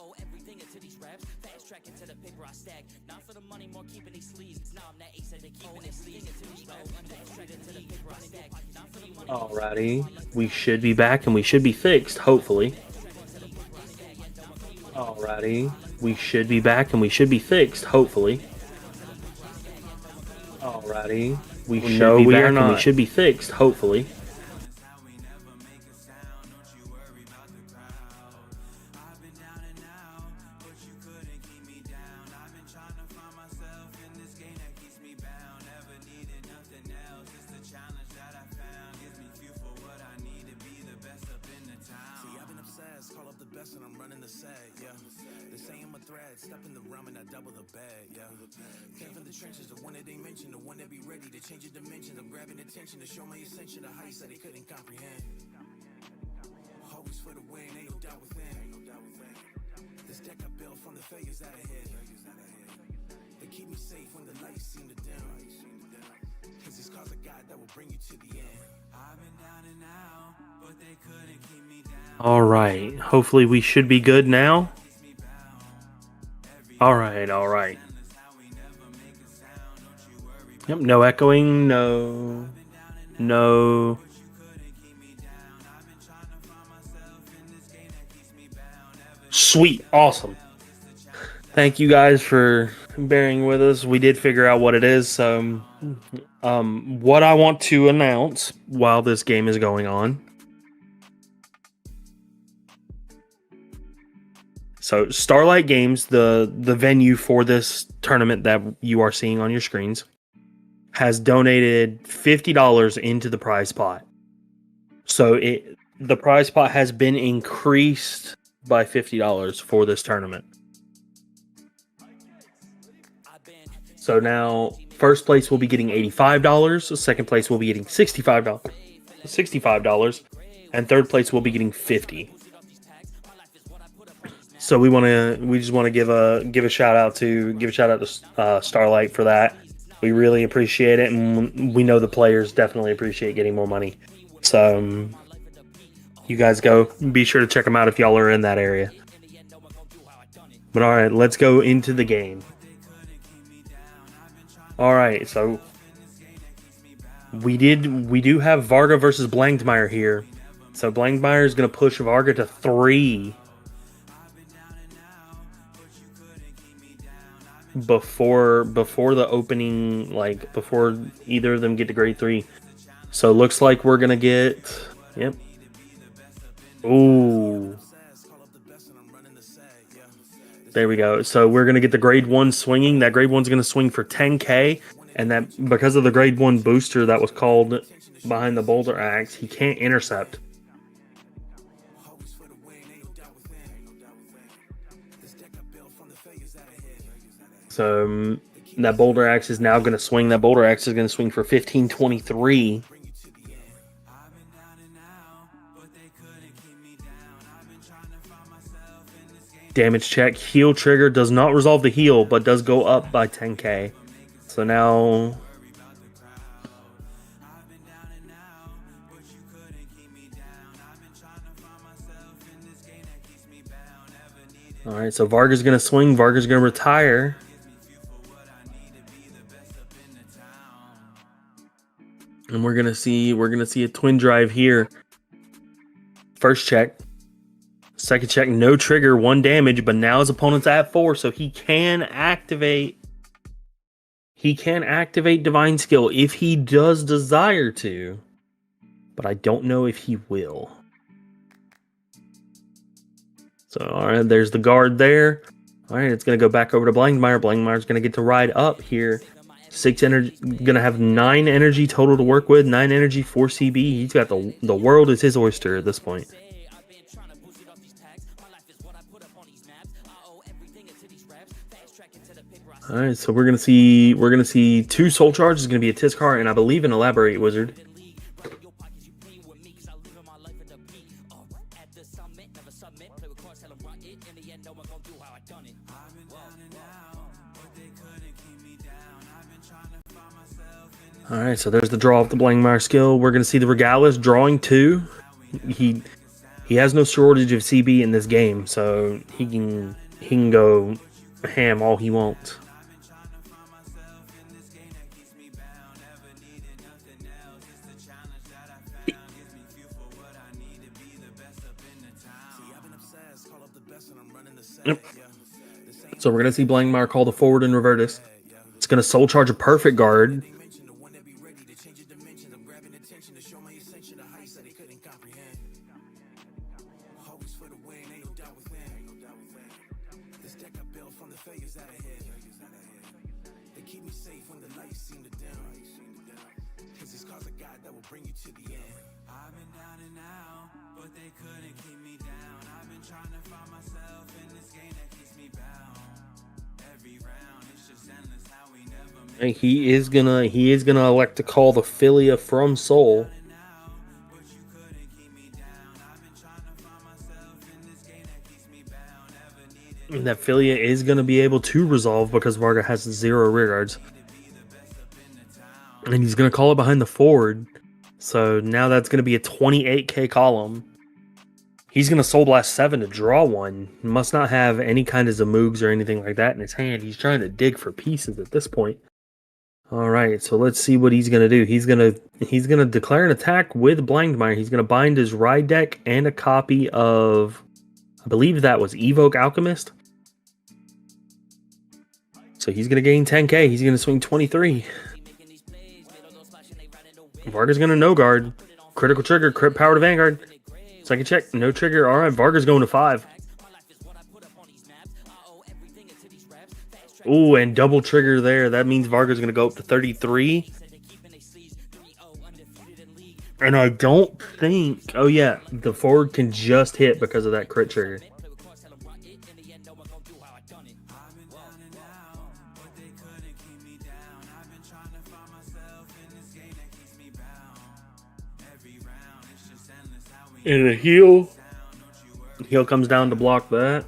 Oh, everything into these raps, fast track into the paper I stack. Not for the money, more keeping these sleeves. Now I'm that ace that they keeping their sleeves. Into these raps, fast track into the paper I stack. Not for the money. Alrighty, we should be back and we should be fixed, hopefully. Alrighty, we should be back and we should be fixed, hopefully. Alrighty, we should be back and we should be fixed, hopefully. To show my ascension to heights that they couldn't comprehend. Always for the win, ain't no doubt within. This deck I built from the failures that I hit. They keep me safe when the lights seem to dim. Cause these cars of God that will bring you to the end. I've been down and out, but they couldn't keep me down. Alright, hopefully we should be good now. Alright. Yep, no echoing, no. Sweet, awesome. Thank you guys for bearing with us. We did figure out what it is. So, what I want to announce while this game is going on. So, Starlight Games, the venue for this tournament that you are seeing on your screens, has donated $50 into the prize pot. So the prize pot has been increased by $50 for this tournament. So now first place will be getting $85, second place will be getting $65, and third place will be getting $50. So we just want to give a shout out to Starlight for that. We really appreciate it, and we know the players definitely appreciate getting more money. So, you guys be sure to check them out if y'all are in that area. But alright, let's go into the game. All right, so we do have Varga versus Blankmeyer here. So Blankmeyer is going to push Varga to 3 before the opening, like before either of them get to grade 3. So it looks like we're going to get, yep. Ooh. There we go. So we're going to get the grade 1 swinging. That grade 1's going to swing for 10k, and that because of the grade 1 booster that was called behind the boulder axe, he can't intercept. So that boulder axe is now going to swing. That boulder axe is going to swing for 1523. Damage check. Heal trigger does not resolve the heal, but does go up by 10k. So now... Alright, so Varga's going to swing. Varga's going to retire. And we're gonna see a twin drive here. First check. Second check, no trigger, 1 damage, but now his opponent's at 4, so he can activate Divine Skill if he does desire to. But I don't know if he will. So alright, there's the guard there. Alright, it's gonna go back over to Blankmeyer. Blankmeyer's gonna get to ride up here. 6 energy, gonna have 9 energy total to work with. 9 energy, 4 CB. He's got the world is his oyster at this point. All right, so we're gonna see 2 soul charges. It's gonna be a Tiskar and I believe an Elaborate Wizard. All right, so there's the draw of the Blankmeyer skill. We're going to see the Regalis drawing 2. He has no shortage of CB in this game, so he can go ham all he wants. Yep. So we're going to see Blankmeyer call the forward and Revertus. It's going to soul charge a perfect guard. He is gonna elect to call the Philia from Soul. And that Philia is gonna be able to resolve because Varga has 0 rear guards. And he's gonna call it behind the forward. So now that's gonna be a 28k column. He's gonna Soul Blast 7 to draw 1. Must not have any kind of Zamoogs or anything like that in his hand. He's trying to dig for pieces at this point. Alright, so let's see what he's gonna do. He's gonna declare an attack with Blankmeyer. He's gonna bind his ride deck and a copy of, I believe that was Evoke Alchemist. So he's gonna gain 10k. He's gonna swing 23. Varga's gonna no guard. Critical trigger, crit power to Vanguard. Second check, no trigger. Alright, Varga's going to 5. Ooh, and double trigger there. That means Varga's going to go up to 33. And I don't think... Oh, yeah. The forward can just hit because of that crit trigger. And a heal. Heal comes down to block that.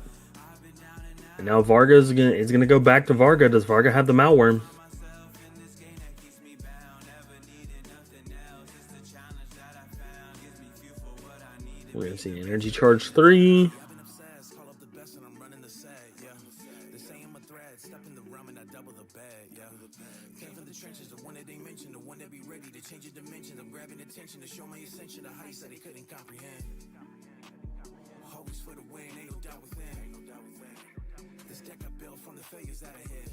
And now Varga is gonna go back to Varga. Does Varga have the Malworm? We're gonna see energy charge 3. thread, step in the realm and I double the bed, yeah. Came from the trenches, the one that they mentioned, the one that be ready to change your dimensions. I'm grabbing attention to show my ascension, the heights that they couldn't comprehend. Always for the win, ain't no doubt within. This deck I built from the failures that I hit.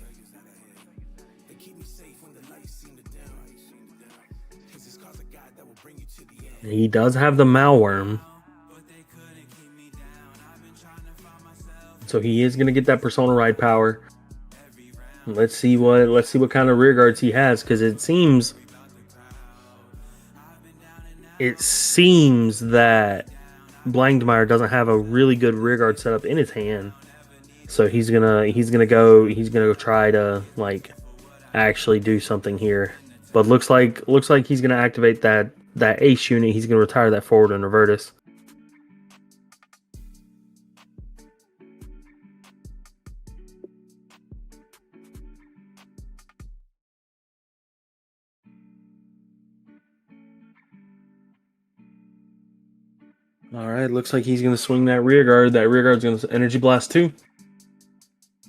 They keep me safe when the lights seem to dim. Cause it's cause of God that will bring you to the end. He does have the Malworm. So he is gonna get that Persona Ride power. Let's see what kind of rear guards he has, because it seems that Blangdmeyer doesn't have a really good rear guard setup in his hand. So he's gonna go try to like actually do something here. But looks like he's gonna activate that ace unit. He's gonna retire that forward and Revertus. Alright, looks like he's going to swing that rear guard. That rear guard's going to Energy Blast 2.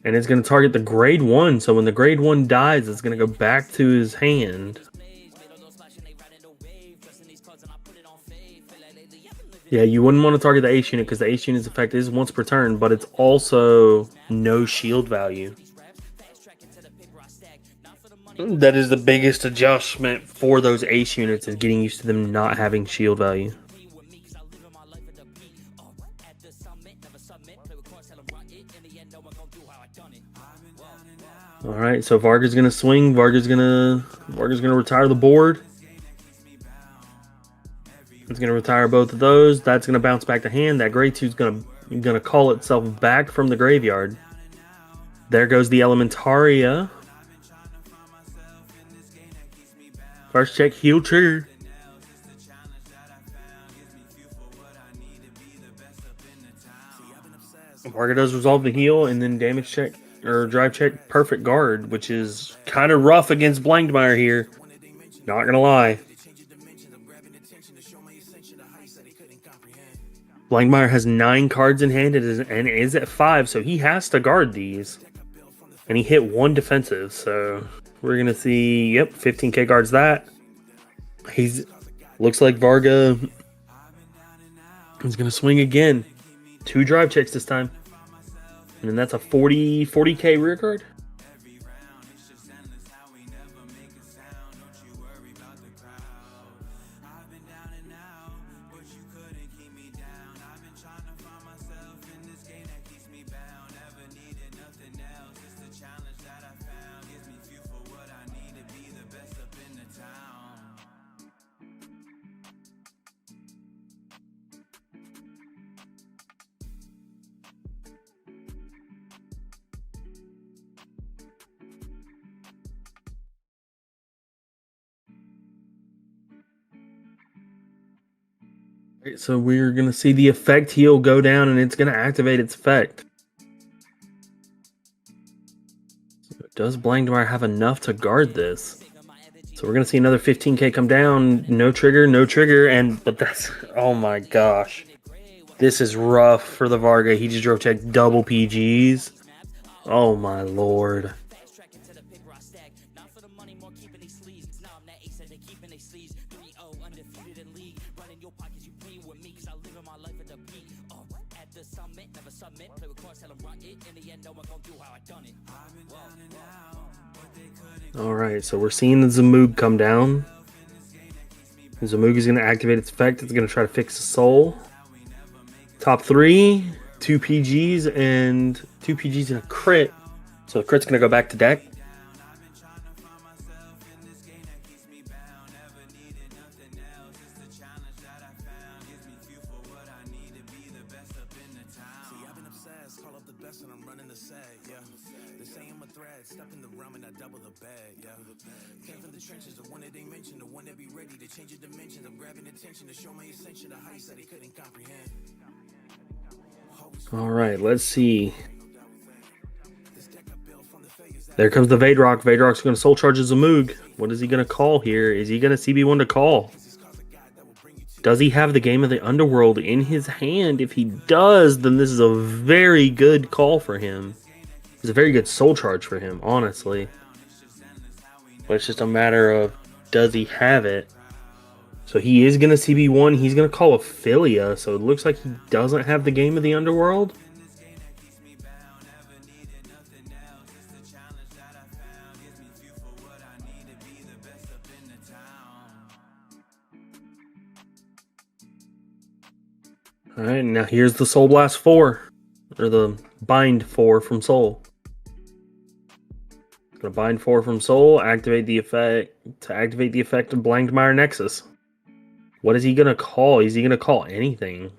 And it's going to target the grade 1. So when the grade 1 dies, it's going to go back to his hand. Yeah, you wouldn't want to target the ace unit because the ace unit's effect is once per turn, but it's also no shield value. That is the biggest adjustment for those ace units, is getting used to them not having shield value. All right, so Varga's gonna swing. Varga's gonna retire the board. It's gonna retire both of those. That's gonna bounce back to hand. That grade 2 is gonna call itself back from the graveyard. There goes the Elementaria. First check, heal trigger. Varga does resolve the heal, and then damage check or drive check perfect guard, which is kind of rough against Blangdmeyer here. Not gonna lie. Blangdmeyer has 9 cards in hand and is at 5, so he has to guard these. And he hit 1 defensive, so we're gonna see, yep, 15k guards that. Looks like Varga is gonna swing again. 2 drive checks this time. And then that's a 40k rear guard. So we're going to see the effect heal go down, and it's going to activate its effect. So does Blangdmeyer have enough to guard this? So we're going to see another 15k come down. No trigger, but that's... Oh my gosh. This is rough for the Varga. He just drove check double PGs. Oh my lord. Alright, so we're seeing the Zamoog come down. The Zamoog is going to activate its effect. It's going to try to fix the soul. Top 3, 2 PGs, and 2 PGs and a crit. So the crit's going to go back to deck. Alright, let's see. There comes the Vadrock. Vadrock's going to soul charge Zamoog. What is he going to call here? Is he going to CB1 to call? Does he have the Game of the Underworld in his hand? If he does, then this is a very good call for him. It's a very good soul charge for him, honestly. But it's just a matter of, does he have it? So he is going to CB1. He's going to call Ophelia. So it looks like he doesn't have the Game of the Underworld. Alright, now here's the Soul Blast 4. Or the Bind 4 from Soul. Gonna bind 4 from Soul, activate the effect to activate the effect of Blankmire Nexus. What is he gonna call? Is he gonna call anything?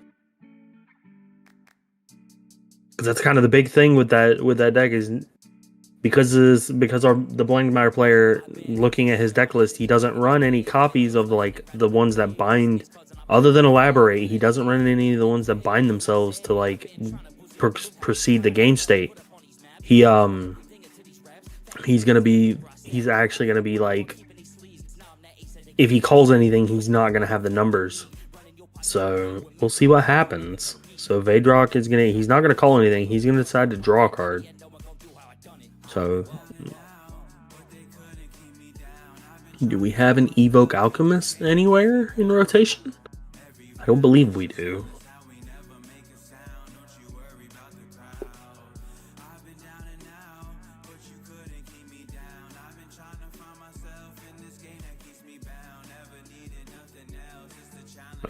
Because that's kind of the big thing with that deck is because the Blankmire player looking at his deck list, he doesn't run any copies of the ones that bind. Other than Elaborate, he doesn't run any of the ones that bind themselves to proceed the game state. He's actually gonna be if he calls anything, he's not gonna have the numbers. So we'll see what happens. So Vadrock he's not gonna call anything. He's gonna decide to draw a card. So do we have an Evoke Alchemist anywhere in rotation? I don't believe we do.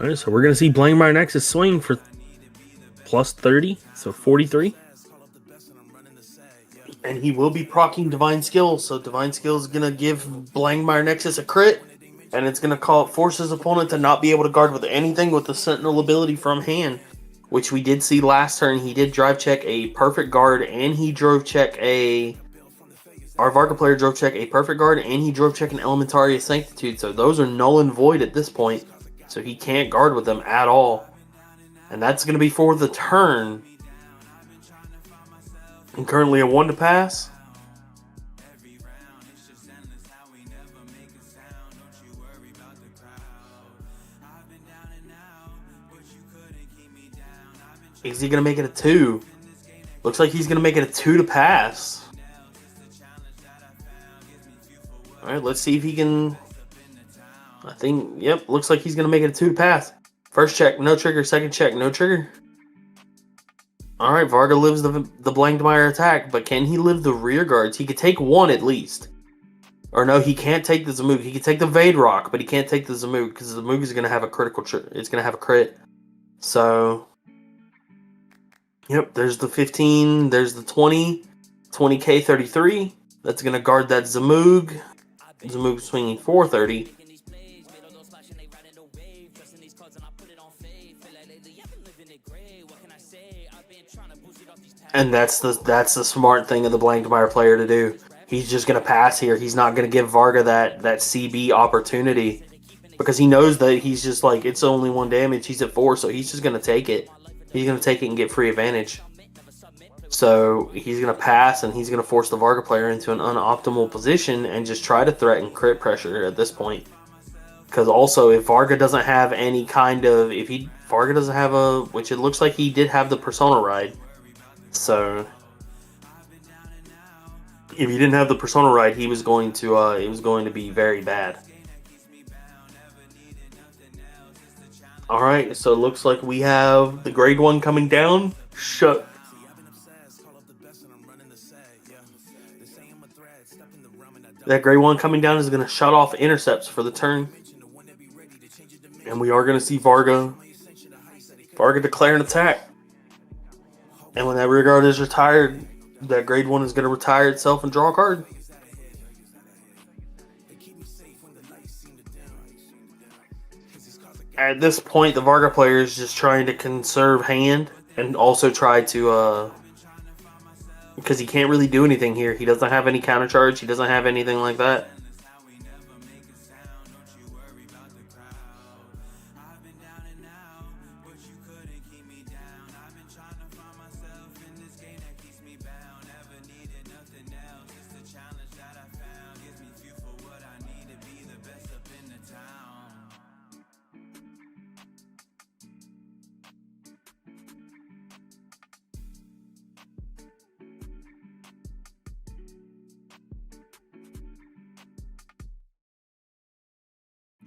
Alright, so we're going to see Blankmire Nexus swing for plus 30, so 43. And he will be proccing Divine Skill, so Divine Skill is going to give Blankmire Nexus a crit, and it's going to force his opponent to not be able to guard with anything with the Sentinel ability from hand, which we did see last turn. He did drive check a perfect guard, and he drove check our Varga player drove check a perfect guard, and he drove check an Elementaria Sanctitude, so those are null and void at this point. So he can't guard with them at all. And that's going to be for the turn. And currently a 1 to pass. Is he going to make it a 2? Looks like he's going to make it a 2 to pass. Alright, let's see if he can... I think, yep, looks like he's going to make it a 2 to pass. First check, no trigger. Second check, no trigger. Alright, Varga lives the Blankmire attack, but can he live the rear guards? He could take 1 at least. Or no, he can't take the Zamoog. He could take the Vadrock, but he can't take the Zamoog, because the Zamoog is going to have a critical... it's going to have a crit. So... Yep, there's the 15, there's the 20. 20k 33. That's going to guard that Zamoog. Zamoog swinging 430. And that's the smart thing of the Blankmire player to do. He's just going to pass here. He's not going to give Varga that CB opportunity. Because he knows that he's just it's only 1 damage. He's at 4, so he's just going to take it. He's going to take it and get free advantage. So he's going to pass, and he's going to force the Varga player into an unoptimal position and just try to threaten crit pressure at this point. Because also, if Varga doesn't have any kind of... Varga doesn't have a... Which it looks like he did have the Persona Ride. So... If he didn't have the Persona Ride, he was going to... it was going to be very bad. Alright, so it looks like we have the grade 1 coming down. That grade 1 coming down is going to shut off intercepts for the turn. And we are going to see Varga declare an attack. And when that rear guard is retired, that grade 1 is going to retire itself and draw a card. At this point, the Varga player is just trying to conserve hand and also try to, because he can't really do anything here. He doesn't have any counter charge. He doesn't have anything like that.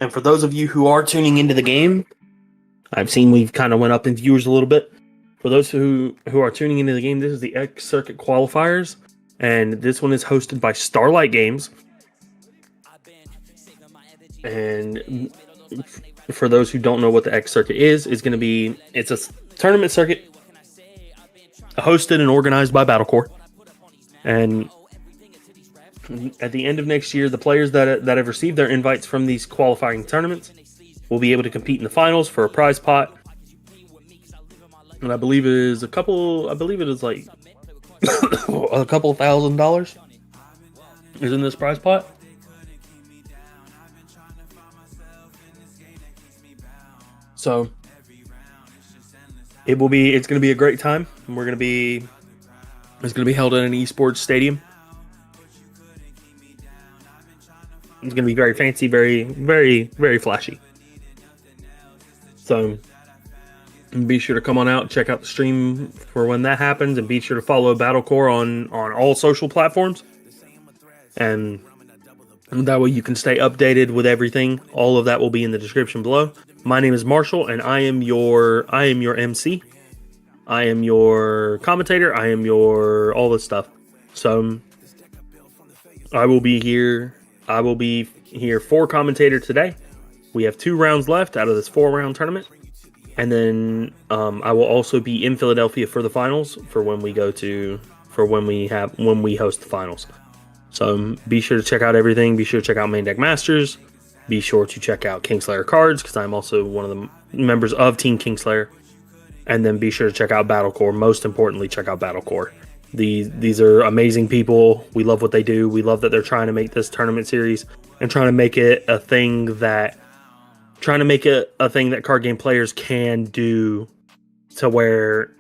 And for those of you who are tuning into the game, I've seen we've kind of went up in viewers a little bit. For those who are tuning into the game, this is the X Circuit Qualifiers, and this one is hosted by Starlight Games. And for those who don't know what the X Circuit is, it's a tournament circuit hosted and organized by Battlecore. And at the end of next year, the players that have received their invites from these qualifying tournaments will be able to compete in the finals for a prize pot. And I believe it is like a couple $1,000 is in this prize pot. So it's going to be a great time. It's going to be held in an esports stadium. It's going to be very fancy, very, very, very flashy. So be sure to come on out, check out the stream for when that happens, and be sure to follow Battlecore on all social platforms. And that way you can stay updated with everything. All of that will be in the description below. My name is Marshall, and I am your MC. I am your commentator. I am your all this stuff. So I will be here. For commentator today. We have 2 rounds left out of this 4-round tournament, and then I will also be in Philadelphia for the finals for when we host the finals. So be sure to check out everything. Be sure to check out Main Deck Masters. Be sure to check out Kingslayer Cards, because I'm also one of the members of Team Kingslayer. And then be sure to check out Battlecore. Most importantly, check out Battlecore. These are amazing people. We love what they do. We love that they're trying to make this tournament series and trying to make it a thing that card game players can do, to where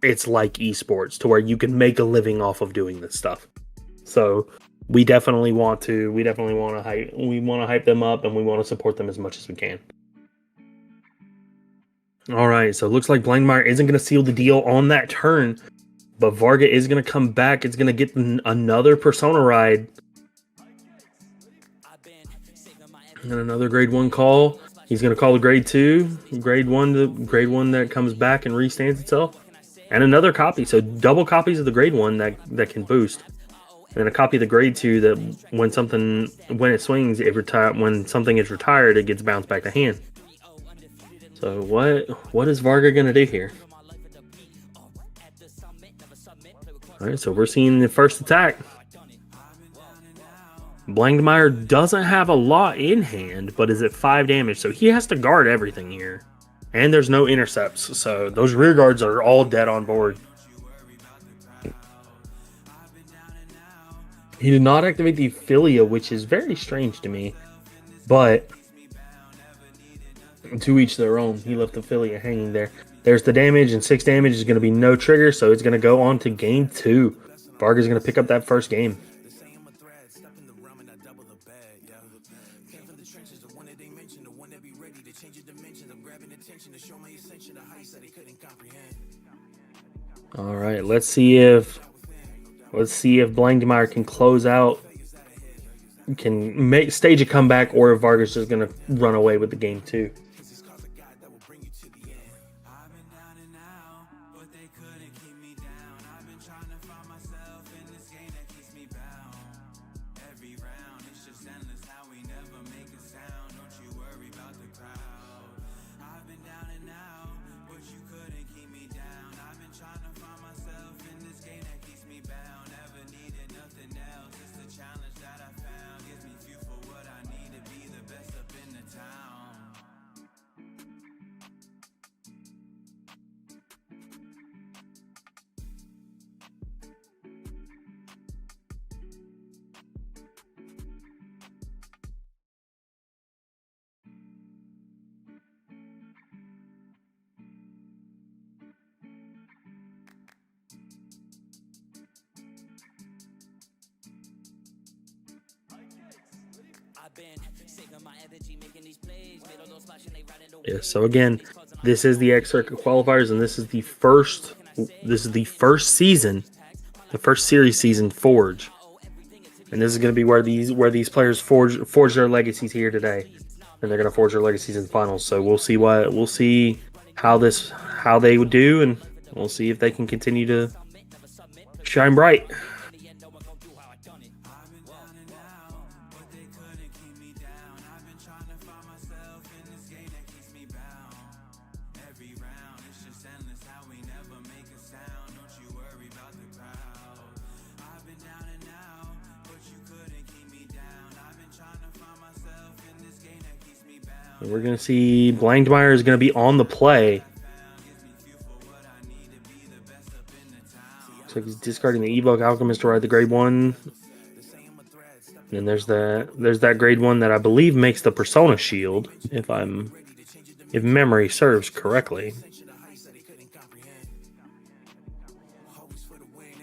it's like esports, to where you can make a living off of doing this stuff. So we definitely want to hype them up, and we want to support them as much as we can. All right, so it looks like Blankmeyer isn't going to seal the deal on that turn, but Varga is going to come back. It's going to get another Persona ride. And another grade 1 call. He's going to call the grade 2. Grade 1 that comes back and restands itself. And another copy. So double copies of the grade 1 that can boost. And then a copy of the grade 2 that when it swings, when something is retired, it gets bounced back to hand. So what is Varga going to do here? Alright, so we're seeing the first attack. Blankmeyer doesn't have a lot in hand, but is at 5 damage, so he has to guard everything here. And there's no intercepts, so those rear guards are all dead on board. He did not activate the Philia, which is very strange to me, but to each their own. He left the Philia hanging there. There's the damage, and 6 damage is going to be no trigger, so it's going to go on to game 2. Varga's going to pick up that first game. All right, let's see if Blankmeyer can close out, can stage a comeback, or if Varga's just going to run away with the game 2. Yeah, so again, this is the X Circuit Qualifiers, and this is the first season, the first series season Forge. And this is going to be where these players forge their legacies here today. and they're gonna forge their legacies in the finals. So we'll see how they would do, and we'll see if they can continue to shine bright. And we're going to see Blankmeyer is going to be on the play. Looks like he's discarding the Evoke Alchemist to ride the grade 1. And there's that grade 1 that I believe makes the Persona Shield, if memory serves correctly.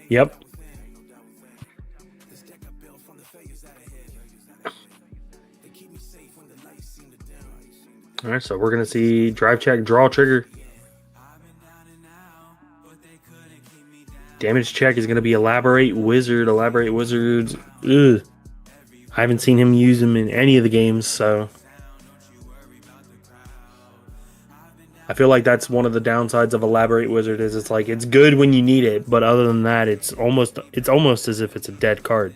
Yep. All right, so we're going to see drive check, draw trigger. Damage check is going to be elaborate wizard. Elaborate wizards. Ugh. I haven't seen him use them in any of the games, so I feel like that's one of the downsides of elaborate wizard is it's like it's good when you need it, but other than that, it's almost as if it's a dead card.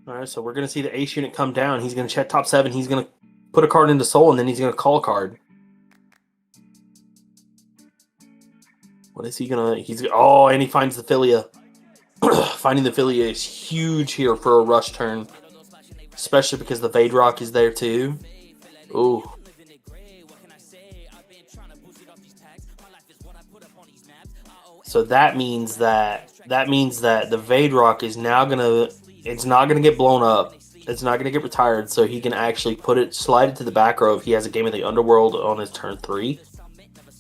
All right, so we're going to see the ace unit come down. He's going to check top 7. He's going to put a card into soul, and then he's going to call a card. What is he going to... Oh, and he finds the Philia. Finding the Philia is huge here for a rush turn. Especially because the Vadrock is there too. Ooh. So that means that the Vadrock is now going to... It's not going to get blown up. It's not going to get retired, so he can actually slide it to the back row if he has a Game of the Underworld on his turn 3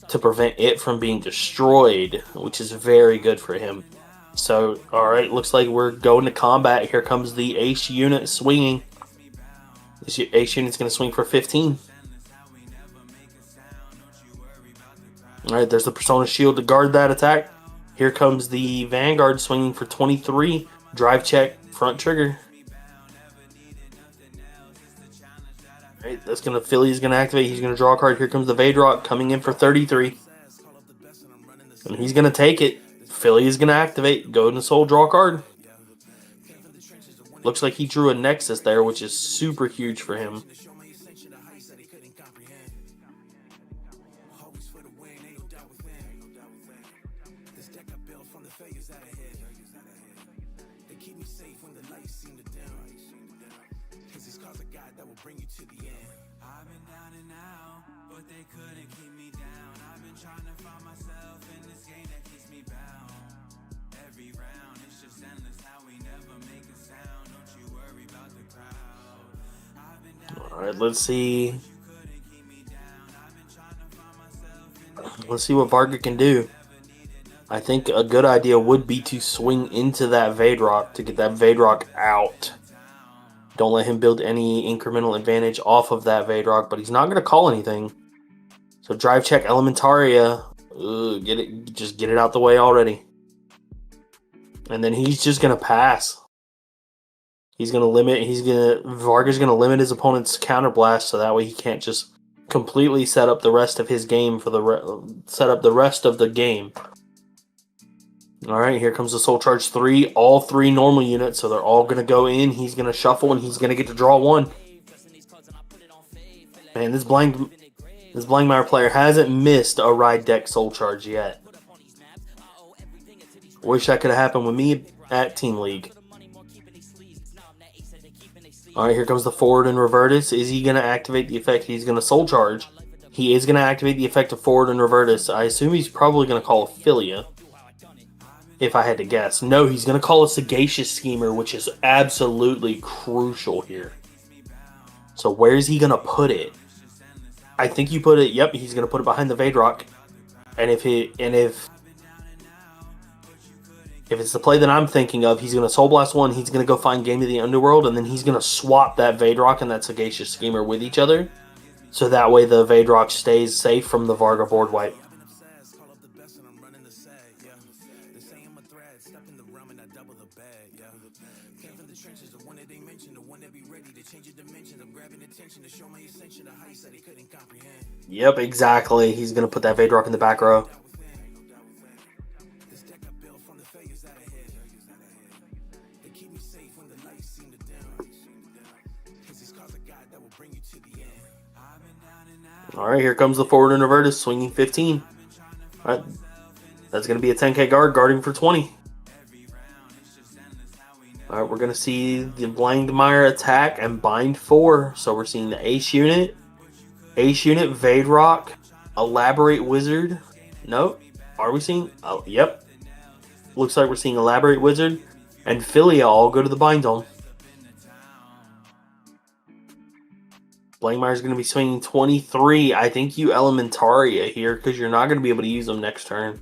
to prevent it from being destroyed, which is very good for him. So, alright, looks like we're going to combat. Here comes the ace unit swinging. This ace unit's going to swing for 15. Alright, there's the Persona Shield to guard that attack. Here comes the Vanguard swinging for 23. Drive check. Front trigger. Right, that's gonna Philly's gonna activate. He's gonna draw a card. Here comes the Vadrock coming in for 33. And he's gonna take it. Philly is gonna activate. Go into soul, draw a card. Looks like he drew a Nexus there, which is super huge for him. Alright, let's see. Let's see what Varga can do. I think a good idea would be to swing into that Vadrock to get that Vadrock out. Don't let him build any incremental advantage off of that Vadrock, but he's not going to call anything. So drive check Elementaria. Just get it out the way already. And then he's just going to pass. Varga's going to limit his opponent's counterblast so that way he can't just completely set up the rest of his game set up the rest of the game. All right, here comes the Soul Charge 3, all 3 normal units, so they're all going to go in. He's going to shuffle and he's going to get to draw 1. Man, this Blankmeyer player hasn't missed a ride deck Soul Charge yet. Wish that could have happened with me at Team League. Alright, here comes the Forward and Revertus. Is he going to activate the effect? He's going to Soul Charge. He is going to activate the effect of Forward and Revertus. I assume he's probably going to call a Philia, if I had to guess. No, he's going to call a Sagacious Schemer, which is absolutely crucial here. So where is he going to put it? I think you put it, yep, he's going to put it behind the Vadrock. And if If it's the play that I'm thinking of, he's going to Soul Blast 1, he's going to go find Game of the Underworld, and then he's going to swap that Vadrock and that Sagacious Schemer with each other. So that way the Vadrock stays safe from the Varga board wipe. Yep, exactly. He's going to put that Vadrock in the back row. All right, here comes the forward and Invertus swinging 15. All right, that's going to be a 10k guard guarding for 20. All right, we're going to see the Blangmire attack and bind 4. So we're seeing the Ace Unit, Vadrock, Elaborate Wizard. Nope. Are we seeing? Oh, yep. Looks like we're seeing Elaborate Wizard and Philia all go to the bind zone. Blangmire's going to be swinging 23. I think you Elementaria here because you're not going to be able to use them next turn.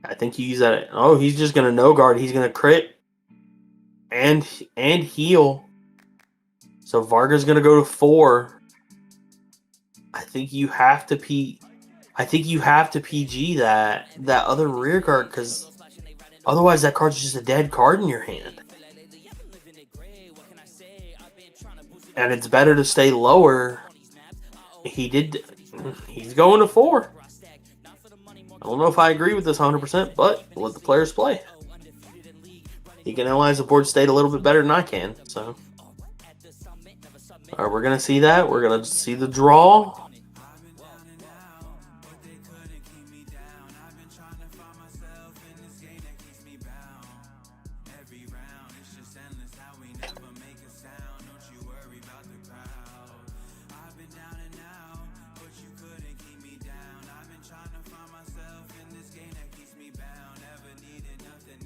I think you use that. Oh, he's just going to no guard. He's going to crit and heal. So Varga's going to go to 4. I think you have to PG that other rear guard because otherwise, that card's just a dead card in your hand. And it's better to stay lower. He's going to 4. I don't know if I agree with this 100%, but let the players play. He can analyze the board state a little bit better than I can. So, all right, we're going to see that. We're going to see the draw.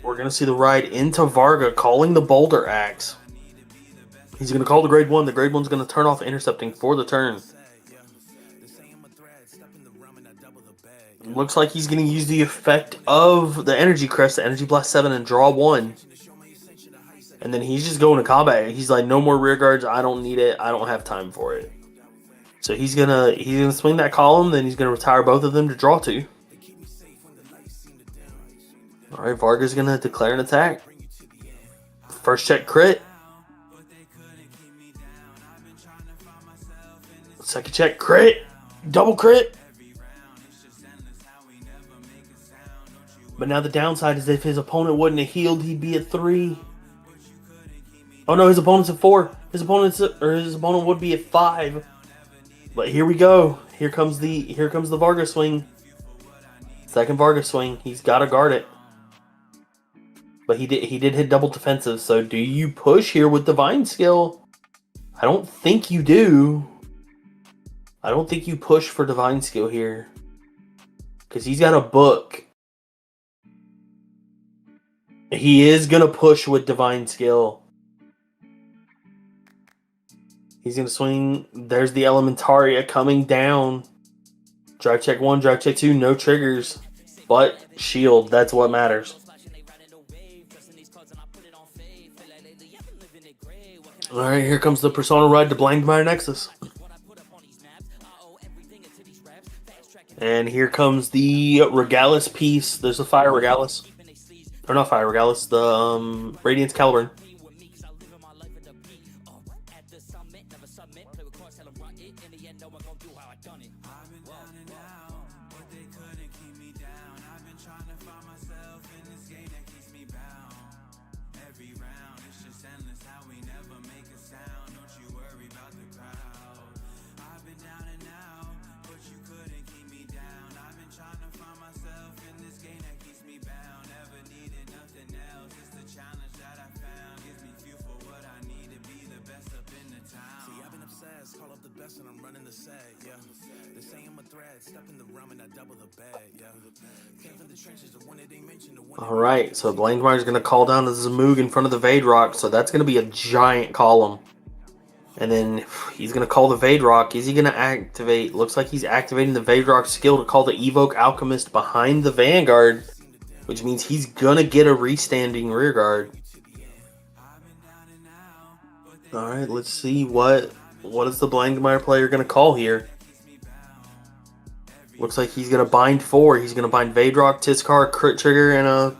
We're going to see the ride into Varga calling the Boulder Axe. He's going to call the Grade 1. The Grade 1's going to turn off intercepting for the turn. Looks like he's going to use the effect of the Energy Crest, the Energy Blast 7, and draw 1. And then he's just going to combat. He's like, no more rear guards. I don't need it. I don't have time for it. So he's gonna swing that column. Then he's going to retire both of them to draw 2. All right, Varga's going to declare an attack. First check crit. Second check crit. Double crit. But now the downside is if his opponent wouldn't have healed, he'd be at 3. Oh no, his opponent's at 4. His opponent would be at 5. But here we go. Here comes the Varga swing. Second Varga swing. He's got to guard it. But he did hit double defensive, so do you push here with Divine Skill? I don't think you do. I don't think you push for Divine Skill here. Because he's got a book. He is going to push with Divine Skill. He's going to swing. There's the Elementaria coming down. Drive check 1, drive check 2, no triggers. But shield, that's what matters. Alright, here comes the Persona ride to Blangmire Nexus. And here comes the Regalis piece. There's a Fire Regalis. Or not Fire Regalis, the Radiance Caliburn. Alright, so Blangmire's going to call down the Zamoog in front of the Vadrock, so that's going to be a giant column. And then he's going to call the Vadrock. Is he going to activate? Looks like he's activating the Vadrock skill to call the Evoke Alchemist behind the Vanguard, which means he's going to get a restanding rearguard. All right, let's see what is the Blankmeyer player going to call here. Looks like he's going to bind 4. He's going to bind Vadrock, Tiskar, Crit Trigger, and a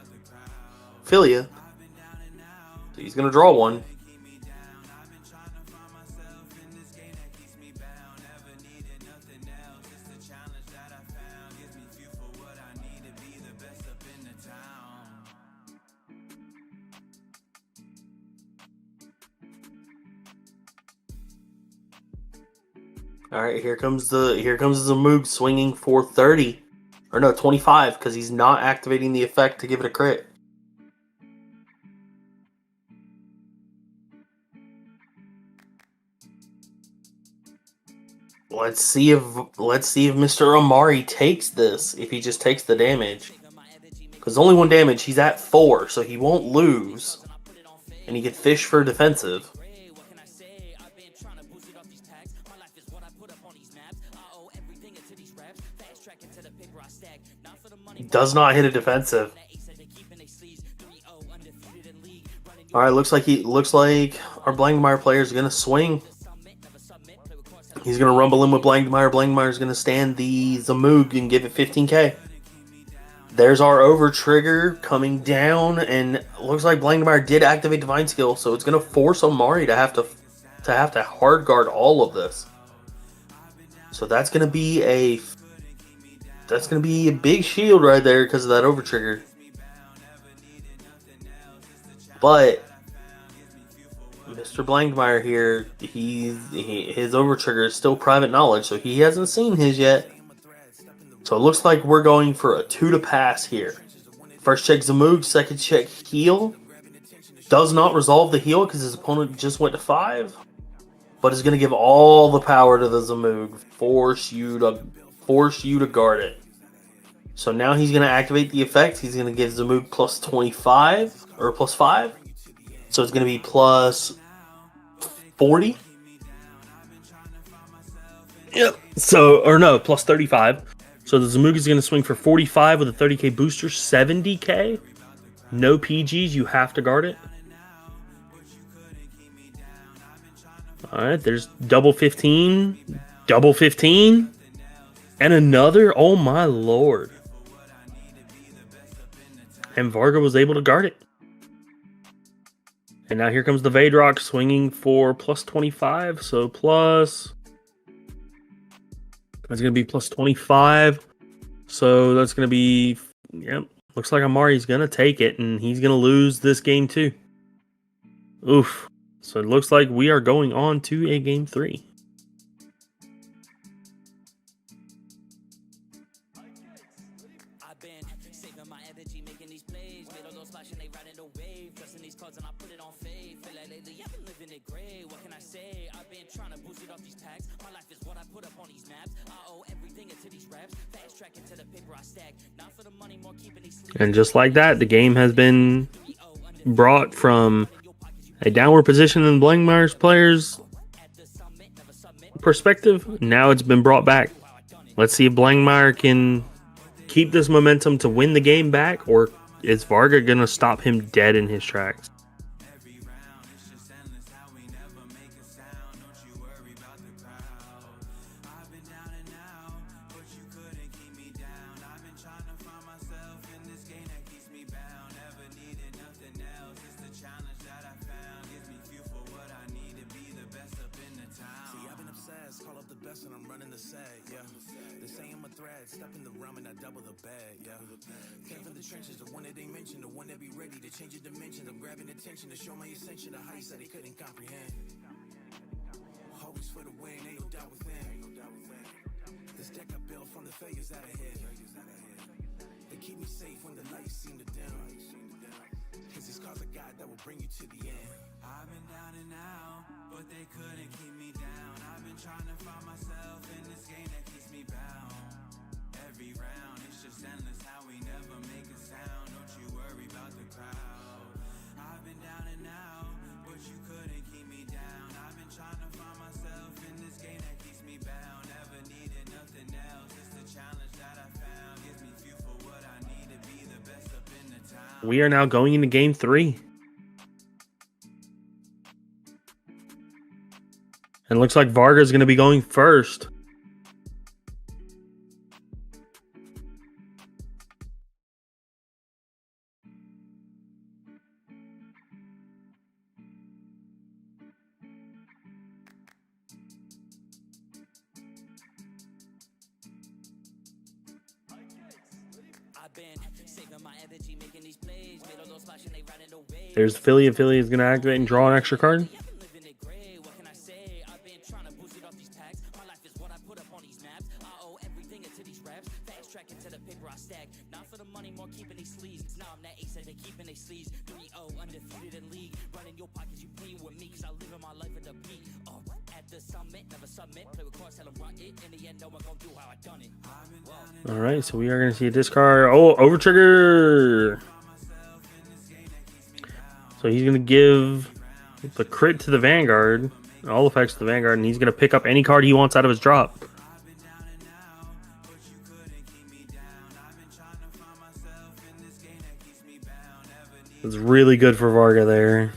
Philia. So he's going to draw one. All right, here comes the Zamoog swinging for 30, or no, 25, because he's not activating the effect to give it a crit. Let's see if Mr. Amari takes this. If he just takes the damage, because only 1 damage, he's at 4, so he won't lose, and he can fish for defensive. Does not hit a defensive. All right, looks like our Blankmeyer player is gonna swing. He's gonna rumble in with Blankmeyer. Blankmeyer's gonna stand the Zamoog and give it 15k. There's our over trigger coming down, and looks like Blankmeyer did activate Divine Skill, so it's gonna force Amari to have to hard guard all of this. So that's gonna be a big shield right there because of that over trigger. But Mr. Blankmeyer here, his over trigger is still private knowledge, so he hasn't seen his yet. So it looks like we're going for a 2 to pass here. First check Zamoog, second check heal. Does not resolve the heal because his opponent just went to 5, but is going to give all the power to the Zamoog, force you to guard it. So now he's going to activate the effect. He's going to give Zamoog plus 25 or plus 5. So it's going to be plus 40. Yep. Plus 35. So the Zamoog is going to swing for 45 with a 30k booster, 70k. No PGs, you have to guard it. All right, there's double 15, and another. Oh my lord. And Varga was able to guard it. And now here comes the Vadrock swinging for plus 25. So that's going to be plus 25. So that's going to be, yep. Looks like Amari's going to take it, and he's going to lose this game too. Oof. So it looks like we are going on to a game 3. And just like that, the game has been brought from a downward position in Blankmeyer's players' perspective. Now it's been brought back. Let's see if Blankmeyer can keep this momentum to win the game back, or is Varga going to stop him dead in his tracks? To show my ascension to heights that they couldn't comprehend. Always for the win, ain't no doubt within. This deck I built from the failures that I hit. They keep me safe when the lights seem to dim. Cause it's cause of God that will bring you to the end. I've been down and out, but they couldn't keep me down. I've been trying to find myself in this game that keeps me bound. Every round, it's just endless how we never make a sound. Don't you worry about the crowd. I've been down and out, but you couldn't keep me down. I've been trying to find we are now going into game 3. And it looks like Varga is going to be going first. There's Philly, and Philly is going to activate and draw an extra card. All right, so we are going to see a discard. Oh, over trigger. So he's going to give the crit to the Vanguard, all effects to the Vanguard, and he's going to pick up any card he wants out of his drop. It's really good for Varga there.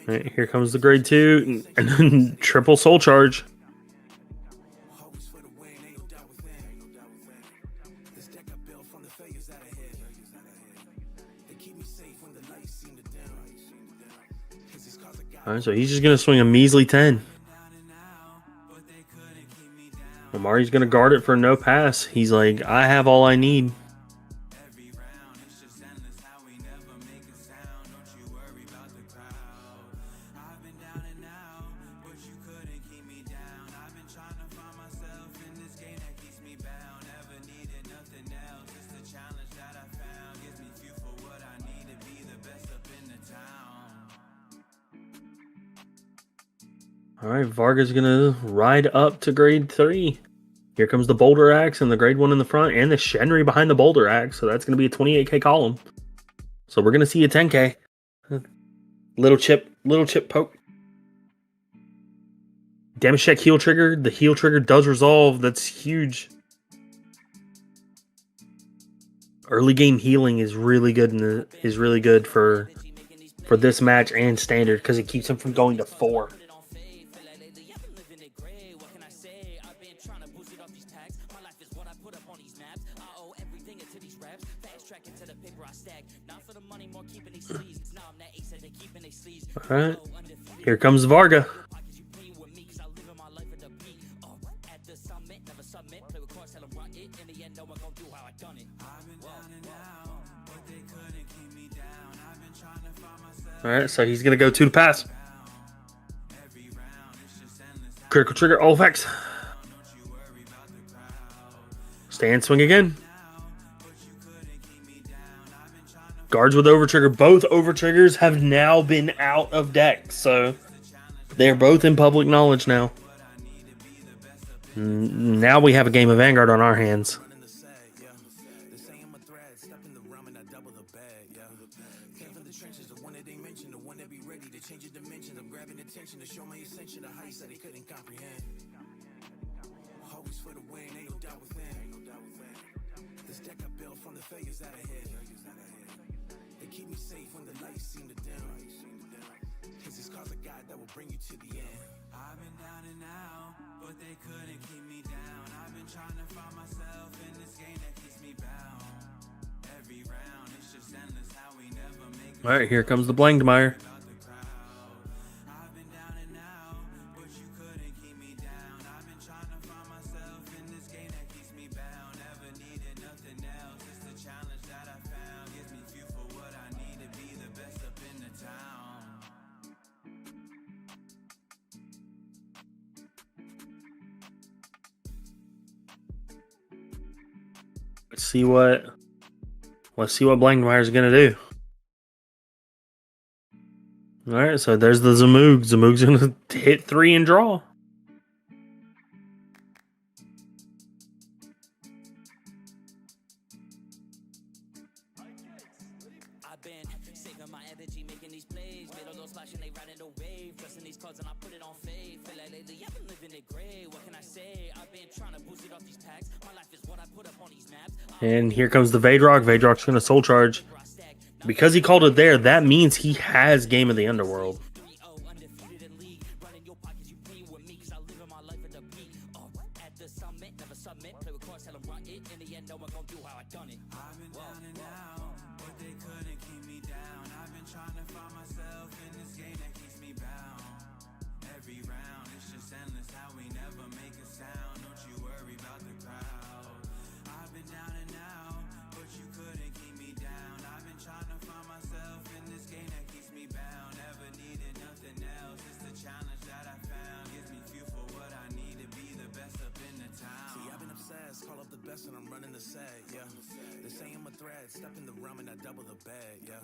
All right, here comes the grade 2 and then triple soul charge. All right, so he's just going to swing a measly 10. Amari's going to guard it for no pass. He's like, I have all I need. All right, Varga's going to ride up to grade 3. Here comes the Boulder Axe and the grade 1 in the front and the Shenry behind the Boulder Axe. So that's going to be a 28k column. So we're going to see a 10k. Little chip poke. Damage check heal trigger. The heal trigger does resolve. That's huge. Early game healing is really good for this match and standard because it keeps him from going to 4. All right, here comes Varga. All right, so he's gonna go 2 to pass. Critical trigger, all effects. Stand, swing again. Guards with over trigger. Both over triggers have now been out of deck, so they're both in public knowledge now. Now we have a game of Vanguard on our hands. All right, here comes the Blangmeyer. Let's see what Blankmeyer's gonna do. All right, so there's the Zamoog. Zamoog's gonna hit 3 and draw. I've been saving my energy, making these plays. Made all those splash and they riding the wave. Dressing these cards and I put it on faith. Feel like lately I've been living it gray. What can I say? I've been trying to boost it off these packs. My life is what I put up on these maps. And here comes the Vadrock. Vadrock's going to soul charge. Because he called it there, that means he has Game of the Underworld. 3-0 undefeated in league. Running your pockets, you playing with me, cause I live in my life at the peak. At the summit, never submit. Play with cards, tell them run it. In the end, no one gon' do how I done it. I've been down and out, but they couldn't keep me down. I've been trying to find myself in this game that keeps me bound. Every round, it's just endless how we never make a sound. Don't you worry about the crowd. I've been down and out, but you couldn't keep me down. I've been trying to find myself in this game that keeps me bound. Never needed nothing else. It's the challenge that I found. Gives me fuel for what I need to be the best up in the town. See, I've been obsessed, call up the best and I'm running the set, yeah. They say I'm a threat, step in the realm and I double the bag, yeah.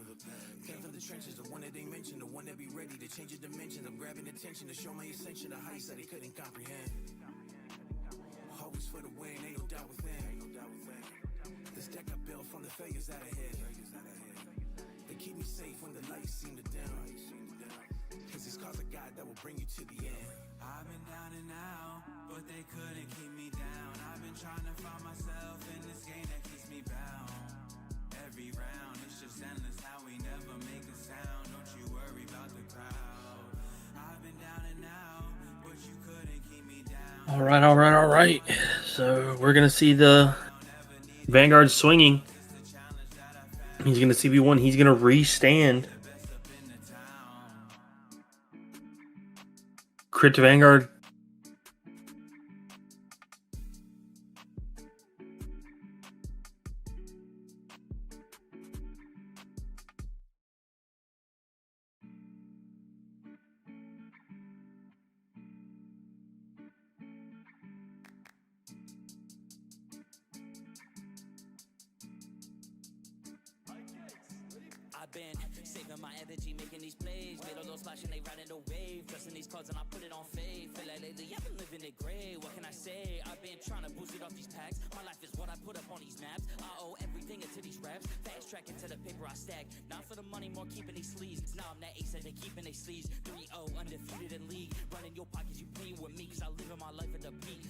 Came from the trenches, the one that they mentioned, the one that be ready to change your dimensions. I'm grabbing attention to show my ascension, the heights that they couldn't comprehend. Always for the win, ain't no doubt within. This deck I built from the failures that I hit. They keep me safe when the lights seem to dim. Cause these cards are God that will bring you to the end. I've been down and out, but they couldn't keep me down. I've been trying to find myself in this game that keeps me bound. Every round, it's just endless how we never make a sound. Don't you worry about the crowd. I've been down and out, but you couldn't keep me down. All right. So we're going to see the Vanguard swinging. He's going to CB1. He's going to restand. Crit to Vanguard. I've been saving my energy, making these plays. Made all those splash and they riding the wave. Dressing these cards and I put it on faith. Feel like lately I've been living it gray. What can I say? I've been trying to boost it off these packs. My life is what I put up on these maps. I owe everything into these raps. Fast track into the paper I stack. Not for the money, more keeping these sleeves. Now I'm that ace that they keeping they sleeves. 3-0 undefeated in league. Running your pockets, you playing with me, cause I live in my life at the peak.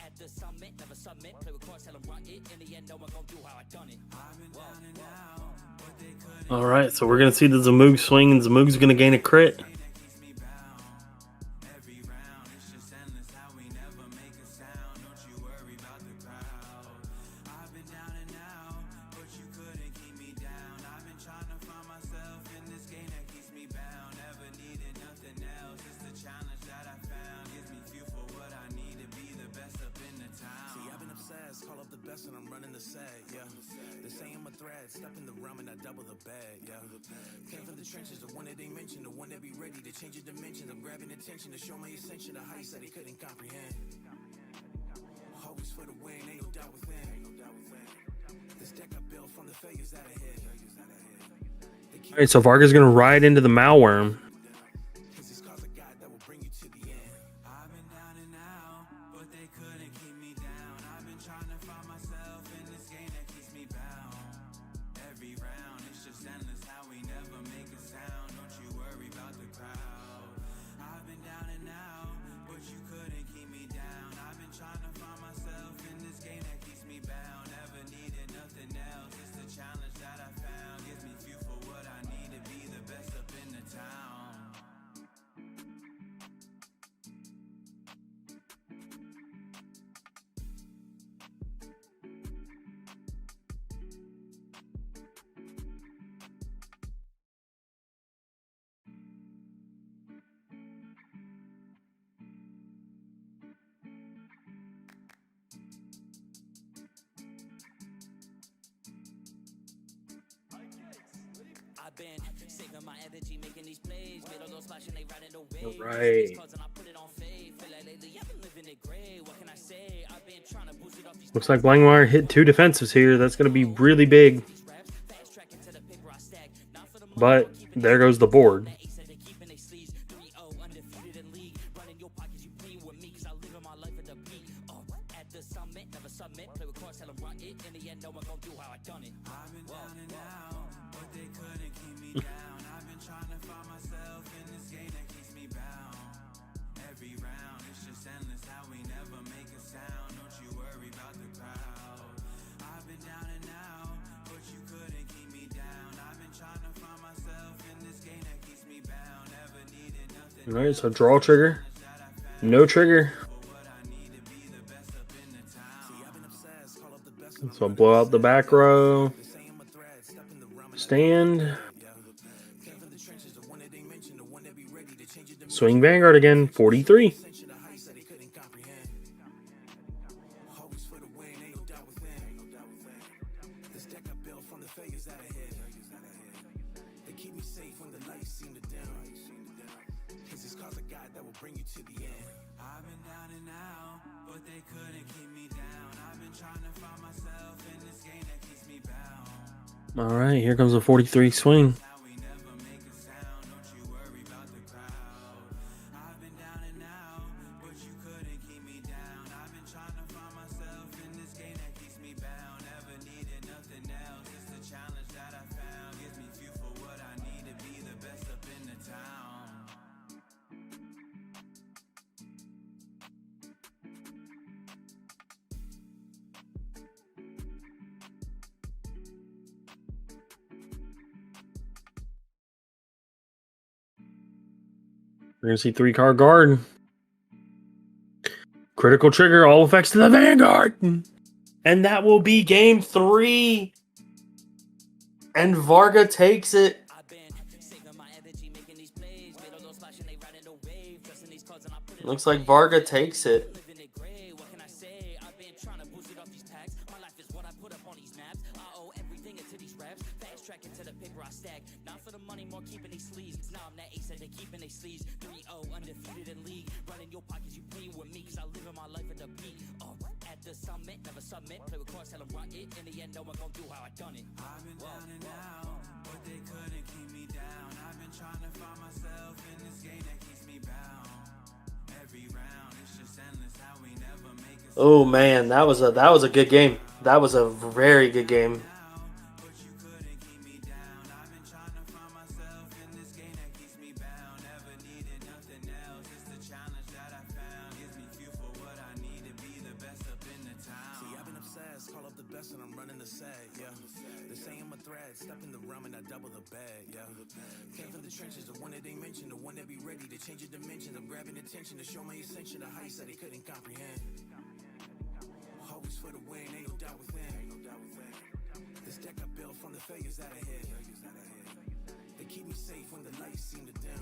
At the summit, never submit. Play with cards, tell them run it. In the end, no one gon' do how I done it. I've been down and out, but they couldn't All right, so we're going to see the Zamoog swing, and Zamoog's going to gain a crit. that keeps me bound. Every round, it's just endless how we never make a sound. Don't you worry about the crowd. I've been down and out, but you couldn't keep me down. I've been trying to find myself in this game that keeps me bound. Never needed nothing else. It's the challenge that I found. Gives me fuel for what I need to be the best up in the town. See, I've been obsessed, call up the best and I'm running the set, yeah. They say I'm a threat, step in the realm and I double the bag, yeah. Came from the trenches, the one that they mentioned, the one that be ready to change your dimensions. I'm grabbing attention to show my ascension, the heights that they couldn't comprehend. Always for the win, ain't no doubt within. This deck I built from the failures that I hit. All right, so Varga's going to ride into the Malworm. Cause these cards are God that will bring you to the end. I've been down and out, but they couldn't keep me down. I've been trying to find myself in this game that keeps me bound. Every round, it's just endless how we never make a sound. Don't you worry about the crowd. I've been down and out, but you couldn't keep me down. I've been trying to find myself in this game that keeps me bound. Never needed nothing else. It's the challenge that I found. Gives me fuel for what I need to be the best up in the town. I've been saving my energy, making these plays. Made all those splash and they riding the wave. Right. These cards and I put it on faith. Feel like lately I've been living it gray. What can I say? I've been trying to boost it off these Looks like Blangmeyer hit 2 defensives here. That's going to be really big. raps. Fast track into the paper I stack. Not for the money, But more keeping there goes the board. that ace that they keeping they sleeves. 3-0 undefeated in league. Running your pockets, you playing with me, cause I live in my life at the peak. At the summit, never submit. Play with cards, tell them run it. In the end, no one gon' do how I done it. I've been down and out, All right, so draw trigger, no trigger. So I'll blow out the back row. Stand. Swing Vanguard again, 43. All right, here comes a 43 swing. We're going to see 3-card guard. Critical trigger, all effects to the Vanguard. And that will be game 3. And Varga takes it. Looks like Varga takes it. Oh man, that was a good game. That was a very good game. Keep me safe when the lights seem to dim.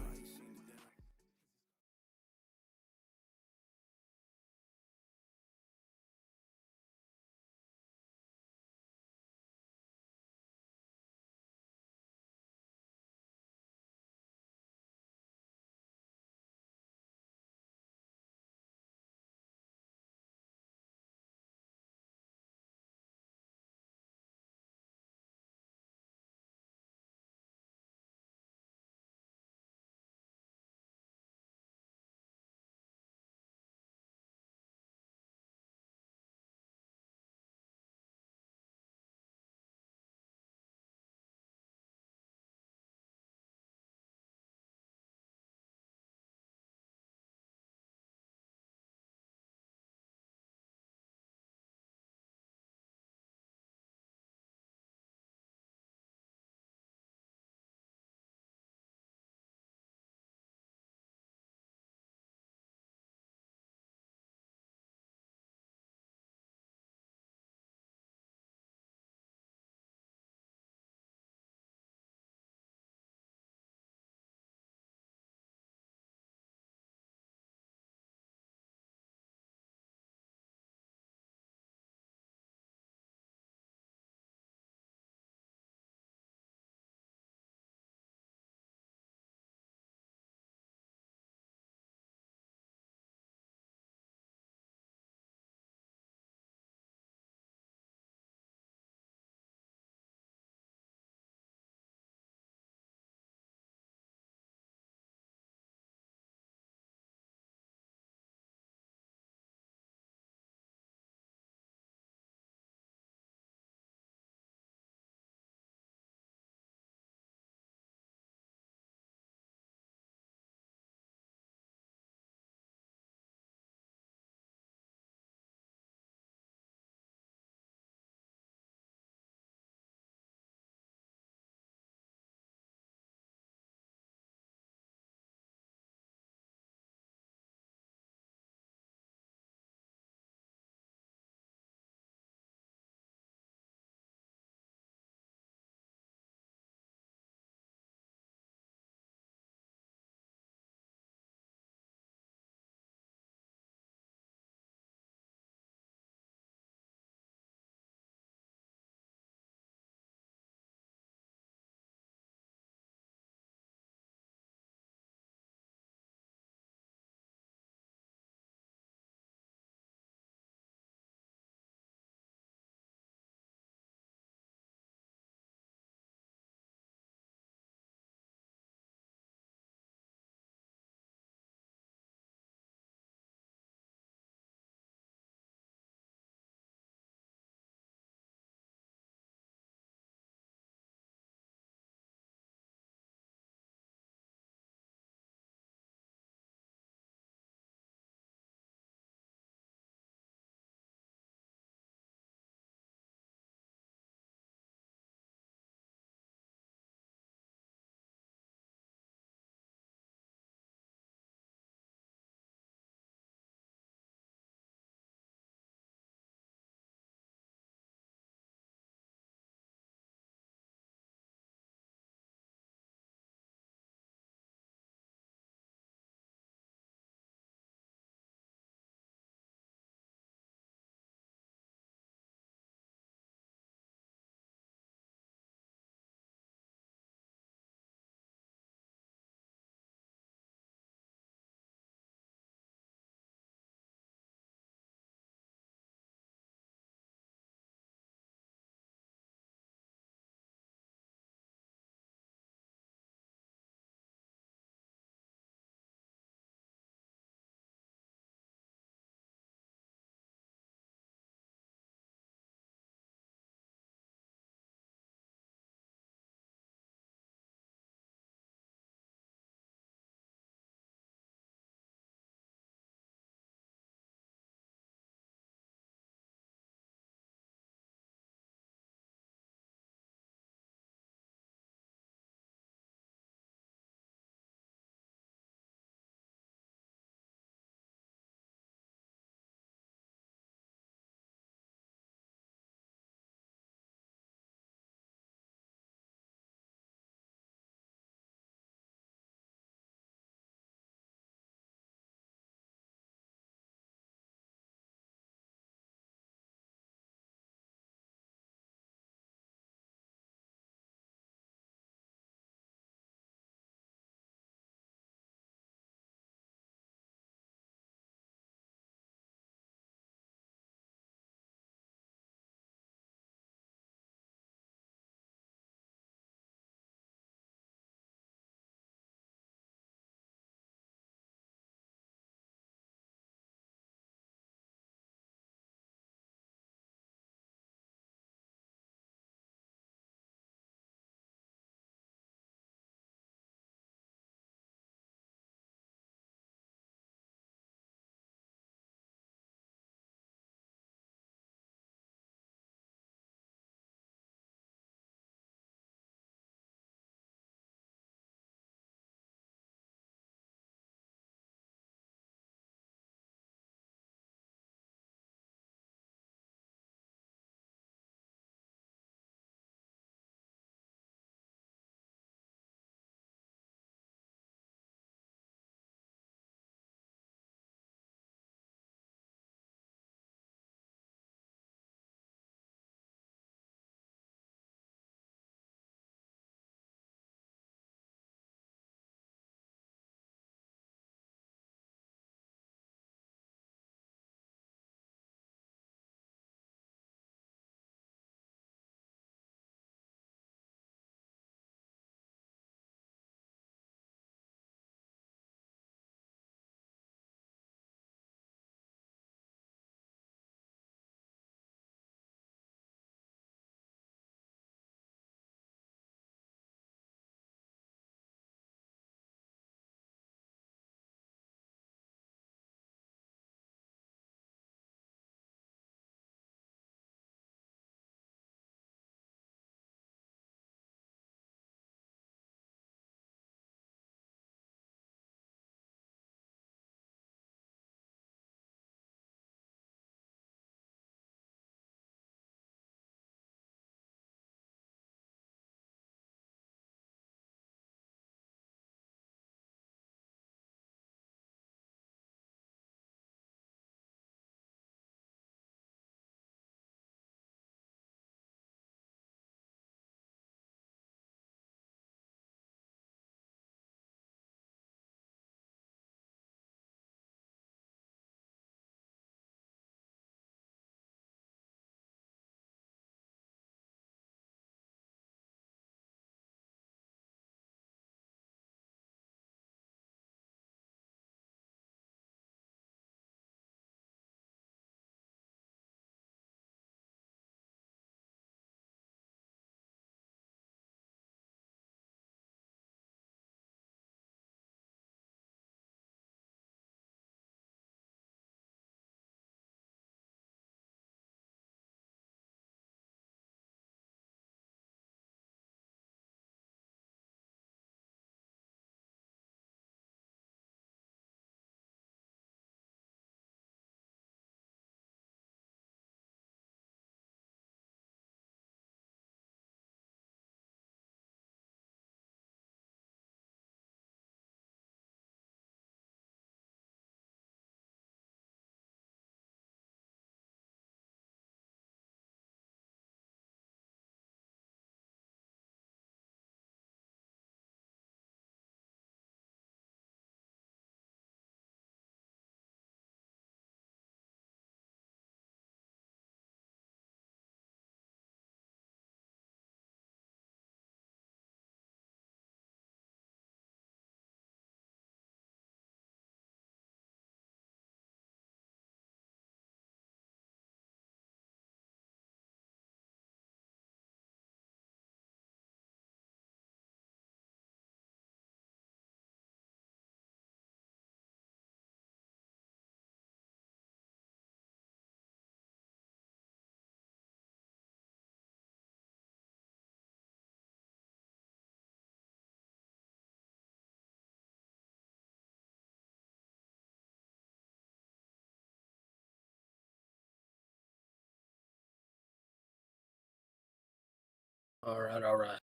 All right, all right.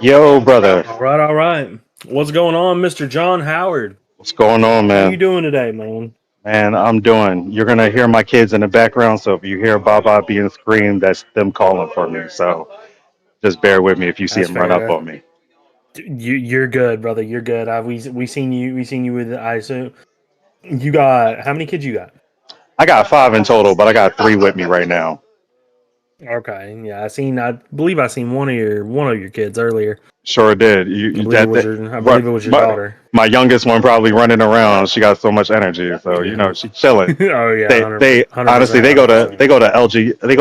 Yo, brother. All right, all right. What's going on, Mr. John Howard? What's going on, How you man? doing today, man? Man, I'm doing. You're gonna hear my kids in the background, so if you hear Baba being screamed, that's them calling for me. So just bear with me if you see That's them run fair. up on me. You're good, brother. You're good. We seen you with I assume you got how many kids you got? I got 5 in total, but I got 3 with me right now. Okay, yeah, I believe I seen one of your kids earlier. Sure did. I believe it That, was that your I but, believe it was your but daughter. my youngest one probably running around. She got so much energy, so Yeah. she's chilling. Oh yeah, They 100%, honestly 100%. they go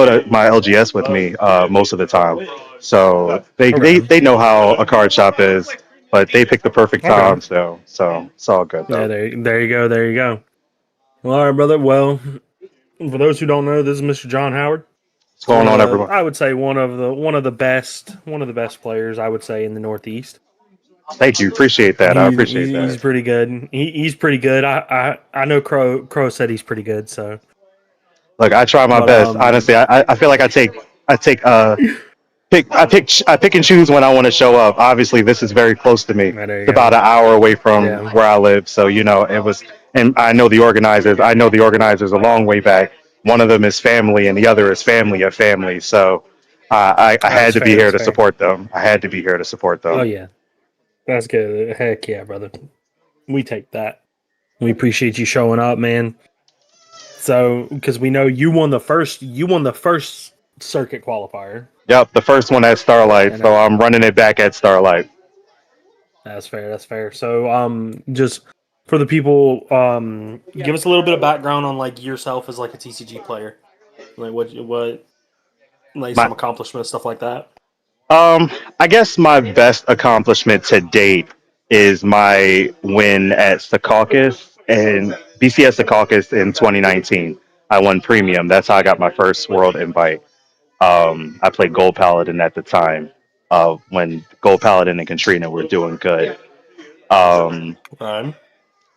to my LGS with me most of the time, so Okay. they know how a card shop is, but they pick the perfect Okay. time, so it's all good Yeah, though. there you go. There you go. Well, all right, brother. Well, for those who don't know, this is Mr. John Howard. What's going on, everyone? I would say one of the best players I would say in the Northeast. Thank you, appreciate that. I appreciate He's that. pretty good. He's pretty good. I know Crow said he's pretty good. So, Look, I try my but best. Honestly, I feel like I pick and choose when I want to show up. Obviously, this is very close to me. yeah, there It's you about go. an hour away from Yeah. where I live, so it was. And I know the organizers. I know the organizers a long way back. One of them is family, and the other is family of family. So I had That's to be fair. here That's to fair. support them. I had to be here to support Oh them. yeah, that's good. Heck yeah, brother. We take that. We appreciate you showing up, man. So, because we know you won the first circuit qualifier, Yep, the first one at Starlight, and so I'm running it back at Starlight. that's fair. That's fair. So, just for the people, give us a little bit of background on like yourself as like a TCG player, like what like My some accomplishments, stuff like that. I guess my best accomplishment to date is my win at Secaucus and BCS Secaucus in 2019. I won premium. That's how I got my first world invite. I played Gold Paladin at the time when Gold Paladin and Katrina were doing good. Um, Right.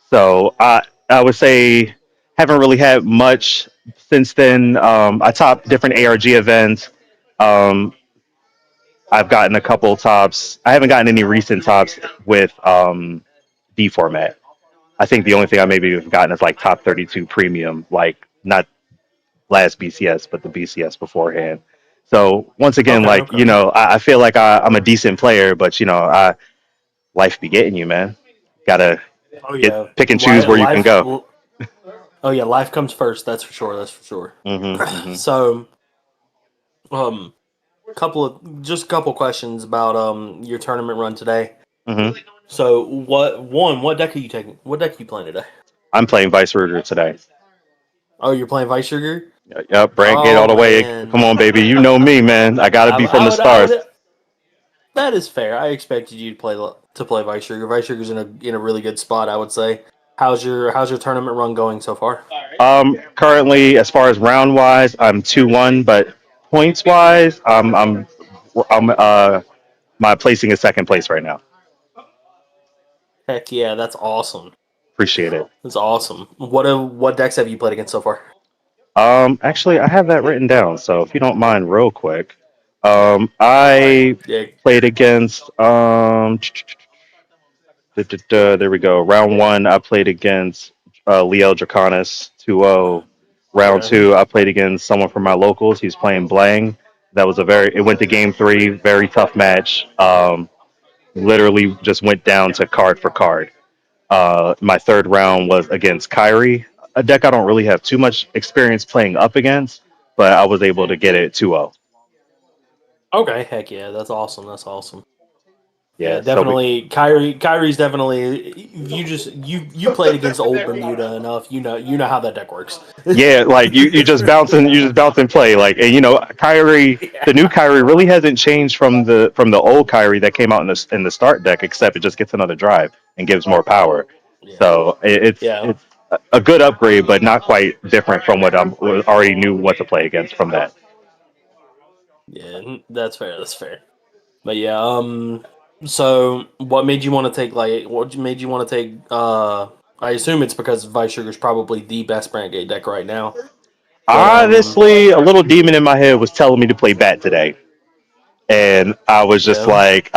so I would say haven't really had much since then. I topped different ARG events. Um, I've gotten a couple tops. I haven't gotten any recent tops with D format. I think the only thing I maybe have gotten is like top 32 premium, like not last BCS, but the BCS beforehand. So once again, Okay. like Okay. I feel like I'm a decent player, but life be getting you, man. Gotta Oh yeah. pick and choose where you can go. Oh yeah. Life comes first. That's for sure. That's for sure. Hmm. So, um, just a couple questions about your tournament run today. Hmm. So what deck are you taking? What deck are you playing today? I'm playing Vice Ruger today. Oh, you're playing Vice Sugar? Yep, Brand Gate Oh all the way. Come man. on, baby. You know me, man. I gotta be from the I stars. would that is fair. I expected you to play Vice Sugar. Vice Sugar's in a really good spot, I would say. How's your tournament run going so far? Currently, as far as round wise, I'm 2-1, but points wise, I'm my placing is second place right now. Heck yeah, that's awesome. Appreciate it. That's awesome. What decks have you played against so far? Actually, I have that written down, so if you don't mind, real quick, All right. I Yeah. played against there we go. Round one, I played against Liel Draconis 2-0. Round Okay. two, I played against someone from my locals. He's playing Blang. It went to game three, very tough match. Literally just went down to card for card. My third round was against Kyrie, a deck I don't really have too much experience playing up against, but I was able to get it 2-0. Okay. Heck yeah, that's awesome. That's awesome. Yeah, Yeah, so definitely. Kyrie's definitely. You played against old Bermuda enough. You know how that deck works. yeah, like you just bounce and play. Like, and Kyrie, the new Kyrie really hasn't changed from the old Kyrie that came out in the start deck, except it just gets another drive and gives more power. Yeah. So Yeah. it's a good upgrade, but not quite different from what I already knew what to play against from that. Yeah. That's fair. That's fair. But yeah. So what made you want to take I assume it's because Vice Sugar's probably the best brand gate deck right now. But Honestly, a little demon in my head was telling me to play Bat today, and I was just yeah. like,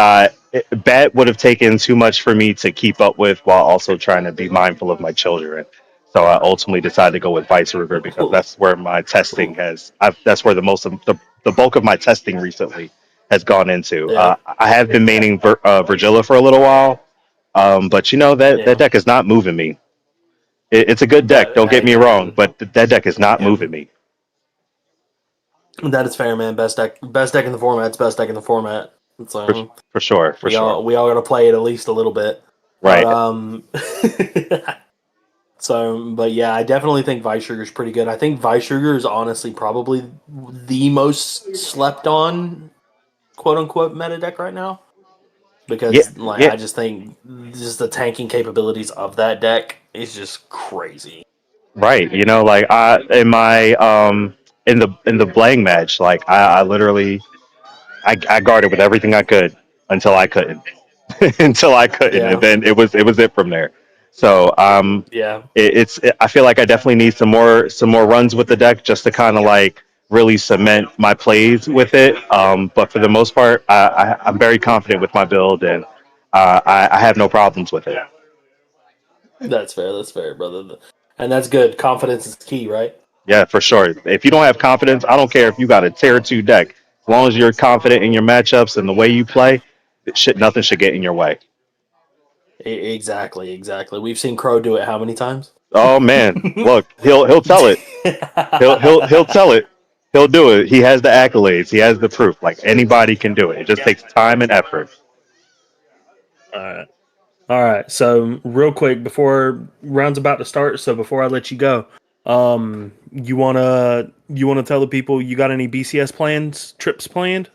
Bat would have taken too much for me to keep up with while also trying to be mindful of my children. So I ultimately decided to go with Vice River because that's where my testing has. That's where the most of the bulk of my testing recently has gone into. Yeah. I have been maining Virgilla for a little while, but that Yeah. deck is not moving me. It's a good deck, don't get Hey me wrong, man. but that deck is not Yeah. moving me. That is fair, man. Best deck in the format's best deck in the format. For, So for sure, for sure. we all gotta play it at least a little bit. But Right. but yeah, I definitely think Vice Sugar is pretty good. I think Vice Sugar is honestly probably the most slept on quote unquote meta deck right now. Yeah, Because like yeah, I just think just the tanking capabilities of that deck is just crazy. right. Like I in the Blang match, like I literally I guarded with everything I could until I couldn't. Until I couldn't, and Yeah. then it was it from there. So Yeah. I feel like I definitely need some more runs with the deck just to kind of like really cement my plays with it. But for the most part, I'm very confident with my build, and I have no problems with it. That's fair, brother. And that's good. Confidence is key, right? Yeah, for sure. If you don't have confidence, I don't care if you got a tier 2 deck. As long as you're confident in your matchups and the way you play, nothing should get in your way. Exactly. We've seen Crow do it how many times? Oh man, look, he'll tell it. He'll tell it. He'll do it. He has the accolades. He has the proof. Like anybody can do it. It just takes time and effort. All right. All right. So real quick before round's about to start, so before I let you go, you wanna tell the people you got any BCS plans, trips planned?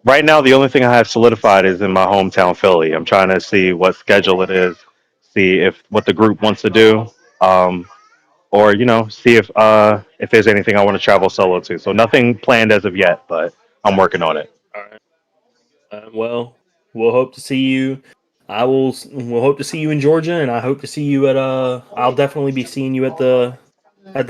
Right now, the only thing I have solidified is in my hometown, Philly. I'm trying to see what schedule it is, see if what the group wants to do, um, or see if there's anything I want to travel solo to. So nothing planned as of yet, but I'm working on it. All right. Well, we'll hope to see you. We'll hope to see you in Georgia, and I hope to see you at I'll definitely be seeing you at the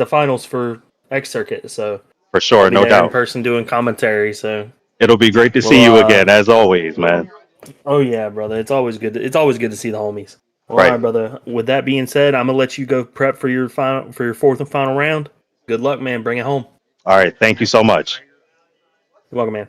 finals for X Circuit. So For I'll sure, be no there in doubt. person doing commentary. So It'll be great to see well, you again, as always, man. oh yeah, brother, it's always good to see the homies. Well, all Right. right, brother. With that being said, I'm gonna let you go prep for your fourth and final round. Good luck, man. Bring it home. All right. Thank you so much. You're welcome, man.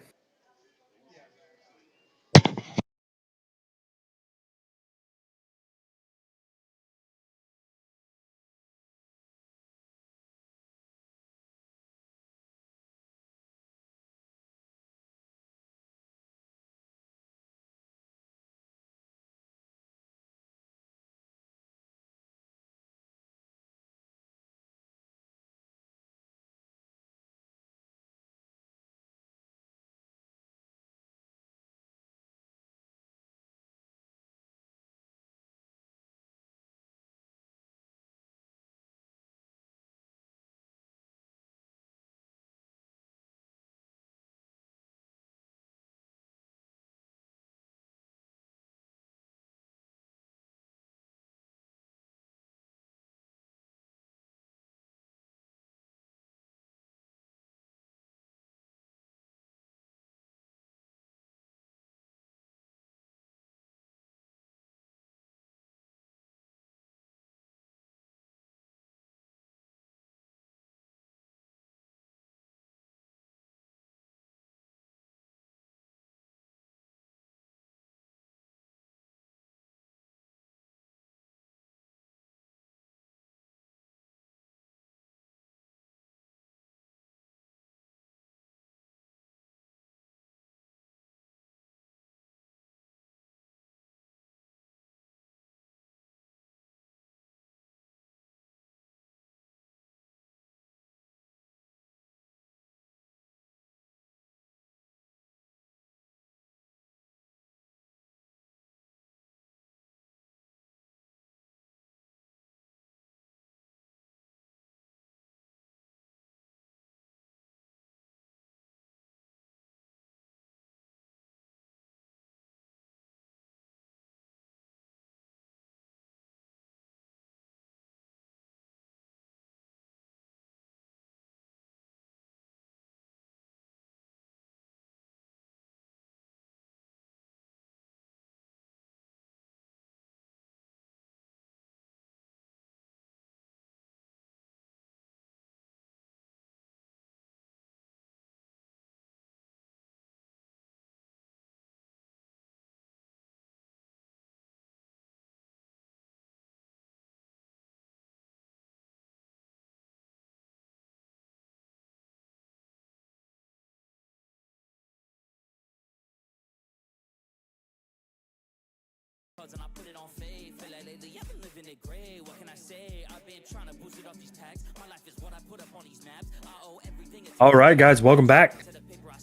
All right, guys, welcome back.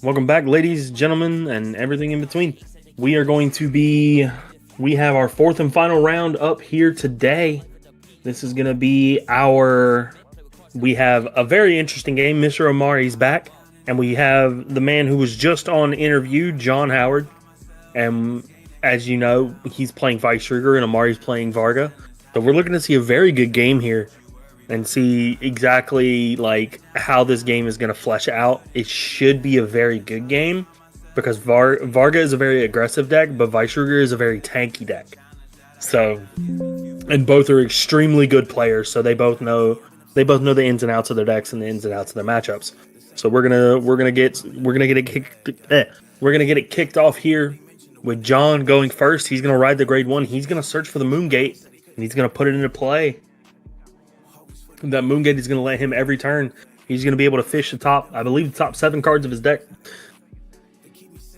Welcome back, ladies, gentlemen, and everything in between. We have our fourth and final round up here today. This is going to be we have a very interesting game. Mr. Omari's back, and we have the man who was just on interview, John Howard. And as you know, he's playing Vice Trigger and Amari's playing Varga. So we're looking to see a very good game here and see exactly like how this game is going to flesh out. It should be a very good game because Varga is a very aggressive deck, but Vice Trigger is a very tanky deck. So, and both are extremely good players, so they both know the ins and outs of their decks and the ins and outs of their matchups. So we're gonna get it kicked off here with John going first. He's gonna ride the grade 1. He's gonna search for the Moongate and he's gonna put it into play. That Moongate is gonna let him every turn. He's gonna be able to fish the top 7 cards of his deck,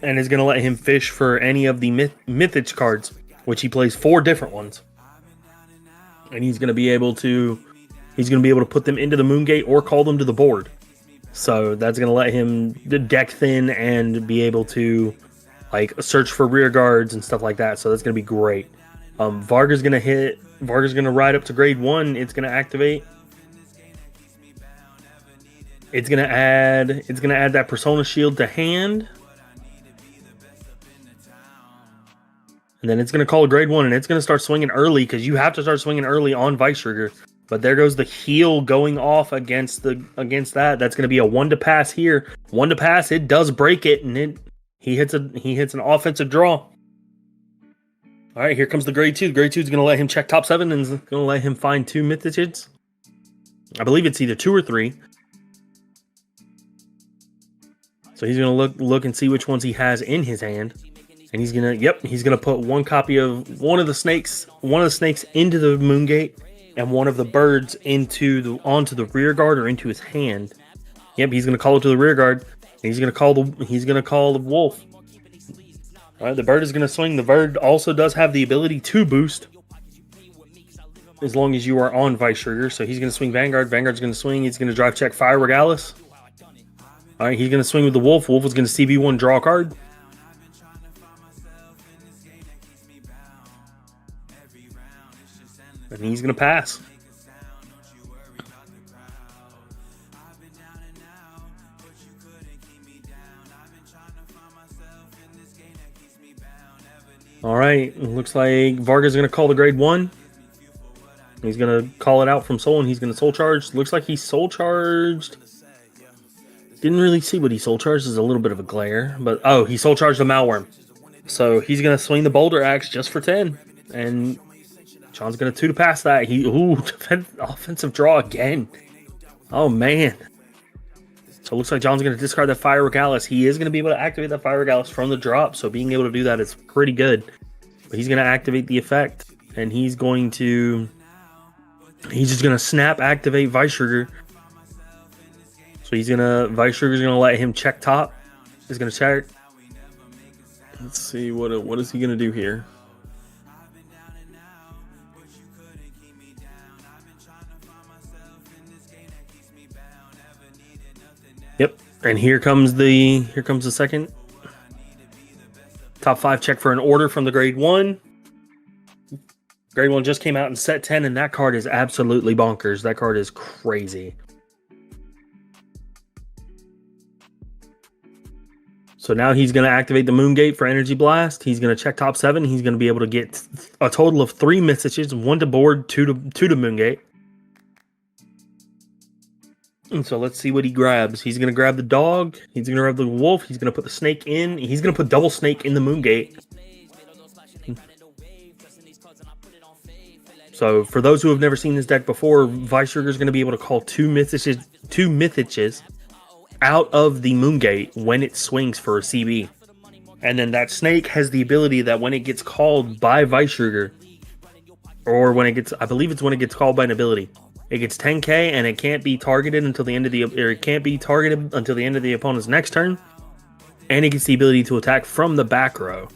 and is gonna let him fish for any of the Mythage cards, which he plays 4 different ones, and he's gonna be able to put them into the Moongate or call them to the board. So that's gonna let him deck thin and be able to like search for rear guards and stuff like that. So that's gonna be great. Varga's gonna ride up to grade 1. It's gonna activate. It's gonna add that Persona Shield to hand. And then it's going to call a grade 1, and it's going to start swinging early because you have to start swinging early on Vice Trigger. But there goes the heal going off against that. That's going to be a 1 to pass here. 1 to pass. It does break it, and he hits an offensive draw. All right, here comes the grade 2. Grade 2 is going to let him check top 7 and is going to let him find 2 Mythages. I believe it's either 2 or 3. So he's going to look and see which ones he has in his hand. And he's gonna put one copy of one of the snakes into the Moongate, and one of the birds onto the rear guard or into his hand. Yep, he's gonna call it to the rear guard. And he's gonna call the wolf. All right, the bird is gonna swing. The bird also does have the ability to boost, as long as you are on Vice Trigger. So he's gonna swing Vanguard. Vanguard's gonna swing. He's gonna drive check Fire Regalis. All right, he's gonna swing with the wolf. Wolf is gonna CB1 draw a card. And he's going to pass. All right. Looks like Varga's going to call the grade 1. He's going to call it out from Soul, and he's going to Soul Charge. Looks like he's Soul Charged. Didn't really see what he Soul Charged. There's a little bit of a glare. But, he Soul Charged the Malworm. So he's going to swing the Boulder Axe just for 10. And John's going to 2 to pass that. Offensive draw again. Oh, man. So it looks like John's going to discard that Fire Regalis. He is going to be able to activate that Fire Regalis from the drop. So being able to do that is pretty good. But he's going to activate the effect. And he's just going to snap activate Vice Trigger. So Vice Trigger's going to let him check top. He's going to check. Let's see, what is he going to do here? Yep, and here comes the second top 5 check for an order from the grade 1. Grade 1 just came out in set 10, and that card is absolutely bonkers. That card is crazy. So now he's going to activate the Moongate for Energy Blast. He's going to check top 7. He's going to be able to get a total of 3 messages, 1 to board, 2 to Moongate. And so let's see what he grabs. He's going to grab the dog. He's going to grab the wolf. He's going to put the snake in. He's going to put double snake in the Moongate. So for those who have never seen this deck before, Vice Trigger is going to be able to call 2 Mythages out of the Moongate when it swings for a CB. And then that snake has the ability that when it gets called by Vice Trigger, or when it gets, I believe it's when it gets called by an ability, it gets 10k and it can't be targeted until the end of the opponent's next turn, and it gets the ability to attack from the back row.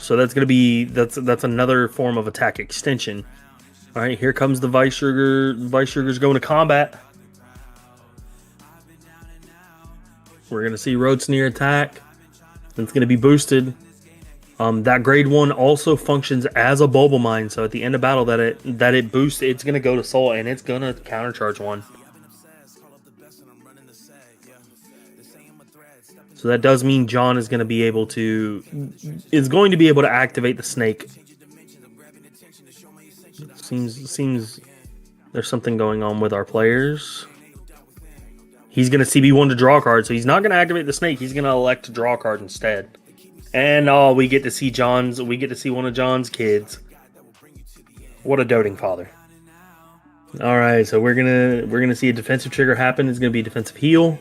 So that's gonna be that's another form of attack extension. All right, here comes the Vice Sugar. Vice Sugar's going to combat. We're gonna see Road Sneer attack. It's gonna be boosted. That grade 1 also functions as a Bulba Mine, so at the end of battle that it boosts, it's gonna go to Soul and it's gonna countercharge one. So that does mean John is gonna be able to activate the snake. Seems there's something going on with our players. He's gonna CB1 to draw a card, so he's not gonna activate the snake. He's gonna elect to draw a card instead. And we get to see one of John's kids. What a doting father. All right, so we're gonna see a defensive trigger happen. It's gonna be a defensive heal.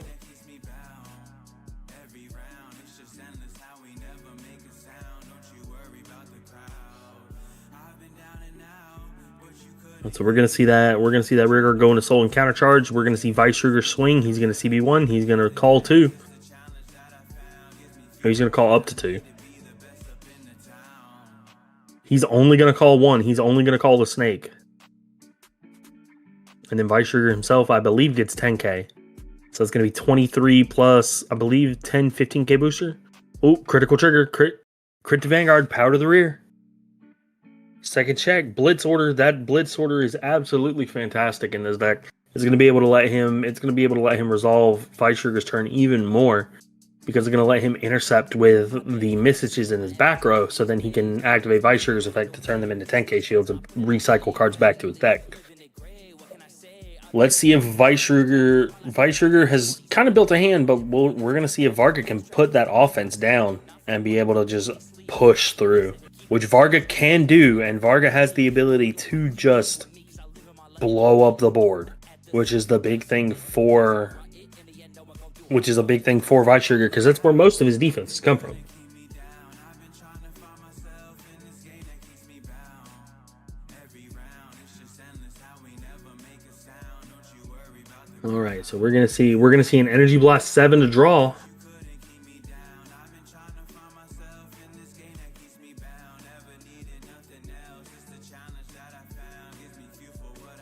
So we're gonna see that rigger go into Soul and counter charge. We're gonna see Vice Sugar swing. He's gonna CB1. He's gonna call 2. He's gonna call up to 2. He's only gonna call 1. He's only gonna call the snake. And then Vice Sugar himself, I believe, gets 10k. So it's gonna be 23 plus, I believe, 10, 15k booster. Oh, critical trigger, crit to Vanguard, power to the rear. Second check, Blitz Order. That Blitz Order is absolutely fantastic in this deck. It's going to be able to let him resolve Vice Sugar's turn even more, because it's going to let him intercept with the messages in his back row, so then he can activate Vice Sugar's effect to turn them into 10k shields and recycle cards back to his deck. Let's see if Vice Sugar has kind of built a hand, but we're going to see if Varga can put that offense down and be able to just push through. Which Varga can do, and Varga has the ability to just blow up the board, which is the big thing for Vice Sugar, because that's where most of his defenses come from. All right, so we're gonna see an Energy Blast 7 to draw.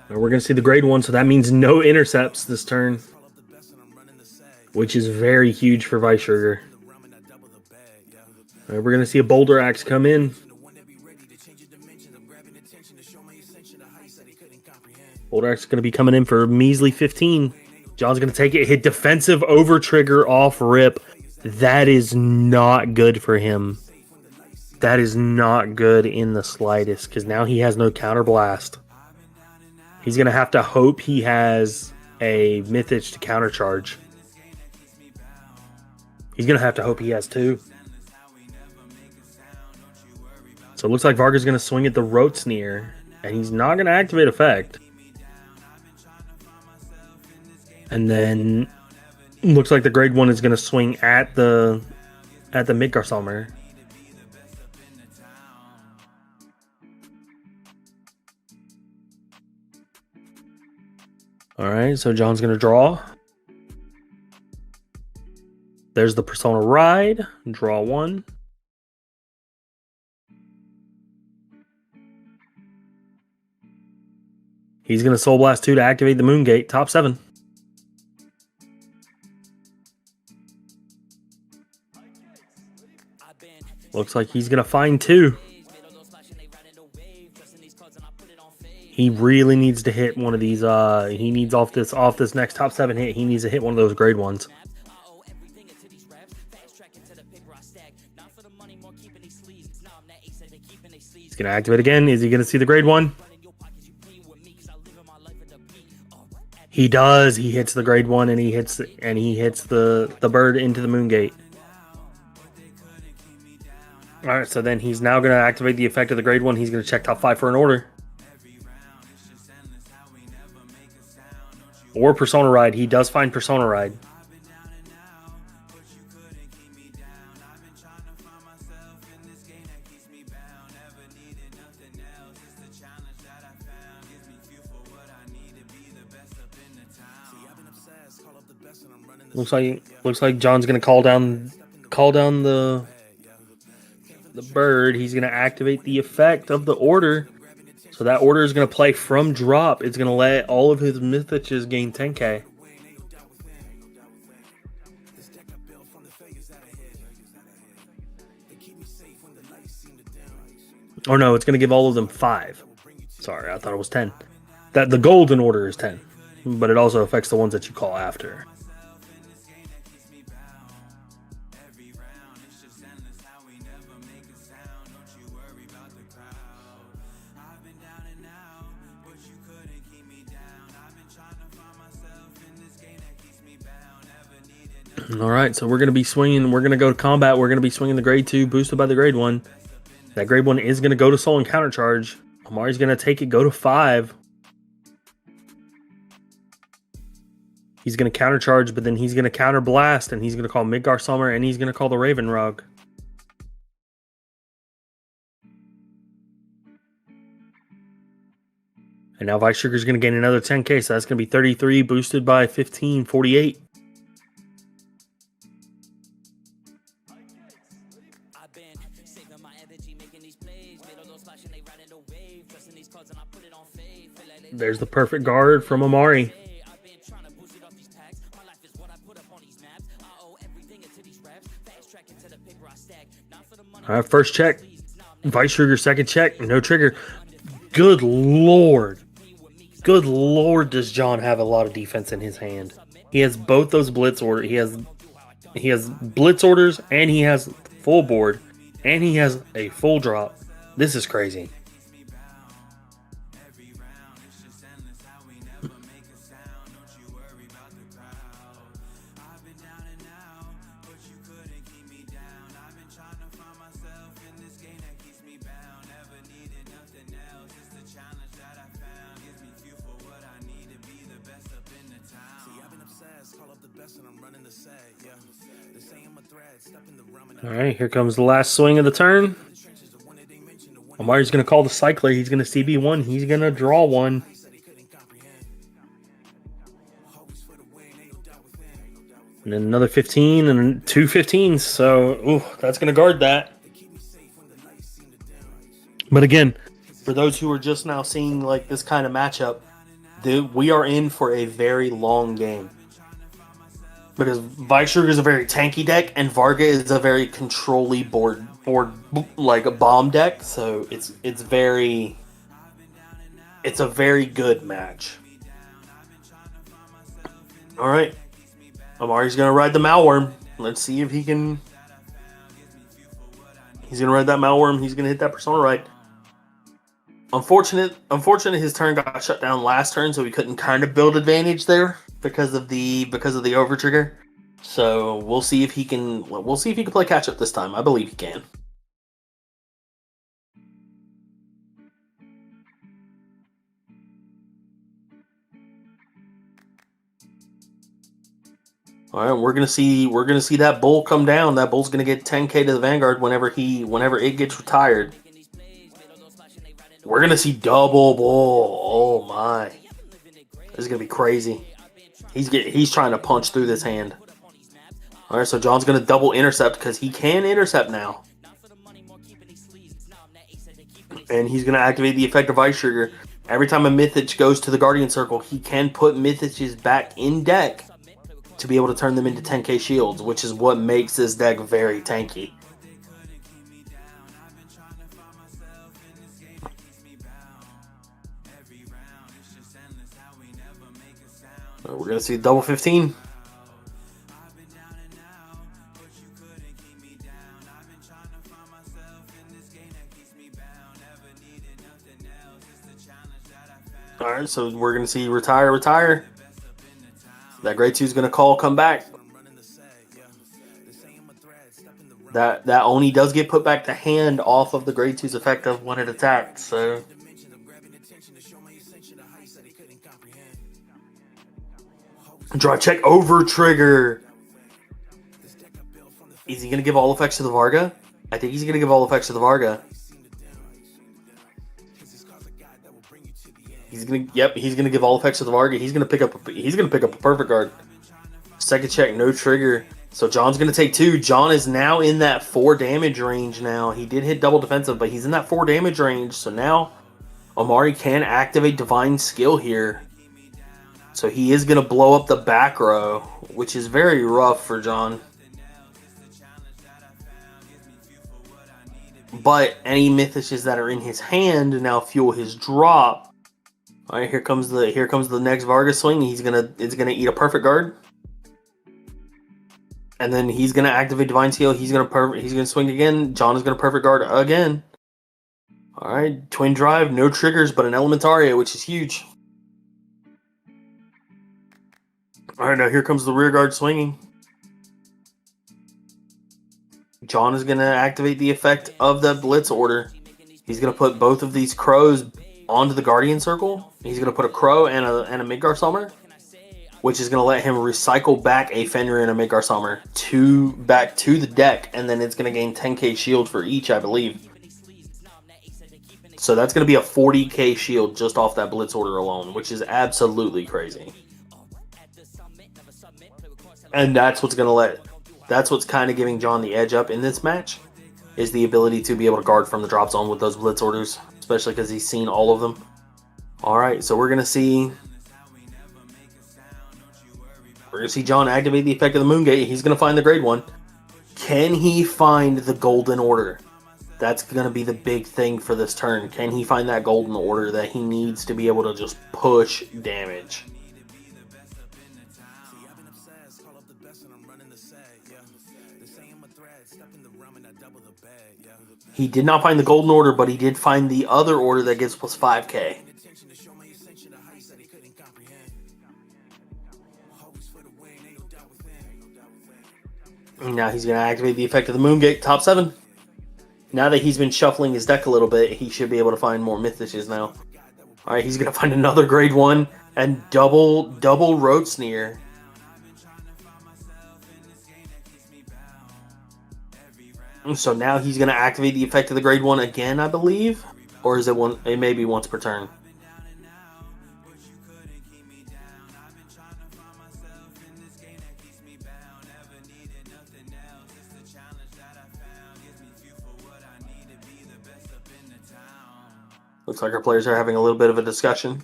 We're going to see the grade 1, so that means no intercepts this turn, which is very huge for Vice Sugar. We're going to see a Boulder Axe come in. Boulder Axe is going to be coming in for a measly 15. John's going to take it, hit defensive over trigger off rip. That is not good for him. That is not good in the slightest, because now he has no counter blast. He's going to have to hope he has a Mythich to countercharge. He's going to have to hope he has 2. So it looks like Varga's going to swing at the Road Sneer, and he's not going to activate effect. And then looks like the grade 1 is going to swing at the Midgar Summer. All right, so John's going to draw. There's the Persona Ride. Draw 1. He's going to Soul Blast 2 to activate the Moon Gate. Top 7. Looks like he's going to find 2. He really needs to hit one of these. He needs off this next top 7 hit. He needs to hit one of those grade 1s. He's gonna activate again. Is he gonna see the grade 1? He does. He hits the grade 1, and he hits the bird into the Moon Gate. All right. So then he's now gonna activate the effect of the grade 1. He's gonna check top 5 for an order. Or Persona Ride. He does find Persona Ride. Looks like John's gonna call down the the bird, he's going to activate the effect of the order. So that order is going to play from drop. It's going to let all of his mythics gain 10k. Or no, it's going to give all of them 5. Sorry, I thought it was 10. That the golden order is 10, but it also affects the ones that you call after. All right, so we're going to be swinging. We're going to go to combat. We're going to be swinging the grade 2, boosted by the grade 1. That grade 1 is going to go to soul and counter charge. Amari's going to take it, go to 5. He's going to counter charge, but then he's going to counter blast, and he's going to call Midgar Summer, and he's going to call the Raven Rug. And now Vice Sugar's going to gain another 10k, so that's going to be 33, boosted by 15, 48. There's the perfect guard from Amari. All right, first check. Vice Sugar, second check. No trigger. Good lord. Good lord, does John have a lot of defense in his hand. He has both those blitz orders. He has blitz orders, and he has full board, and he has a full drop. This is crazy. All right, here comes the last swing of the turn. Amari's going to call the cycler. He's going to CB1. He's going to draw one. And then another 15 and 2 15s. So, ooh, that's going to guard that. But again, for those who are just now seeing like this kind of matchup, we are in for a very long game. Because Vice Sugar is a very tanky deck, and Varga is a very control-y board like a bomb deck. So it's a very good match. All right, Amari's gonna ride the Malworm. Let's see if he can. He's gonna ride that Malworm. He's gonna hit that Persona right. Unfortunate. His turn got shut down last turn, so he couldn't kind of build advantage there because of the over trigger. So we'll see if he can. We'll see if he can play catch up this time. I believe he can. All right, we're gonna see that bull come down. That bull's gonna get 10k to the Vanguard whenever it gets retired. We're gonna see double bull. Oh my, this is gonna be crazy. He's trying to punch through this hand. All right, so John's gonna double intercept because he can intercept now, and he's gonna activate the effect of Ice Sugar. Every time a Mythich goes to the Guardian Circle, he can put Mythiches back in deck to be able to turn them into 10k shields, which is what makes this deck very tanky. We're going to see double 15. Alright, so we're going to see retire. That grade 2 is going to call, come back. That Oni does get put back to hand off of the grade 2's effect of when it attacks, so... Draw check over trigger. Is he going to give all effects to the Varga? I think he's going to give all effects to the Varga. He's going to give all effects to the Varga. He's going to pick up a perfect guard. Second check, no trigger. So John's going to take 2. John is now in that 4 damage range now. He did hit double defensive, but he's in that 4 damage range. So now Omari can activate Divine Skill here. So he is going to blow up the back row, which is very rough for John. But any Mythishes that are in his hand now fuel his drop. All right, here comes the next Vargas swing. It's gonna eat a perfect guard, and then he's gonna activate Divine Skill. He's gonna swing again. John is gonna perfect guard again. All right, Twin Drive, no triggers, but an Elementaria, which is huge. All right, now here comes the rear guard swinging. John is going to activate the effect of that Blitz order. He's going to put both of these crows onto the Guardian Circle. He's going to put a crow and a Midgar Summer, which is going to let him recycle back a Fenrir and a Midgar Summer back to the deck, and then it's going to gain 10k shield for each, I believe. So that's going to be a 40k shield just off that Blitz order alone, which is absolutely crazy. And that's what's kind of giving John the edge up in this match, is the ability to be able to guard from the drop zone with those Blitz orders, especially because he's seen all of them. All right, so we're gonna see John activate the effect of the Moon Gate. He's gonna find the grade 1. Can he find the golden order? That's gonna be the big thing for this turn. Can he find that golden order that he needs to be able to just push damage? He did not find the golden order, but he did find the other order that gives plus 5k. And now he's going to activate the effect of the Moon Gate, top 7. Now that he's been shuffling his deck a little bit, he should be able to find more Mythishes now. Alright, he's going to find another grade 1 and double Road Sneer. So now he's going to activate the effect of the grade 1 again, I believe? Or is it one? It may be once per turn. Looks like our players are having a little bit of a discussion.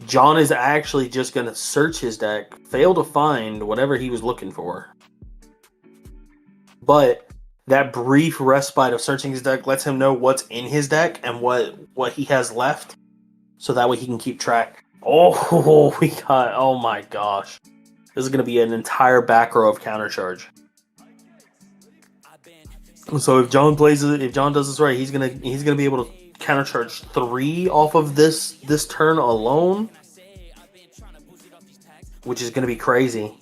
John is actually just going to search his deck, fail to find whatever he was looking for. But that brief respite of searching his deck lets him know what's in his deck and what he has left, so that way he can keep track. Oh, oh my gosh. This is going to be an entire back row of counter charge. So if John does this right, he's gonna be able to counter charge 3 off of this turn alone, which is going to be crazy.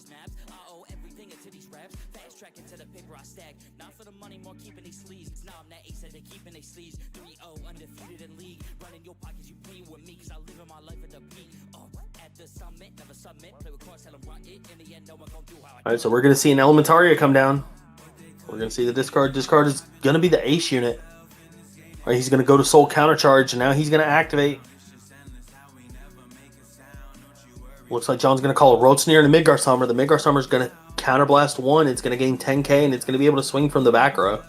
Alright, so we're going to see an Elementaria come down. We're going to see the discard. Discard is going to be the Ace unit. Alright, he's going to go to Soul Countercharge, and now he's going to activate. Looks like John's going to call a Road Sneer and a Midgar Summer. The Midgar Summer is going to counterblast 1. It's going to gain 10k, and it's going to be able to swing from the back row.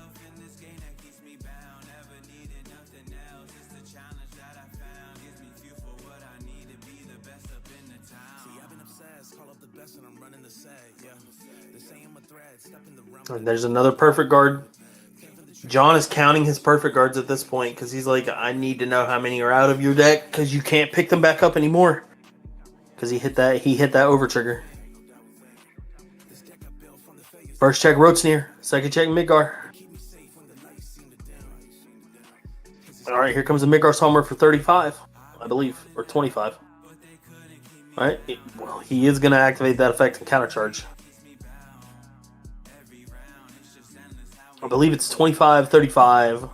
And there's another perfect guard. John is counting his perfect guards at this point because he's like, I need to know how many are out of your deck because you can't pick them back up anymore. Because he hit that over trigger. First check Road Sneer, second check Midgar. All right, here comes the Midgar Summer for 35, I believe, or 25. All right, well, he is going to activate that effect and counter charge. I believe it's 25, 35.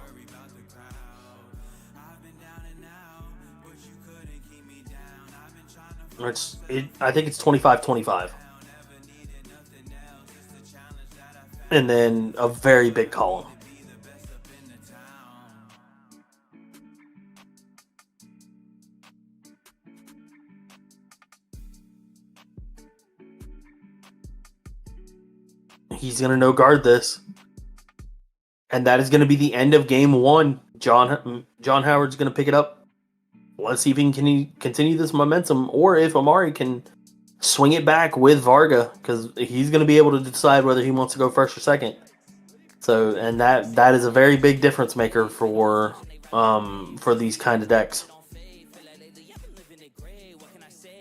I think it's 25, 25. And then a very big column. He's going to no guard this. And that is going to be the end of game 1. John Howard's going to pick it up. Let's see if he can continue this momentum, or if Amari can swing it back with Varga, because he's going to be able to decide whether he wants to go first or second. So, and that is a very big difference maker for these kind of decks.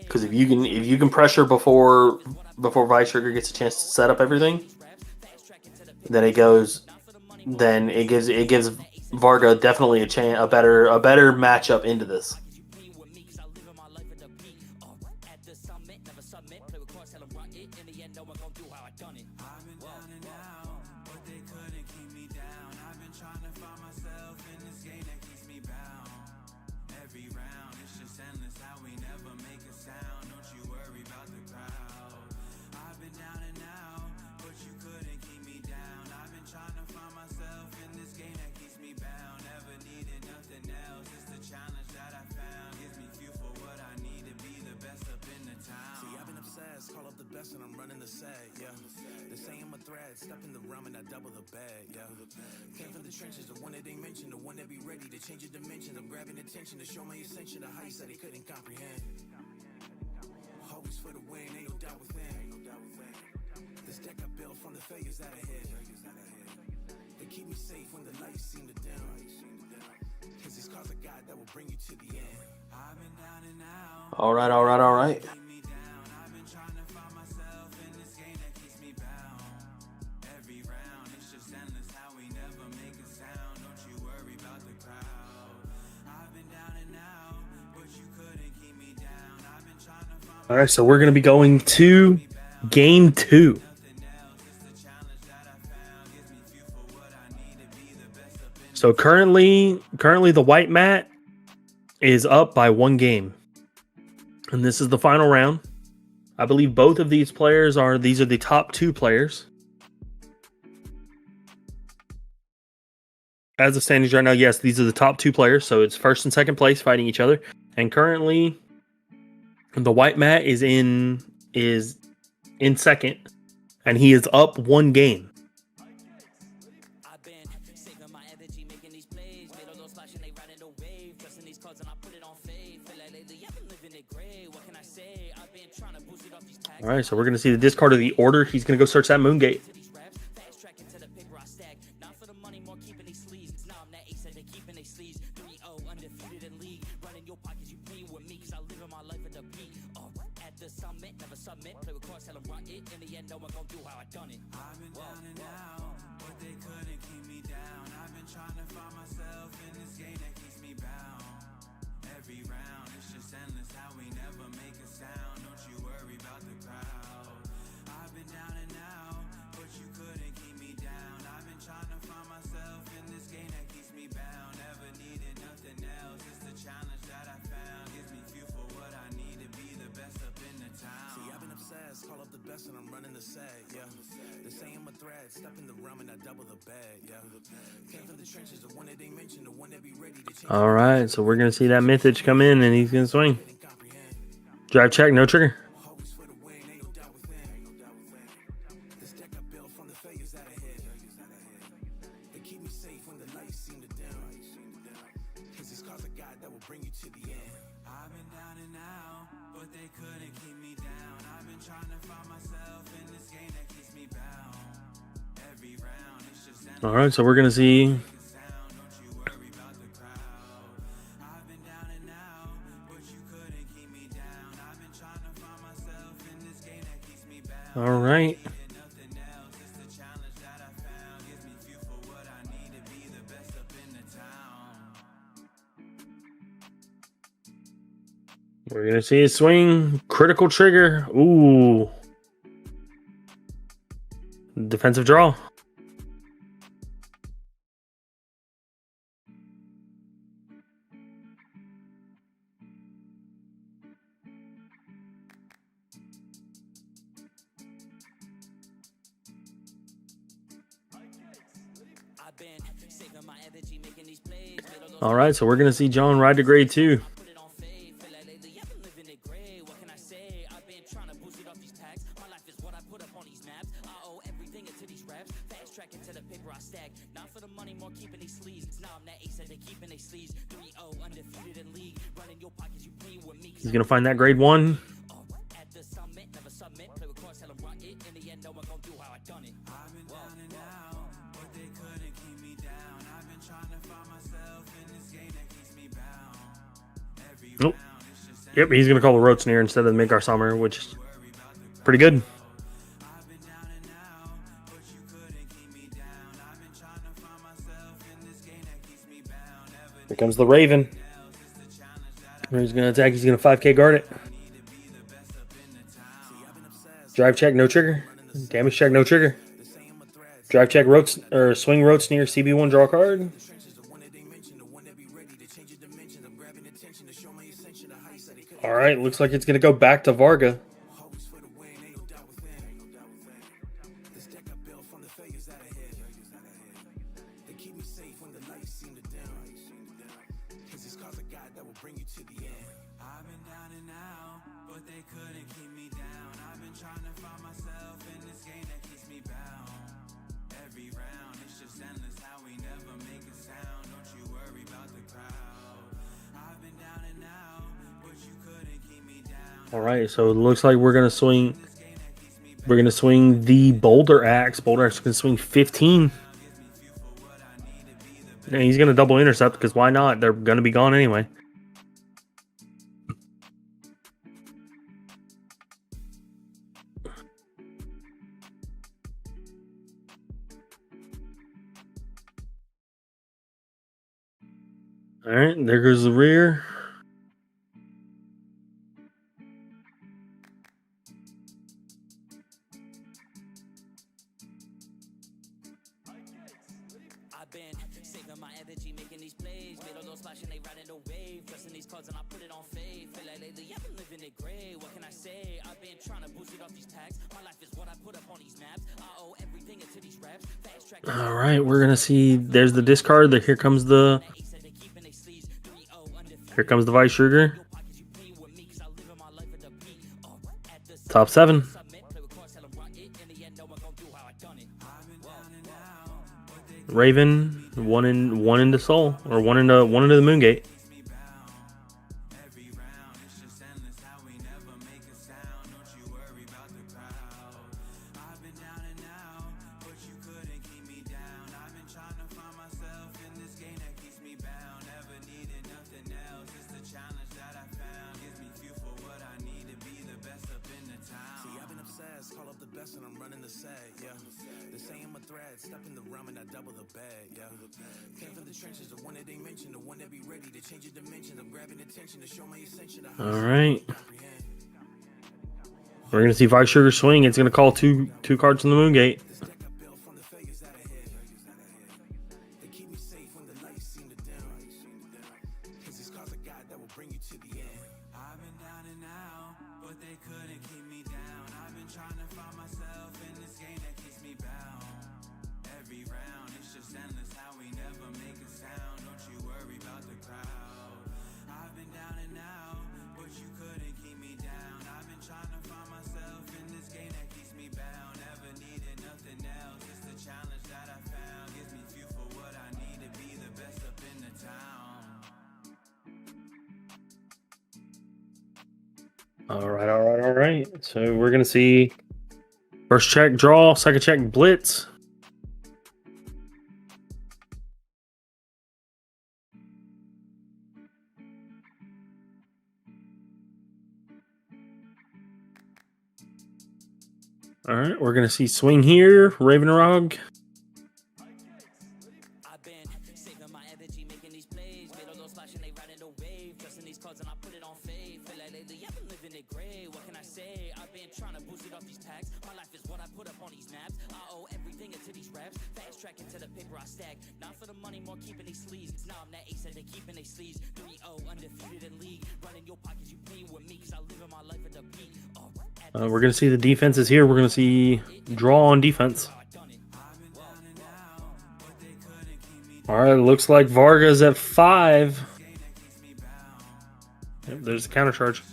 Because if you can pressure before Vice Trigger gets a chance to set up everything, then it gives Varga definitely a better matchup into this. And I'm running the set, yeah. They say I'm a threat, step in the realm and I double the bed, yeah. Came from the trenches, the one that they mentioned, the one that be ready to change your dimension. I'm grabbing attention to show my ascension, the heights that they couldn't comprehend. Always for the win, ain't no doubt within. This deck I built from the failures that I hit. They keep me safe when the lights seem to dim. Cause these cards are God that will bring you to the end. I've been down and out. All right. All right, so we're going to be going to game 2. So currently the white mat is up by 1 game. And this is the final round. I believe both of these players are the top 2 players. As the standings right now, yes, these are the top 2 players. So it's first and second place fighting each other. And currently the white mat is in second, and he is up 1 game. All right, so we're going to see the discard of the order. He's going to go search that Moongate. Call up the best and I'm running the set, yeah. They say I'm a threat, step in the realm and I double the bed, yeah. Came from the trenches, the one that they mentioned, the one that be ready to change. All right, so we're going to see that Mythage come in, and he's going to swing. Drive check, no trigger. This deck I built from the failures that I hit. They keep me safe when the lights seem to dim. Cause these cards are God that will bring you to the end. I've been down and out, but they couldn't keep me down. I've been trying to find myself in this game that keeps me bound. Every round it's just All right, so we're going to see all right. We're going to see a swing. Critical trigger. Ooh. Defensive draw. All right, so we're going to see John ride to grade 2. it gray. What can I say? I've been trying to boost it off these packs. My life is what I put up on these maps. I owe everything into these raps. Fast track into the paper I stack. Not for the money, more keeping these sleeves. Now I'm that ace that they keeping they sleeves. 3-0 undefeated in league. Running your pockets, you pay with me. He's gonna find that grade 1. At the summit, never submit. Play with cards, tell them run it. In the end, no one gon' do how I done it. I've been down and out, but they couldn't keep me down. I've been trying to find myself in this game that keeps me bound. Every Nope. round, it's just Yep, he's gonna call the Rotsneer instead of the Minkar Summer, which is pretty good. I've been down and out, but you couldn't keep me down. I've been trying to find myself in this game that keeps me bound. Never Here comes the Raven. He's gonna attack. He's gonna 5k guard it. Drive check, no trigger. Damage check, no trigger. Drive check, rotes or swing rotes near CB1, draw a card. All right, looks like it's gonna go back to Varga. I've been down and out, but they couldn't keep me down. I've been trying to find myself in this game that keeps me bound. Every round, it's just endless how we never make a sound. Don't you worry about the crowd. I've been down and out, but you couldn't keep me down. All right, so it looks like we're gonna swing. We're gonna swing the Boulder Axe. Boulder Axe is gonna swing 15. And he's gonna double intercept because why not? They're gonna be gone anyway. All right, there goes the rear. I've been saving my energy, making these plays. Made all those splash and they riding the wave. Dressing these cards and I put it on faith. Feel like lately I've been living it gray. What can I say? I've been trying to boost it off these packs. My life is what I put up on these maps. I owe everything into these raps. Fast track. All right, we're gonna see. There's the discard. Here comes the. Here comes the Vice Sugar. Top 7. Raven, one into Soul, or one into the Moongate. Every round, it's just endless how we never make a sound. Don't you worry about the crowd. I've been down and out, but you couldn't keep me down. I've been trying to find myself in this game that keeps me bound. Never needed nothing else. It's the challenge that I found. Gives me fuel for what I need to be the best up in the town. See, I've been obsessed, call up the best and I'm running the set, yeah. They say I'm a threat, step in the realm and I double the bag, yeah. Came from the trenches, the one that they mentioned, the one that be ready to change your dimension. I'm grabbing attention to show my ascension. All right. We're gonna see Vice Sugar swing. It's gonna call two cards from the Moongate. They keep me safe when the lights seem to dim. Cause these cards I got that will bring you to the end. I've been down and out, but they couldn't keep me down. I've been trying to find myself in this game that keeps me bound. Every round, it's just endless how we never make a sound. Don't you worry about the crowd. I've been down and out, but you couldn't keep me down. I've been trying to find myself in this game that keeps me bound. Never needed nothing else. It's the challenge that I found. Gives me fuel for what I need to be the best up in the town. All right. So we're gonna see first check draw, second check blitz. All right, we're gonna see swing here, Ravenrog. I've been saving my energy, making these plays. Made all those splash and they riding the wave. Dressing these cards and I put it on faith. Feel like lately I've been living it gray. What can I say? I've been trying to boost it off these packs. My life is what I put up on these maps. I owe everything into these raps. Fast track into the paper I stack. Not for the money, more keeping these sleeves. Now I'm that ace that they keeping they sleeves. 3-0 undefeated in league. Running your pockets, you pay with me. Cause I live in my life at the beat. We're gonna see the defenses here. We're gonna see draw on defense. All right, looks like Varga's at 5. Yep, there's the counter charge.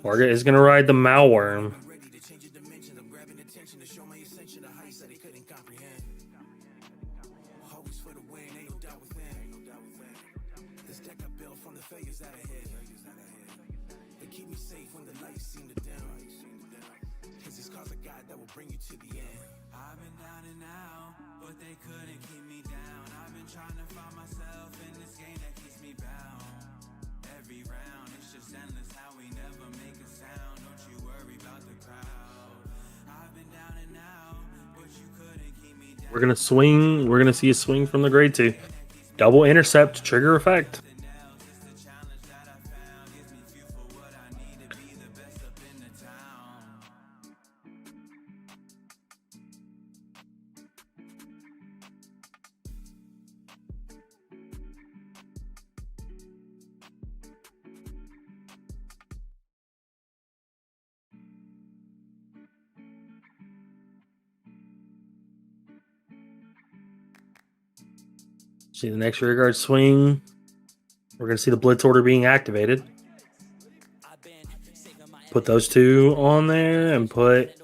Target is going to ride the Malworm. I've been down and out, but they couldn't keep me down. I've been trying to find myself in this game that keeps me bound. Every round, it's just endless how we never make a sound. Don't you worry about the crowd. I've been down and out, but you couldn't keep me down. We're going to swing. We're going to see a swing from the grade 2. Double intercept, trigger effect. See the next rear guard swing. We're going to see the blitz order being activated. Put those 2 on there and put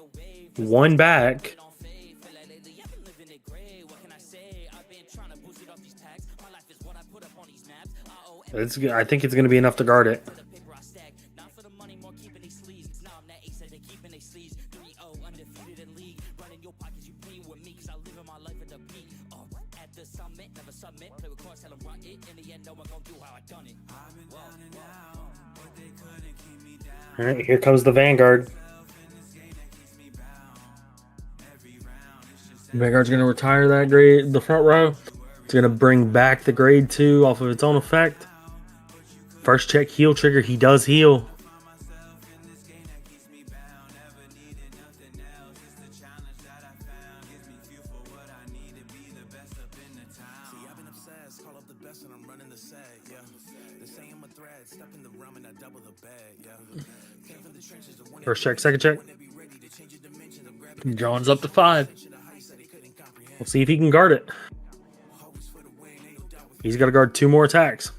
1 back. I think it's going to be enough to guard it. All right, here comes the Vanguard. Vanguard's going to retire that grade, the front row. It's going to bring back the grade 2 off of its own effect. First check heal trigger, he does heal. First check, second check. John's up to 5. We'll see if he can guard it. He's got to guard 2 more attacks.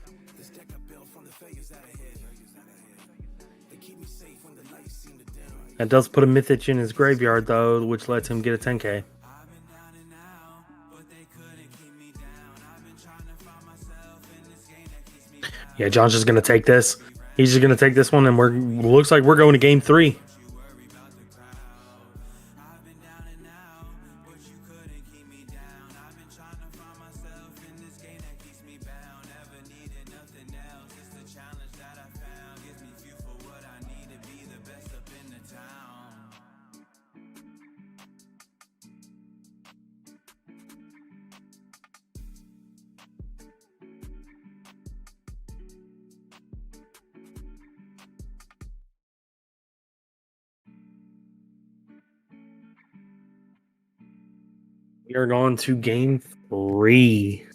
That does put a Mythich in his graveyard, though, which lets him get a 10k. Yeah, John's just going to take this. He's just going to take this one, and looks like we're going to game 3. We are going to game 3.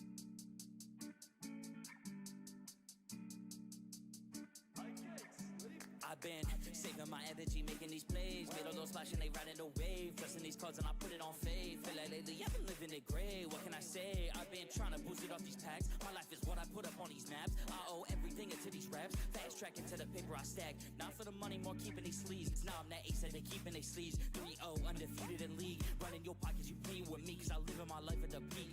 I've been saving my energy, making these plays. Made all those splashing, they riding the wave. Dressing these cards and I put it on faith. Feel like lately I've been living it gray. What can I say? I've been trying to boost it off these tags. My life is what I put up on these maps. I owe everything into these raps. Fast track into the paper I stack. Not for the money, more keeping these sleeves. Now I'm that ace that they keeping they sleeves. 3-0 undefeated in league. Running your pockets, you playing with me, cause I live in my life at the beat.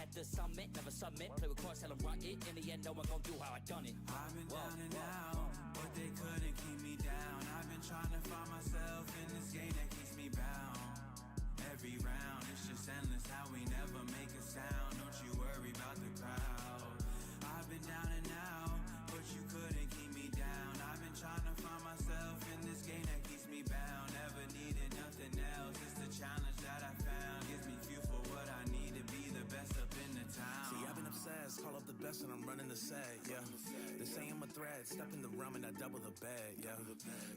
At the summit, never submit. Play with cards, tell them run it. In the end, no one gon' do how I done it. I've been down and out, but they couldn't keep me down. I've been trying to find myself in this game that keeps me bound. Every round, it's just endless how we never make a sound. Don't you worry about the crowd. I've been down and out, but you couldn't keep me down. I've been trying to find myself in this game that keeps me bound. Never needed nothing else. It's the challenge that I found. Gives me fuel for what I need to be the best up in the town. See, I've been obsessed, call up the best and I'm running the set, yeah. They say I'm a threat, step in the realm and I double the bag, yeah.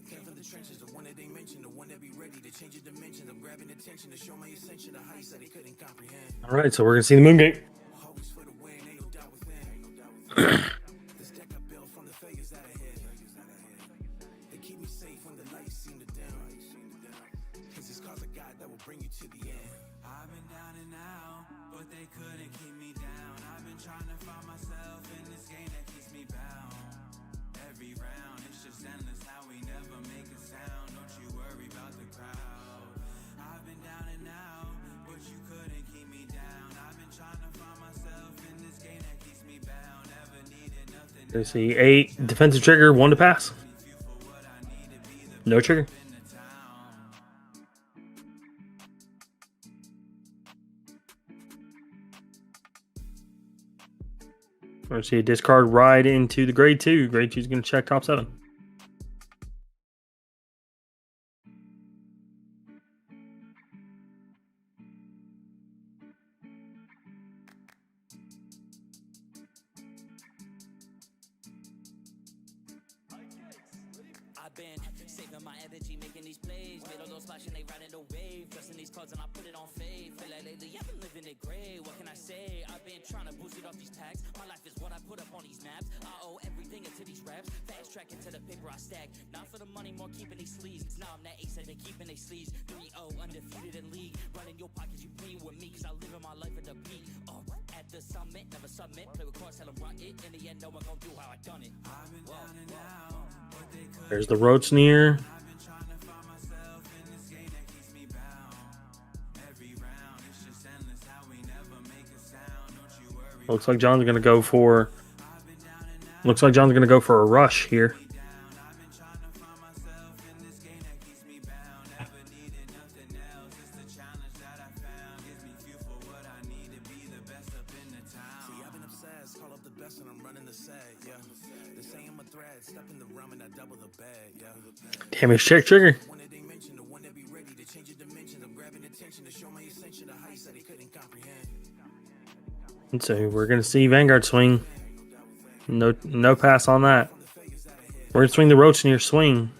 Came from the trenches, the one that they mentioned, the one that be ready to change your dimension. I'm grabbing attention to show my ascension, the heights that they couldn't comprehend. All right, so we're going to see the Moon Gate. Always for the win, ain't no doubt within. This deck I built from the failures that I hit. They keep me safe when the lights seem to dim. Cause this cause a God that will bring you to the end. I've been down and out, but they couldn't keep me down. I've been trying to find myself in this game that keeps me bound. Let's see, 8 defensive trigger, 1 to pass. No trigger. Let's see a discard ride into the grade 2. Grade 2 is going to check top 7. I've been saving my energy, making these plays. Made all those splash and they riding the wave. Dressing these cards and I put it on fade. Feel like lately I've been living it gray. What can I say? I've been trying to boost it off these packs. My life is what I put up on these maps. I owe everything into these raps. Fast track into the paper I stack. Not for the money, more keeping these sleeves. Now I'm that ace that they keeping they sleeves. 3-0 undefeated in league. Running your pockets, you playing with me. Cause I live in my life at the peak. At the summit, never submit. Play with cards, tell them run it. In the end, no one gon' do how I done it. There's the road sneer. Looks like John's gonna go for. Looks like John's gonna go for a rush here. Damage check trigger. And so we're gonna see Vanguard swing. No pass on that. We're gonna swing the roach near swing.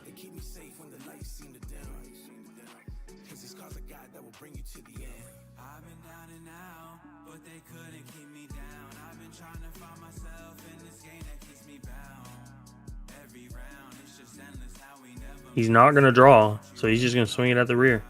He's not going to draw, so he's just going to swing it at the rear.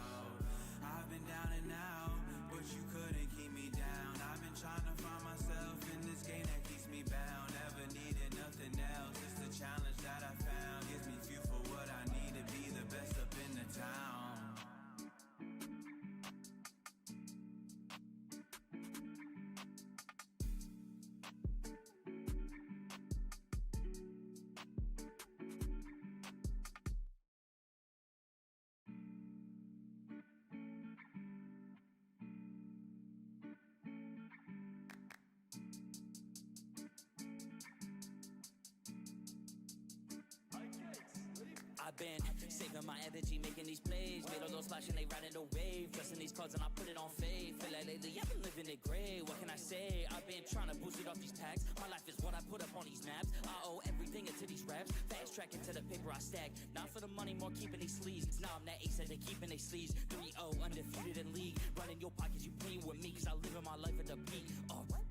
I've been saving my energy, making these plays. Made all those splash and they riding the wave. Dressing these cards and I put it on fade. Feel like lately I've been living it gray. What can I say? I've been trying to boost it off these packs. My life is what I put up on these maps. I owe everything into these raps. Fast track into the paper I stack. Not for the money, more keeping these sleeves. Now I'm that ace that they keeping they sleeves. 3-0 undefeated in league. Running your pockets, you playing with me. Cause I live in my life at the peak.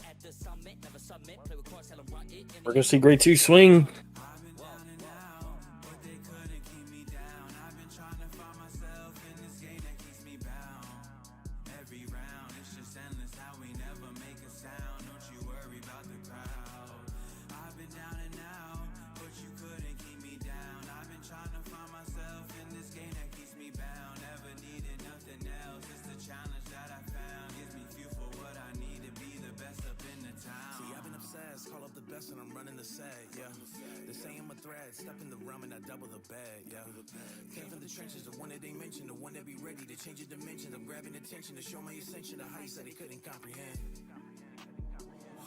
At the summit, never submit. Play with cards, tell them run it. We're gonna see grade 2 swing. And I'm running the set, yeah. They say I'm a threat, step in the realm and I double the bed, yeah. Came from the trenches, the one that they mentioned, the one that be ready to change the dimension. I'm grabbing attention to show my ascension, the heights that they couldn't comprehend.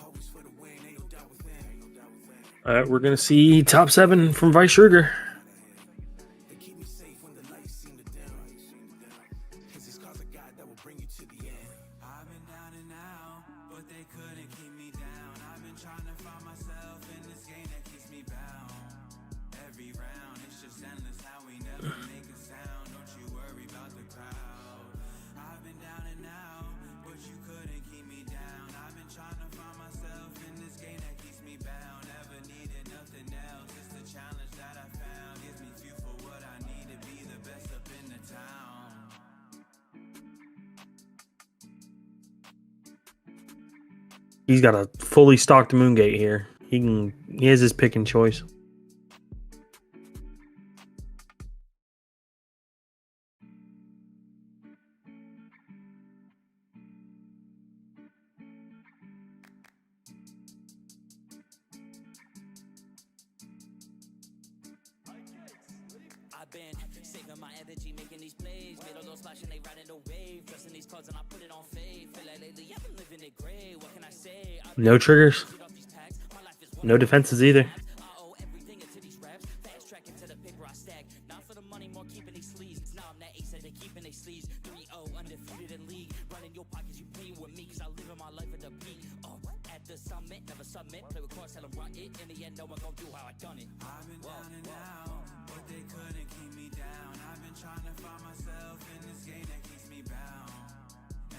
Always for the win, ain't no doubt within. Alright, we're gonna see top 7 from Vice Sugar. They keep me safe when the lights seem to dim. Cause it's cause of God that will bring you to the end. I've been down and out, but they couldn't keep me down. I've been trying to find myself in this game that keeps me bound. Every round, it's just endless how we never make a sound. Don't you worry about the crowd. I've been down and out, but you couldn't keep me down. I've been trying to find myself in this game that keeps me bound. Never needed nothing else. It's the challenge that I found. Gives me fuel for what I need to be the best up in the town. He's got a fully stocked Moongate here. He has his pick and choice. I've been saving my energy, making these plays. Made all those splash and they riding the wave. Dressing these cards and I put it on faith. Feel like lately I've been living it gray. What can I say? No triggers. No defenses either. I owe everything into these raps. Fast track into the paper I stack. Not for the money, more keeping these sleeves. Now I'm that ace that they keeping they sleeves. 3-0 undefeated in league. Running your pockets, you playing with me. Cause I live in my life at the peak. At the summit, never submit. Play with cards, tell them run it. In the end, no one gon' do how I done it. I've been down and out, but they couldn't keep me down. I've been trying to find myself in this game that keeps me bound.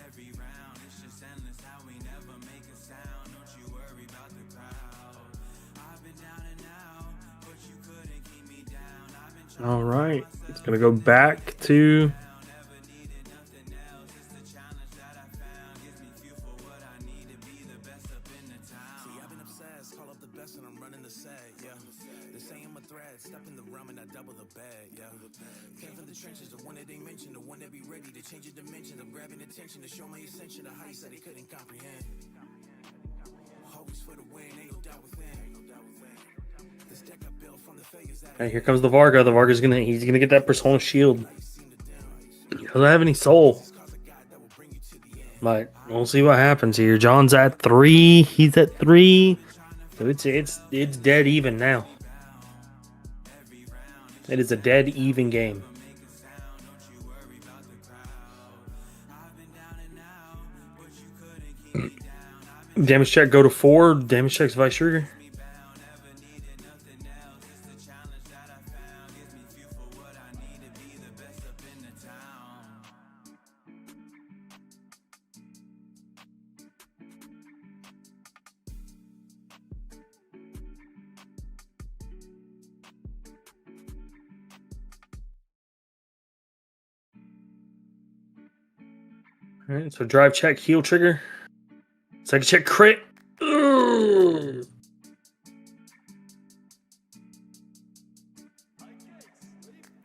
Every round, it's just endless how we never make a sound. Don't you worry about the crowd. I've been down and out, but you couldn't keep me down. I've been trying All right. It's going to go back to never needed nothing else. It's the challenge that I found. Gives me fuel for what I need to be the best up in the town. See, I've been obsessed, call up the best and I'm running the set, yeah. They say I'm a threat, step in the realm and I double the bag, yeah. Came from the trenches, the one that they mentioned, the one that be ready to change your dimension. I'm grabbing attention to show my ascension, the heights that they couldn't comprehend. Always for the win, ain't no doubt within. This deck I built from the failures that Hey, here comes the Varga. The Varga's he's gonna get that persona shield. He doesn't have any soul. But we'll see what happens here. John's at 3. He's at 3. So it's dead even now. It is a dead even game. Damage check go to 4. Damage checks vice trigger. Alright, so drive check, heal trigger. Second check, crit. Ugh.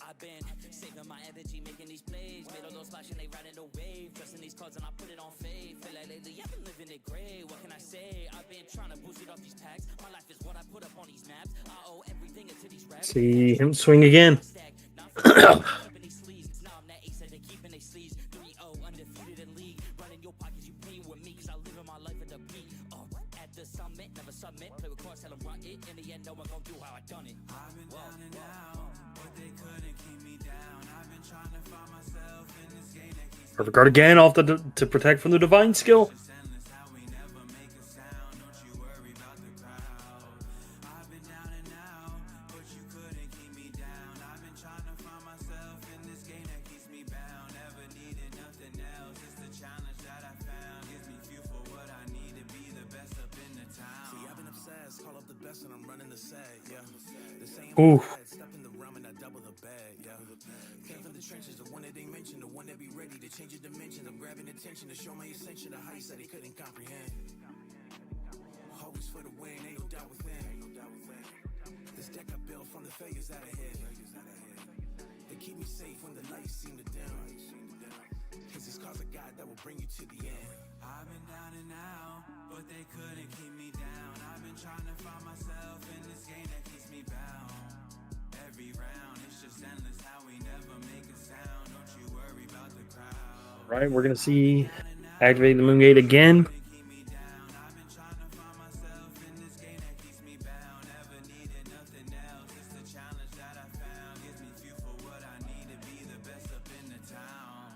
I've been saving my energy, making these plays. Made all those splash and they riding the wave. Dressing these cards and I put it on faith. Feel like lately I've been living it gray. What can I say? I've been trying to boost it off these packs. My life is what I put up on these maps. I owe everything into these raps. See him swing again. Perfect guard again off to protect from the divine skill. Ooh. step in the realm and I double the bag, yeah. Came from the trenches, the one that they mentioned, the one that be ready to change your dimension. I'm grabbing attention to show my ascension, the heights that they couldn't comprehend. Always for the win, ain't no doubt within. This deck I built from the failures that I had. They keep me safe when the lights seem to dim. Cause it's cause of God that will bring you to the end. I've been down and out, but they couldn't keep me down. I've been trying to find myself in this game that keeps me bound. Every round, it's just endless how we never make a sound. Don't you worry about the crowd. Right, we're gonna see activate the moon gate again. Keep me down. I've been trying to find myself in this game that keeps me bound. Never needed nothing else. It's the challenge that I found. Gives me fuel for what I need to be the best up in the town.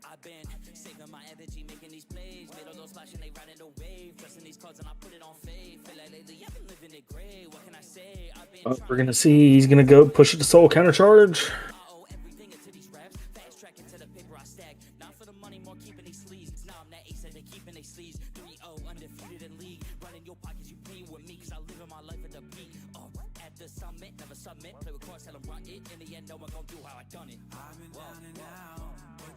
I've been saving my energy, making these plays. Made all those splash and they riding the wave. Dressing these cards and I put it on faith. Feel like lately I've been living it gray. What can I say? I've been We're gonna see he's gonna go push it to soul counter charge. I owe everything into these raps. Fast track into the paper I stack. Not for the money, more keeping these sleeves. Now I'm that ace that they keeping they sleeves. 3-0 undefeated in league. Running your pockets, you playing with me. Cause I live in my life at the peak. At the summit, never submit. Play with cards, tell them run it. In the end, no one gon' do how I done it. I've been down and out, but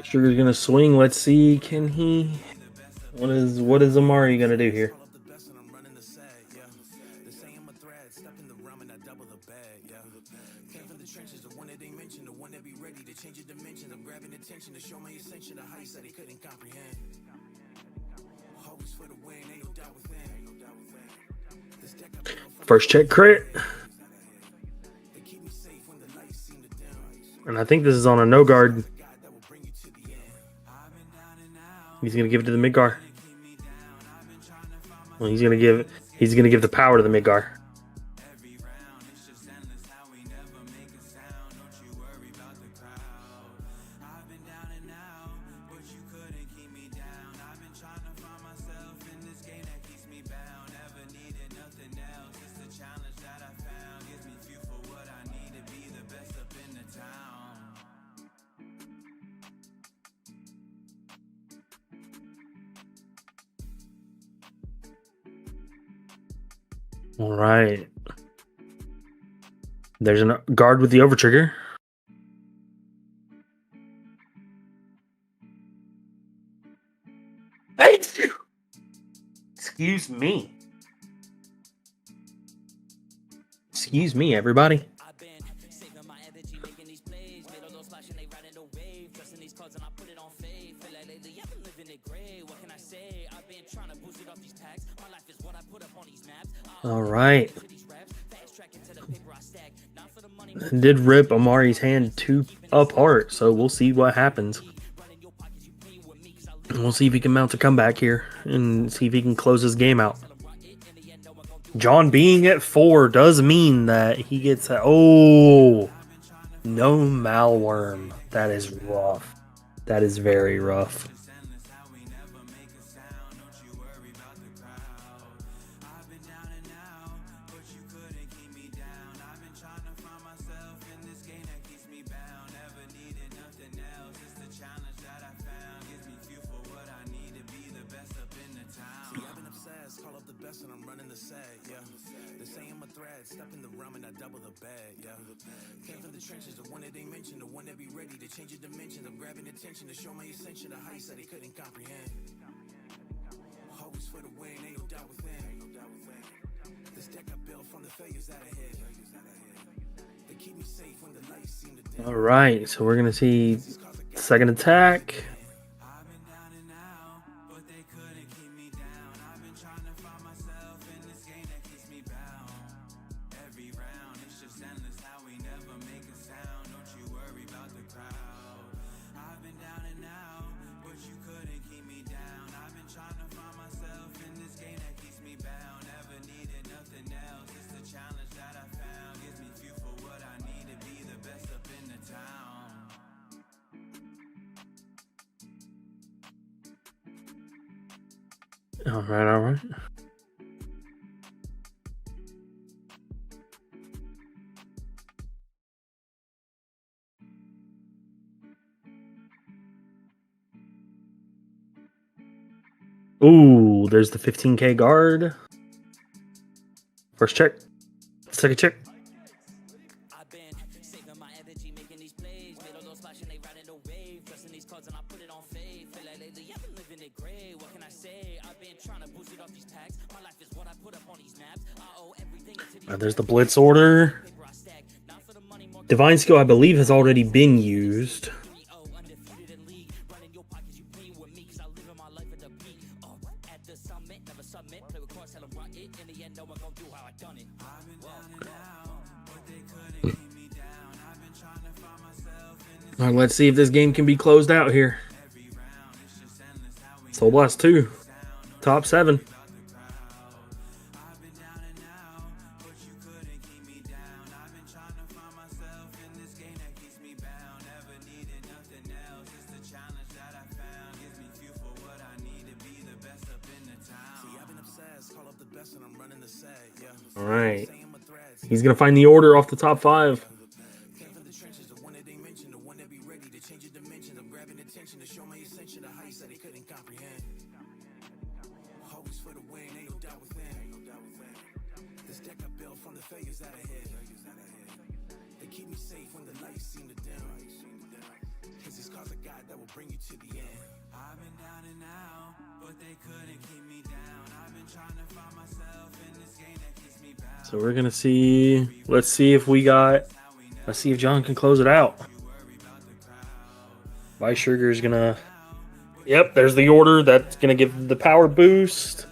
Sugar's gonna swing. Let's see. Can he? What is Amari gonna do here? First check crit. And I think this is on a no guard. He's gonna give it to the Midgar. Well, he's gonna give the power to the Midgar. All right. There's a guard with the overtrigger. Excuse me. Excuse me, everybody. All right. Did rip Amari's hand 2 apart, so we'll see what happens. We'll see if he can mount a comeback here and see if he can close his game out. John being at 4 does mean that he gets a... Oh! No Malworm. That is rough. That is very rough. All right, so we're going to see second attack. All right, all right. Ooh, there's the 15k guard. First check. Second check. There's the blitz order. Divine skill, I believe, has already been used. All right, let's see if this game can be closed out here. Soul Blast 2. Top 7. All right. He's gonna find the order off the top 5. Came from the trenches, the one that they mentioned, the one that be ready to change your dimensions. I'm grabbing attention to show my ascension, the heights that they couldn't comprehend. Always for the win, ain't no doubt within. This deck I built from the failures that I hit. They keep me safe when the lights seem to dim. Cause these cards of God that will bring you to the end. I've been down and out, but they couldn't keep me down. I've been trying to find myself in this game that keeps me bound. So we're gonna see. Let's see if we got. Let's see if John can close it out. Vice Sugar is gonna. Yep, there's the order. That's gonna give the power boost.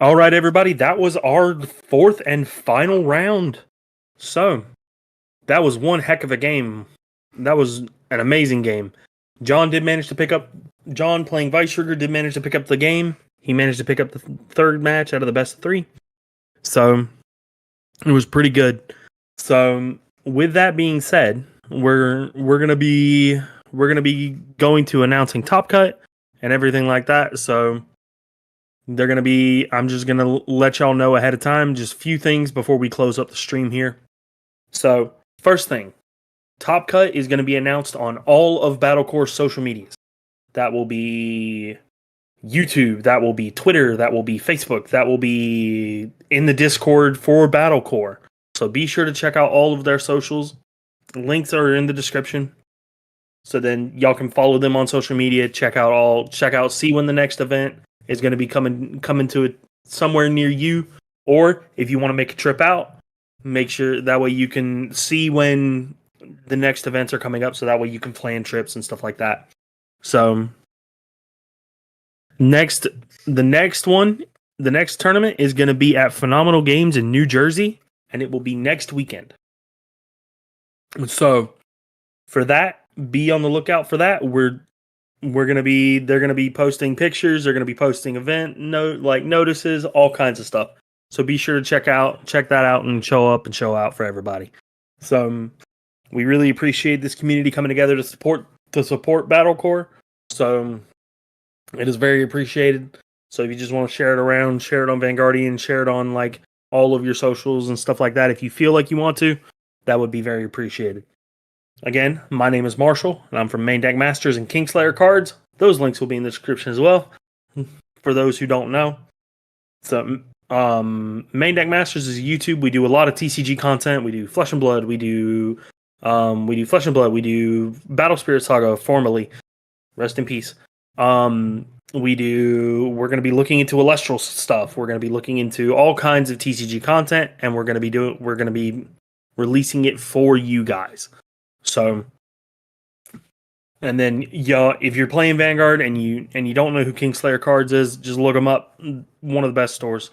All right, everybody, that was our 4th and final round. So, that was one heck of a game. That was an amazing game. John playing Vice Sugar did manage to pick up the game. He managed to pick up the 3rd match out of the best of 3. So, it was pretty good. So, with that being said, we're going to be going to announcing Top Cut and everything like that. So, they're going to be, I'm just going to let y'all know ahead of time, just a few things before we close up the stream here. So, first thing, Top Cut is going to be announced on all of Battlecore's social medias. That will be YouTube, that will be Twitter, that will be Facebook, that will be in the Discord for Battlecore. So be sure to check out all of their socials. Links are in the description. So then y'all can follow them on social media, see when the next event is going to be coming to it somewhere near you, or if you want to make a trip out, make sure that way you can see when the next events are coming up, so that way you can plan trips and stuff like that. So Next, the next tournament is going to be at Phenomenal Games in New Jersey, and it will be next weekend. So, for that, be on the lookout for that. They're going to be posting pictures. They're going to be posting notices, all kinds of stuff. So be sure to check that out, and show up and show out for everybody. So we really appreciate this community coming together to support Battlecore. So it is very appreciated. So if you just want to share it around, share it on Vanguardian, share it on like all of your socials and stuff like that. If you feel like you want to, that would be very appreciated. Again, my name is Marshall, and I'm from Main Deck Masters and Kingslayer Cards. Those links will be in the description as well, for those who don't know. So, Main Deck Masters is YouTube. We do a lot of TCG content. We do Flesh and Blood. We do Flesh and Blood. We do Battle Spirit Saga, formerly. Rest in peace. We're going to be looking into Celestial stuff. We're going to be looking into all kinds of TCG content, and we're going to be releasing it for you guys. So, and then if you're playing Vanguard and you don't know who Kingslayer Cards is, just look them up. One of the best stores.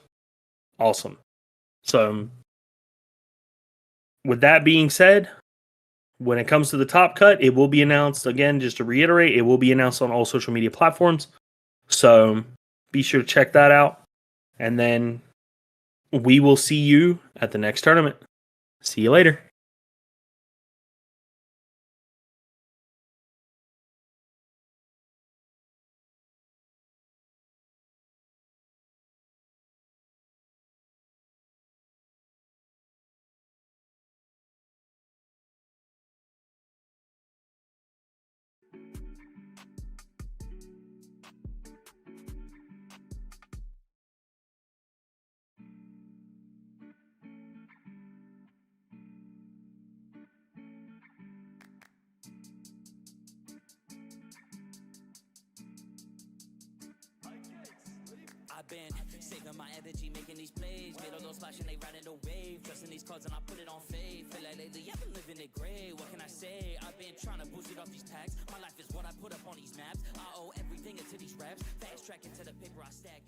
Awesome. So, with that being said, when it comes to the top cut, it will be announced again. Just to reiterate, it will be announced on all social media platforms. So be sure to check that out, and then we will see you at the next tournament. See you later. I've been saving my energy, making these plays. Made all those splashing, they riding the wave. Trusting these cards and I put it on faith. Feel like lately I've been living it gray. What can I say? I've been trying to boost it off these packs. My life is what I put up on these maps. I owe everything into these raps. Fast track into the paper I stack.